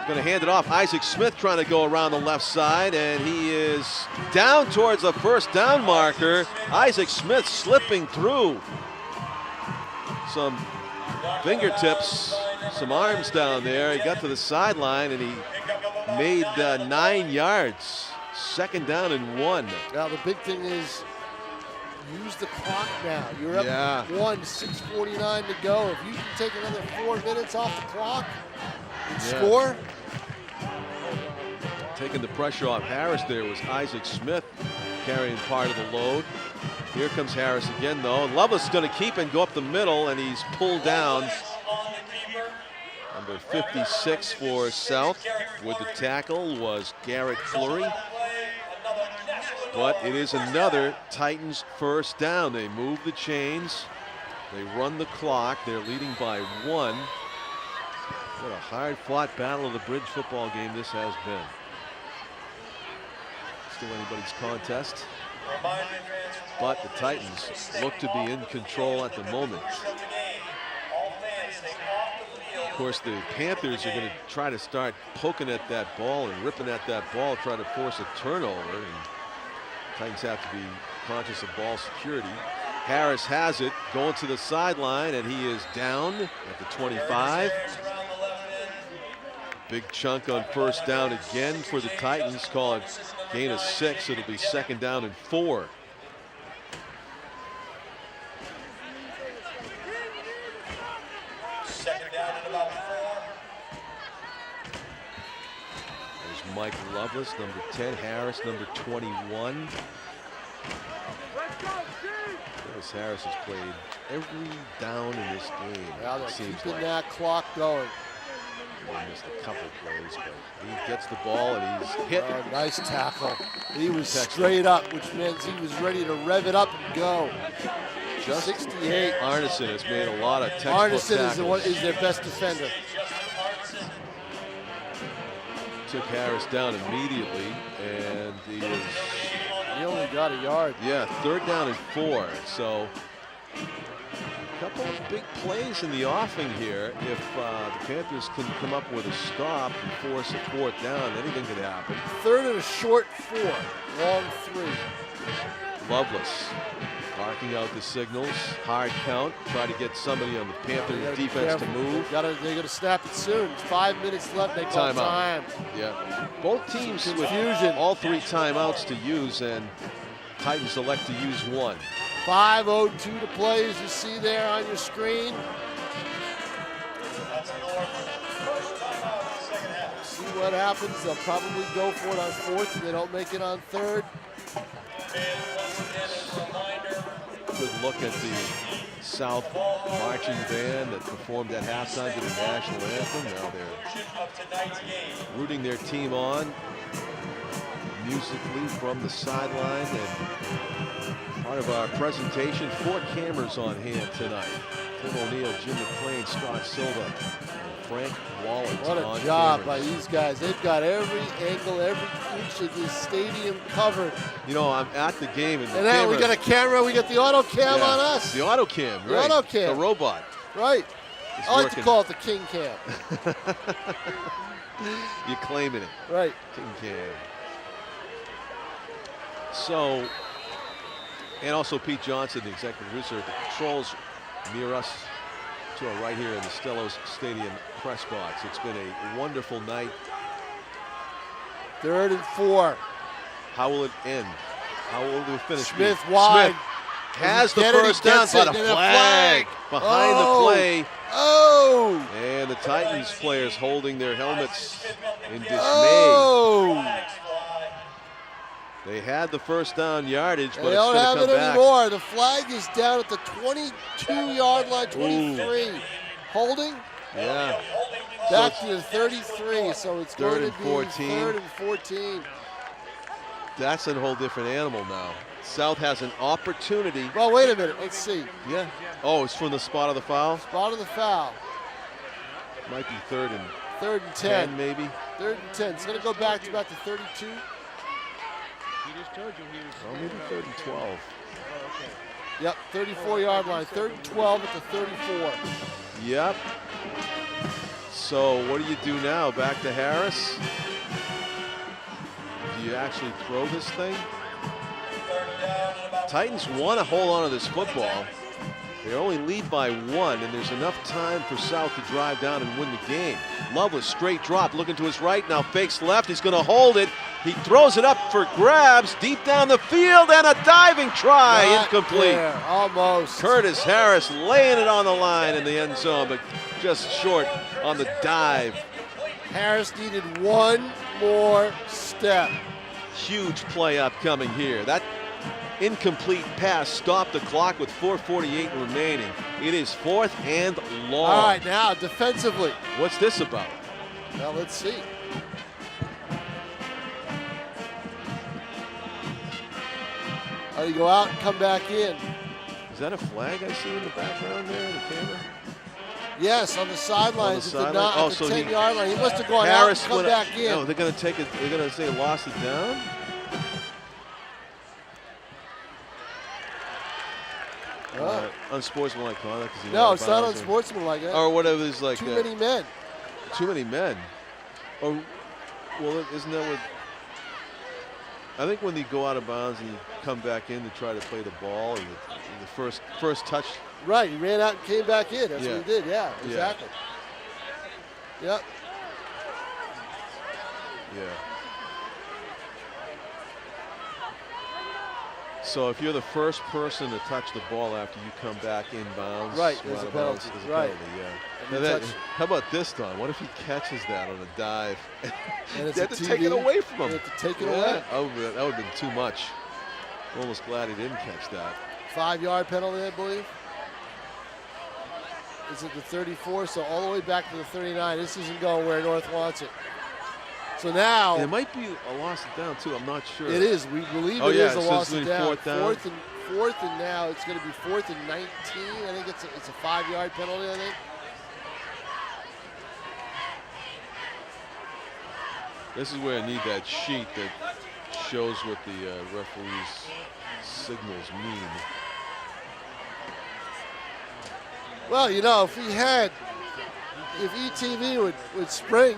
going to hand it off. Isaac Smith trying to go around the left side, and he is down towards the 1st down marker. Isaac Smith slipping through. Some fingertips, some arms down there. He got to the sideline and he made 9 yards. 2nd down and 1. Now the big thing is use the clock now. You're up 1, 6:49 to go. If you can take another 4 minutes off the clock and score. Taking the pressure off Harris there was Isaac Smith carrying part of the load. Here comes Harris again though. Loveless is going to keep and go up the middle, and he's pulled down. Number 56 for South with the tackle was Garrett Fleury. But it is another Titans 1st down. They move the chains. They run the clock. They're leading by 1. What a hard-fought battle of the bridge football game this has been. Still anybody's contest. But the Titans look to be in control at the moment. Of course, the Panthers are going to try to start poking at that ball and ripping at that ball, try to force a turnover. And Titans have to be conscious of ball security. Harris has it, going to the sideline, and he is down at the 25. Big chunk on 1st down again for the Titans. Call it gain of 6. It'll be 2nd down and 4. There's Mike Loveless, number 10. Harris, number 21. Curtis Harris has played every down in this game. Now they're keeping that clock going. He missed a couple plays, but he gets the ball and he's hit. Oh, nice tackle. He was straight up, which means he was ready to rev it up and go. Just 68. Arneson has made a lot of textbook Arneson is their best defender. Took Harris down immediately, and he only got a yard. Yeah, 3rd down and 4. So a couple of big plays in the offing here. If the Panthers can come up with a stop and force a 4th down, anything could happen. 3rd and a short 4, long 3. Loveless barking out the signals. Hard count. Try to get somebody on the Panthers defense to move. They're going to snap it soon. 5 minutes left. They call time. Yeah. Both teams with all 3 timeouts to use, and Titans elect to use 1. 5:02 to play, as you see there on your screen. See what happens. They'll probably go for it on 4th if they don't make it on 3rd. Good look at the South marching band that performed at halftime to the national anthem. Now they're rooting their team on musically from the sideline. And part of our presentation, 4 cameras on hand tonight. Tim O'Neill, Jim McClain, Scott Silva, and Frank Wallace. What a job by these guys. They've got every angle, every inch of this stadium covered. You know, I'm at the game. And now we got a camera. We got the auto cam on us. The auto cam, right. The auto cam. The robot. Right. I like to call it the King Cam. You're claiming it. Right. King Cam. So, and also Pete Johnson, the executive producer, the controls near us to our right here in the Stellos Stadium press box. It's been a wonderful night. 3rd and 4. How will it end? How will it finish? Smith wide. Smith has the first down, but a flag behind the play. Oh! And the Titans players holding their helmets in dismay. Oh! They had the first down yardage, but They it's don't going have to it come back. anymore. The flag is down at the 22-yard line, 23. Ooh. Holding Yeah. back to the 33, so it's going to and be 14. 3rd and 14. That's a whole different animal now. South has an opportunity. Well, wait a minute. Let's see. Yeah. Oh, it's from the spot of the foul? Spot of the foul. Might be 3rd and 10. maybe. 3rd and 10. It's going to go back to about the 32. He just told you he was. Oh, maybe 3rd and 12. Yep, 34-yard line. 3rd and 12 at the 34. Yep. So what do you do now? Back to Harris? Do you actually throw this thing? Titans want to hold on to this football. They only lead by 1, and there's enough time for South to drive down and win the game. Loveless, straight drop, looking to his right, now fakes left. He's going to hold it. He throws it up for grabs, deep down the field, and a diving try, incomplete. There, almost. Curtis Harris laying it on the line in the end zone, but just short on the dive. Harris needed one more step. Huge play upcoming here. That incomplete pass stopped the clock with 4:48 remaining. It is 4th and long. All right, now defensively. What's this about? Now let's see. Oh, you go out and come back in. Is that a flag I see in the background there in the camera? Yes, on the sidelines at the, sideline? at the 10-yard line. He must have gone out and come back in. No, they're going to take it. They're going to say lost it down. Unsportsmanlike conduct. No, it's not unsportsmanlike. Or whatever is like. Too many men. Too many men. Or, well, isn't that what? I think when you go out of bounds and you come back in to try to play the ball, and the first touch. Right, he ran out and came back in. That's what he did. Yeah, exactly. Yep. Yeah. So if you're the first person to touch the ball after you come back in bounds, right, there's a penalty. Yeah. Now how about this, Don? What if he catches that on a dive? And it's they have to take it away from him. They have to take it away. That would have been too much. I'm almost glad he didn't catch that. 5-yard penalty, I believe. Is it the 34? So all the way back to the 39. This isn't going where North wants it. So now it might be a loss of down too. I'm not sure. It is. We believe it is a loss of down. Fourth and now it's going to be 4th and 19. I think it's a 5-yard penalty. I think. This is where I need that sheet that shows what the referee's signals mean. Well, you know, if ETV would spring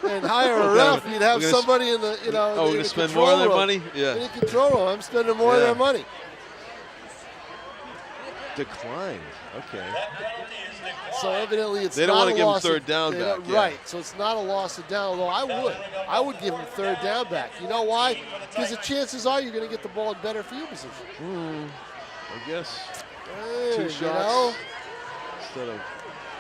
and hire a ref, you'd have somebody in the, you know, we're going to spend more of their money? Yeah. In the control room, I'm spending more of their money. Declined. Okay. So evidently it's they don't want to give him 3rd down back. Right. So it's not a loss of down, although I would give him 3rd down back. You know why? Because the chances are you're going to get the ball in better field position. I guess. 2 shots. You know? Instead of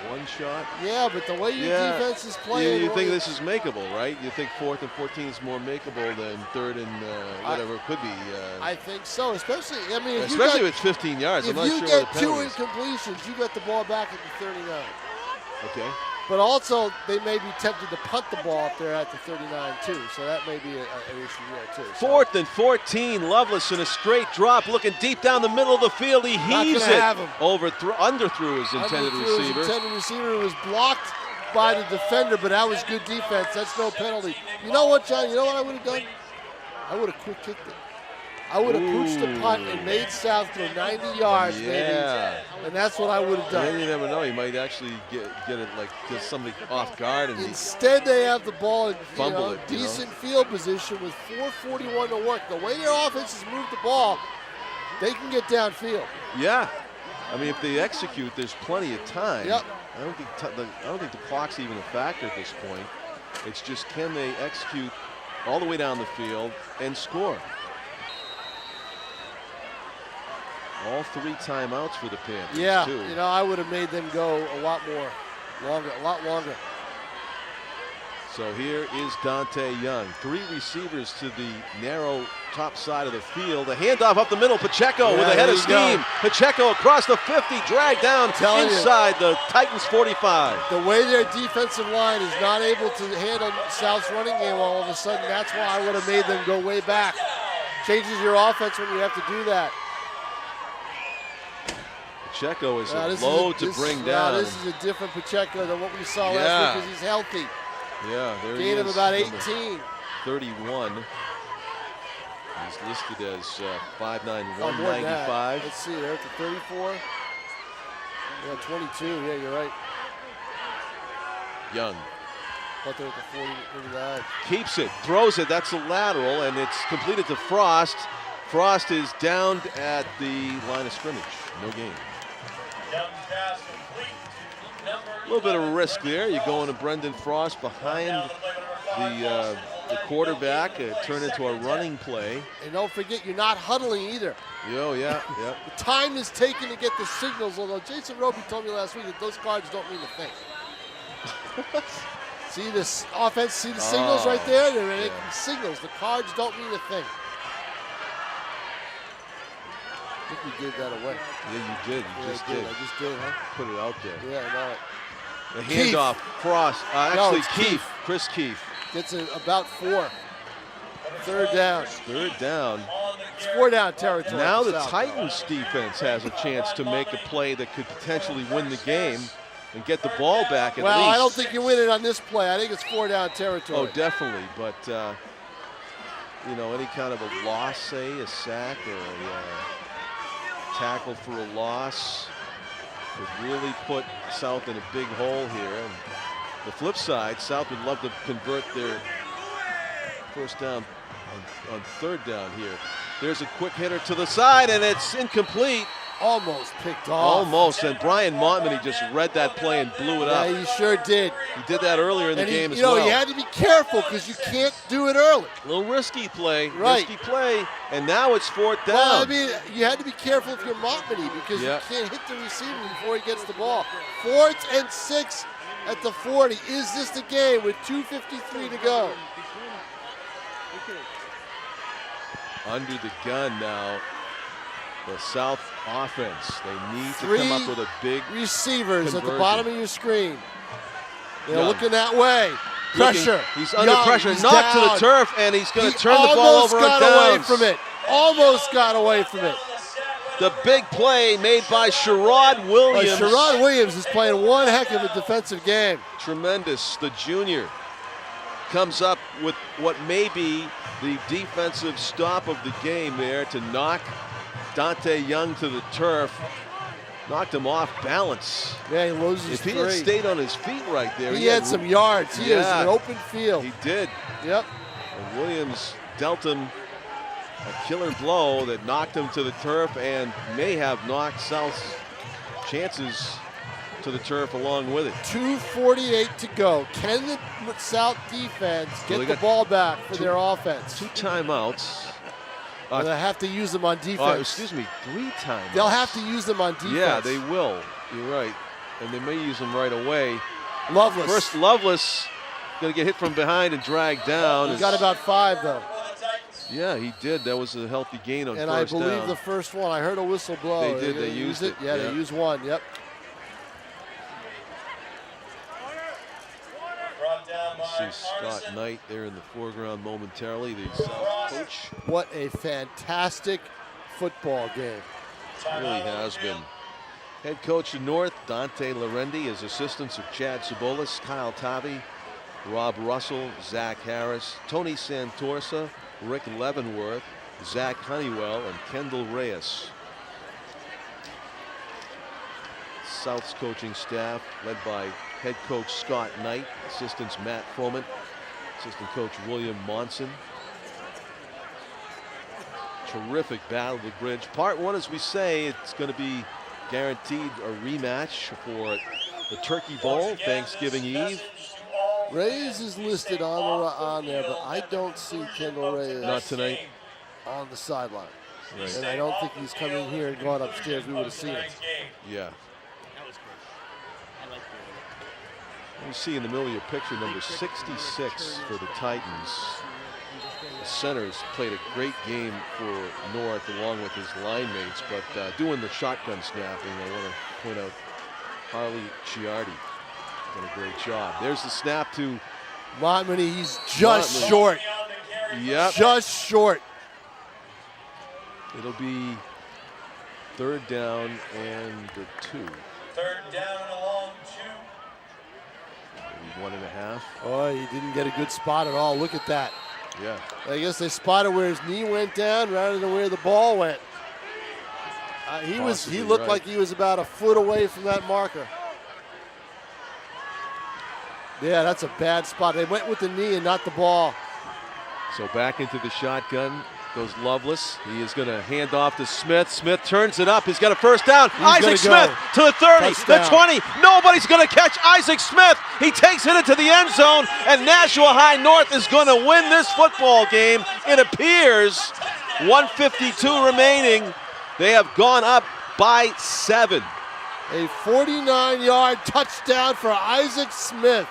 1 shot. Yeah, but the way your defense is playing. You think this is makeable, right? You think 4th and 14 is more makeable than 3rd and whatever it could be. I think so, especially. I mean, if it's 15 yards. If I'm not you sure get 2 incompletions, you got the ball back at the 39. Okay. But also, they may be tempted to punt the ball up there at the 39 too, so that may be an issue there too. 4th and 14, Loveless in a straight drop, looking deep down the middle of the field. He heaves it. Underthrew his intended receiver. His intended receiver was blocked by the defender, but that was good defense. That's no penalty. You know what, John? You know what I would have done? I would have quick kicked it. I would have pooched the punt and made South go 90 yards, maybe. And that's what I would have done. And you never know. He might actually get it like get somebody off guard. And instead, they have the ball in decent field position with 4:41 to work. The way their offenses move the ball, they can get downfield. Yeah. I mean, if they execute, there's plenty of time. Yep. I don't think the clock's even a factor at this point. It's just, can they execute all the way down the field and score? All 3 timeouts for the Panthers. Yeah, too. you know, I would have made them go a lot longer. So here is Dante Young. 3 receivers to the narrow top side of the field. A handoff up the middle. Pacheco with a head of steam. Pacheco across the 50, dragged down inside the Titans 45. The way their defensive line is not able to handle South's running game all of a sudden, that's why I would have made them go way back. Changes your offense when you have to do that. Pacheco is a load to bring down. This is a different Pacheco than what we saw last week because he's healthy. Yeah, there he is. Gain of about 18. 31. He's listed as 5'9", 195. Let's see, they're at the 34. Yeah, 22. Yeah, you're right. Young. But they're at the 49. Keeps it, throws it. That's a lateral, and it's completed to Frost. Frost is downed at the line of scrimmage. No gain. A little bit of a risk there. You're going to Brendan Frost behind the quarterback. Turn into a running play. And don't forget, you're not huddling either. Oh, yeah. The time is taken to get the signals, although Jason Roby told me last week that those cards don't mean a thing. See this offense, see the signals right there? They're making signals. The cards don't mean a thing. I think we gave that away. Yeah, you did. You just did. I just did, huh? Put it out there. Yeah, I know it. The handoff, Frost. Actually, Keefe. Chris Keefe. Gets about 4. Third down. Third down. It's 4 down territory. Now the Titans defense has a chance to make a play that could potentially win the game and get the ball back at least. Well, I don't think you win it on this play. I think it's 4 down territory. Oh, definitely. But, you know, any kind of a loss, say, a sack or a tackle for a loss would really put South in a big hole here. And the flip side, South would love to convert their first down on third down here. There's a quick hitter to the side, and it's incomplete. Almost picked off. Almost, and Brian Montmany just read that play and blew it up. Yeah, he sure did. He did that earlier in the game as well. You know, he had to be careful because you can't do it early. A little risky play, right. Risky play, and now it's 4th down. Well, I mean, you had to be careful if you're Montmany because you can't hit the receiver before he gets the ball. 4th and 6 at the 40. Is this the game with 2:53 to go? Under the gun now. The South offense, they need to come up with a big receivers conversion. At the bottom of your screen. They're looking that way. Pressure. He's under pressure. Knocked to the turf, and he's going to turn the ball over on downs. Almost got away from it. Almost got away from it. The big play made by Sherrod Williams. Sherrod Williams is playing one heck of a defensive game. Tremendous. The junior comes up with what may be the defensive stop of the game there to knock Dante Young to the turf, knocked him off balance. Yeah, he loses If he had stayed on his feet right there, he had some yards. He is an open field. He did. Yep. And Williams dealt him a killer blow that knocked him to the turf and may have knocked South's chances to the turf along with it. 2:48 to go. Can the South defense get the ball back for their offense? 2 timeouts. They'll have to use them on defense. Excuse me, 3 timeouts. They'll have to use them on defense. Yeah, they will. You're right. And they may use them right away. Loveless. First, Loveless going to get hit from behind and dragged down. He got about 5, though. Yeah, he did. That was a healthy gain on and first down. And I believe the first one, I heard a whistle blow. They did. They used it. Yeah, they used one. Yep. See Scott Knight there in the foreground momentarily, the South coach. What a fantastic football game. It really has been. Head coach of North, Dante Lorendi. His assistants are Chad Cibolas, Kyle Tavi, Rob Russell, Zach Harris, Tony Santorsa, Rick Leavenworth, Zach Honeywell, and Kendall Reyes. South's coaching staff led by head coach Scott Knight, assistants Matt Froment, assistant coach William Monson. Terrific battle of the bridge. Part 1, as we say, it's going to be guaranteed a rematch for the Turkey Bowl, Thanksgiving Eve. Reyes is listed on there, but I don't see Kendall Reyes. Not tonight. On the sideline. Right. And I don't think he's coming here and going upstairs. We would have seen it. Yeah. You see in the middle of your picture, number 66 for the Titans. The centers played a great game for North along with his line mates, but doing the shotgun snapping, I want to point out Harley Chiardi did a great job. There's the snap to Montmany. He's just Montmany. short. Yep. Just short. It'll be 3rd down and 2. 3rd down along 2. Maybe 1.5. Oh, he didn't get a good spot at all. Look at that. Yeah. I guess they spotted where his knee went down rather than where the ball went. He looked like he was about a foot away from that marker. Yeah, that's a bad spot. They went with the knee and not the ball. So back into the shotgun goes Lovelace. He is going to hand off to Smith. Smith turns it up. He's got a 1st down. Isaac Smith to the 30, Touchdown. the 20. Nobody's going to catch Isaac Smith. He takes it into the end zone, and Nashua High North is going to win this football game. It appears 1:52 remaining. They have gone up by 7. A 49-yard touchdown for Isaac Smith.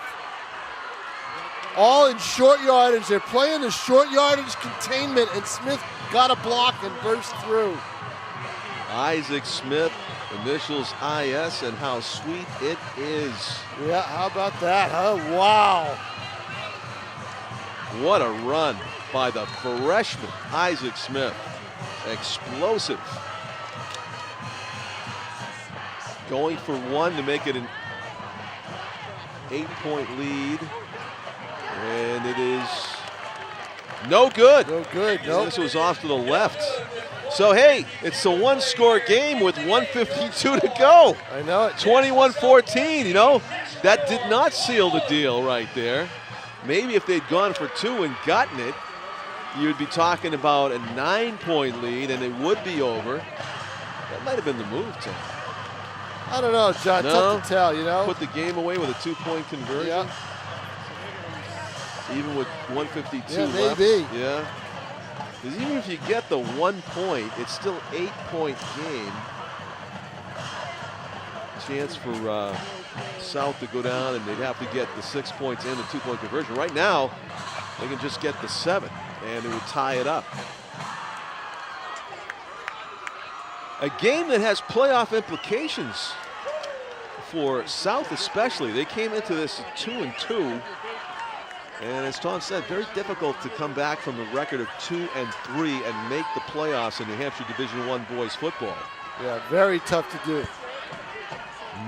All in short yardage. They're playing the short yardage containment, and Smith got a block and burst through. Isaac Smith, initials IS, and how sweet it is. Yeah, how about that, huh? Wow. What a run by the freshman, Isaac Smith. Explosive. Going for 1 to make it an 8-point lead. And it is no good. No good, no. This was off to the left. So, hey, it's a 1-score game with 1:52 to go. I know it. 21-14, you know. That did not seal the deal right there. Maybe if they'd gone for 2 and gotten it, you'd be talking about a 9-point lead and it would be over. That might have been the move, Tim. I don't know, John. No? Tough to tell, you know. Put the game away with a 2-point conversion. Yeah. Even with 1:52 Yeah, left. maybe. Yeah. Because even if you get the 1 point, it's still 8-point game. Chance for South to go down, and they'd have to get the 6 points and the 2-point conversion. Right now, they can just get the 7, and it would tie it up. A game that has playoff implications for South especially. They came into this 2-2. And as Tom said, very difficult to come back from a record of 2-3 and make the playoffs in New Hampshire Division I boys football. Yeah, very tough to do.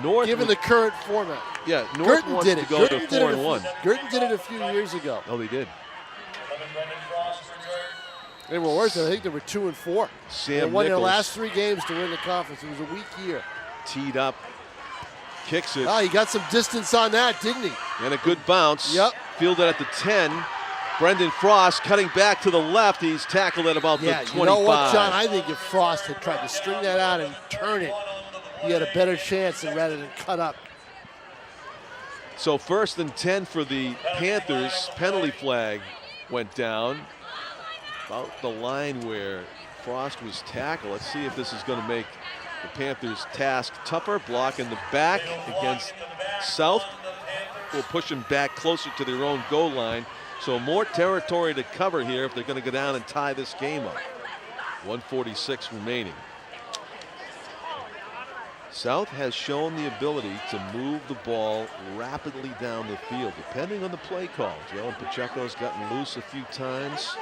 North, given the current format. Yeah, North Girton wants did to it. go Girton to did it 4-1. Girton did it a few years ago. Oh, they did. They were worse. I think they were 2-4. Sam They won their Nichols last 3 games to win the conference. It was a weak year. teed up, kicks it. Oh, he got some distance on that, didn't he? And a good bounce. Yep. Fielded at the 10. Brendan Frost cutting back to the left. He's tackled at about the 25. You know what, John? I think if Frost had tried to string that out and turn it, he had a better chance than rather than cut up. So 1st and 10 for the Panthers. Penalty flag went down. About the line where Frost was tackled. Let's see if this is going to make the Panthers' task tougher. Block in the back against South. Will push them back closer to their own goal line. So more territory to cover here if they're going to go down and tie this game up. 1:46 remaining. South has shown the ability to move the ball rapidly down the field, depending on the play call. Joe Pacheco's gotten loose a few times.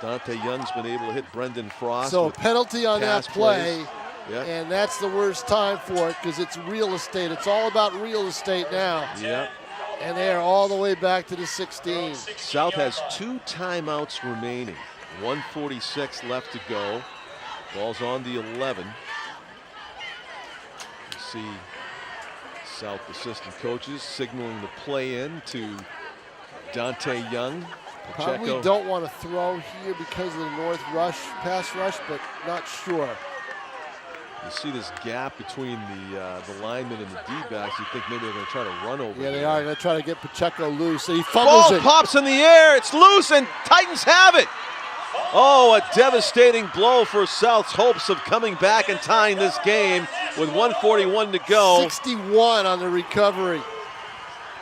Dante Young's been able to hit Brendan Frost. So a penalty on that play, yep. And that's the worst time for it because it's real estate. It's all about real estate now. Yep. And they are all the way back to the 16. South has 2 timeouts remaining. 1:46 left to go. Ball's on the 11. See South assistant coaches signaling the play in to Dante Young. Pacheco. Probably don't want to throw here because of the North rush, pass rush, but not sure. You see this gap between the linemen and the D-backs. You think maybe they're going to try to run over. Yeah, they here. are going to try to get Pacheco loose. He fumbles Ball it. pops in the air. It's loose, and Titans have it. Oh, a devastating blow for South's hopes of coming back and tying this game with 1:41 to go. 61 on the recovery.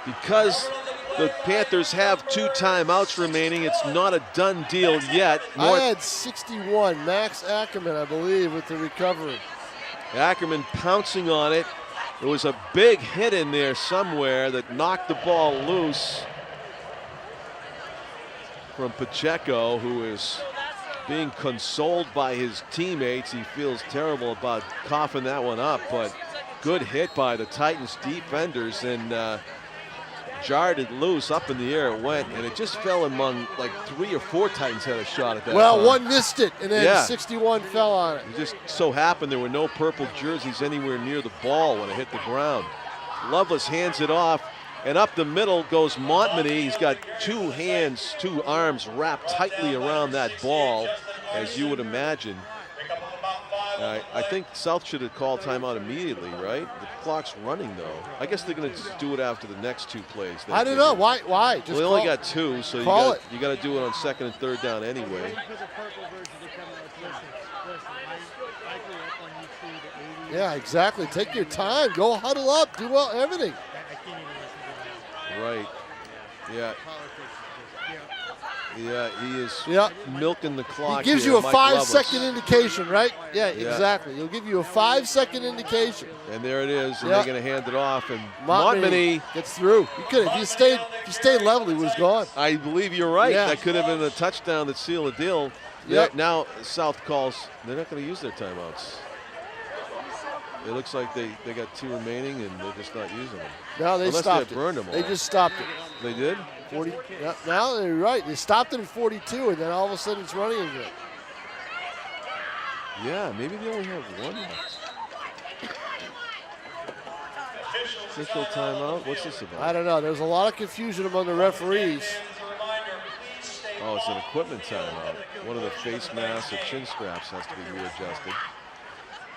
Because the Panthers have 2 timeouts remaining, it's not a done deal yet. I had 61. Max Ackerman, I believe, with the recovery. Ackerman pouncing on it. There was a big hit in there somewhere that knocked the ball loose from Pacheco, who is being consoled by his teammates. He feels terrible about coughing that one up, but good hit by the Titans defenders, and jarred it loose. Up in the air it went, and it just fell among like 3 or 4 Titans had a shot at that. Well, time. one missed it, and then 61 fell on it. It just so happened there were no purple jerseys anywhere near the ball when it hit the ground. Lovelace hands it off, and up the middle goes Montmany. He's got 2 hands, 2 arms wrapped tightly around that ball, as you would imagine. I think South should have called timeout immediately, right? The clock's running, though. I guess they're going to do it after the next 2 plays. I don't know. Why? Just well, they only got 2, so you got to do it on 2nd and 3rd down anyway. Yeah, exactly. Take your time. Go huddle up. Do everything. Right. Yeah. Yeah, he is milking the clock. He gives here, you a Mike 5-second Lovelace. indication, right? Yeah, exactly. He'll give you a 5-second indication. And there it is, and they're going to hand it off. And Montmany gets through. He could have. If you stayed level, he was gone. I believe you're right. Yeah. That could have been a touchdown that sealed the deal. Yep. Now South calls. They're not going to use their timeouts. It looks like they got 2 remaining, and they're just not using them. No, they Unless stopped they burned them all. They just stopped it. They did? 40. Yeah, now they're right. They stopped it at 42, and then all of a sudden it's running again. Yeah, maybe they only have 1. Official timeout? What's this about? I don't know. There's a lot of confusion among the referees. Oh, it's an equipment timeout. One of the face masks or chin straps has to be readjusted.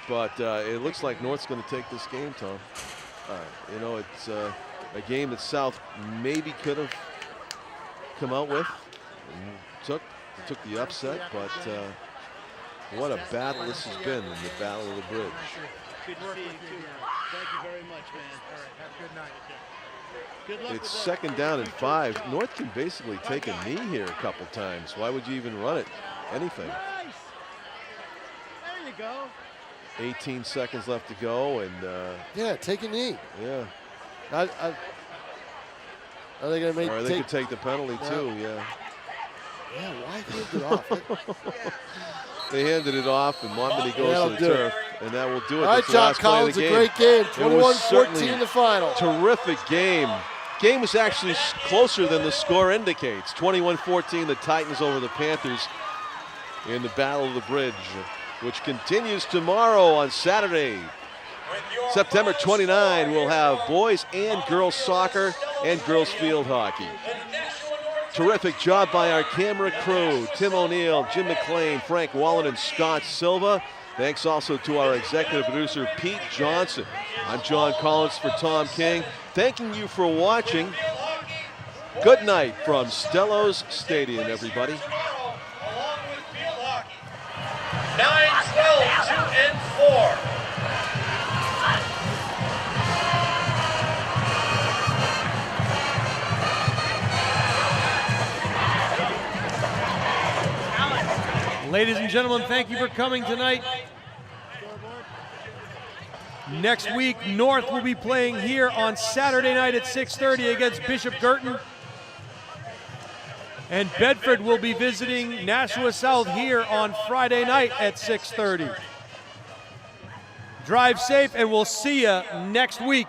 But it looks like North's going to take this game, Tom. You know, it's a game that South maybe could have come out with. Took the upset, but what a battle this has been in the Battle of the Bridge. Good to see you too. Thank you very much, man. All right, have a good night. Good luck. It's 2nd down and 5. North can basically take a knee here a couple times. Why would you even run it? Anything. Nice. There you go. 18 seconds left to go, and Yeah, take a knee. yeah. Are they going to make? Or they could take the penalty too. Yeah. Yeah, why hand it off? They handed it off, and Montmany goes to the turf, and that will do it. All right, That's the John last play of Collins, the a game. great game. It was 21-14 the final. Terrific game. Game was actually closer than the score indicates. 21-14, the Titans over the Panthers in the Battle of the Bridge, which continues tomorrow on Saturday. September 29, we'll have boys and girls soccer and girls field hockey. Terrific job by our camera crew, Tim O'Neill, Jim McLean, Frank Wallen, and Scott Silva. Thanks also to our executive producer, Pete Johnson. I'm John Collins for Tom King. Thanking you for watching. Good night from Stellos Stadium, everybody. 9-12, 2 and 4. Ladies and gentlemen, thank you for coming tonight. Next week, North will be playing here on Saturday night at 6:30 against Bishop Girton. And Bedford will be visiting Nashua South here on Friday night at 6:30. Drive safe, and we'll see you next week.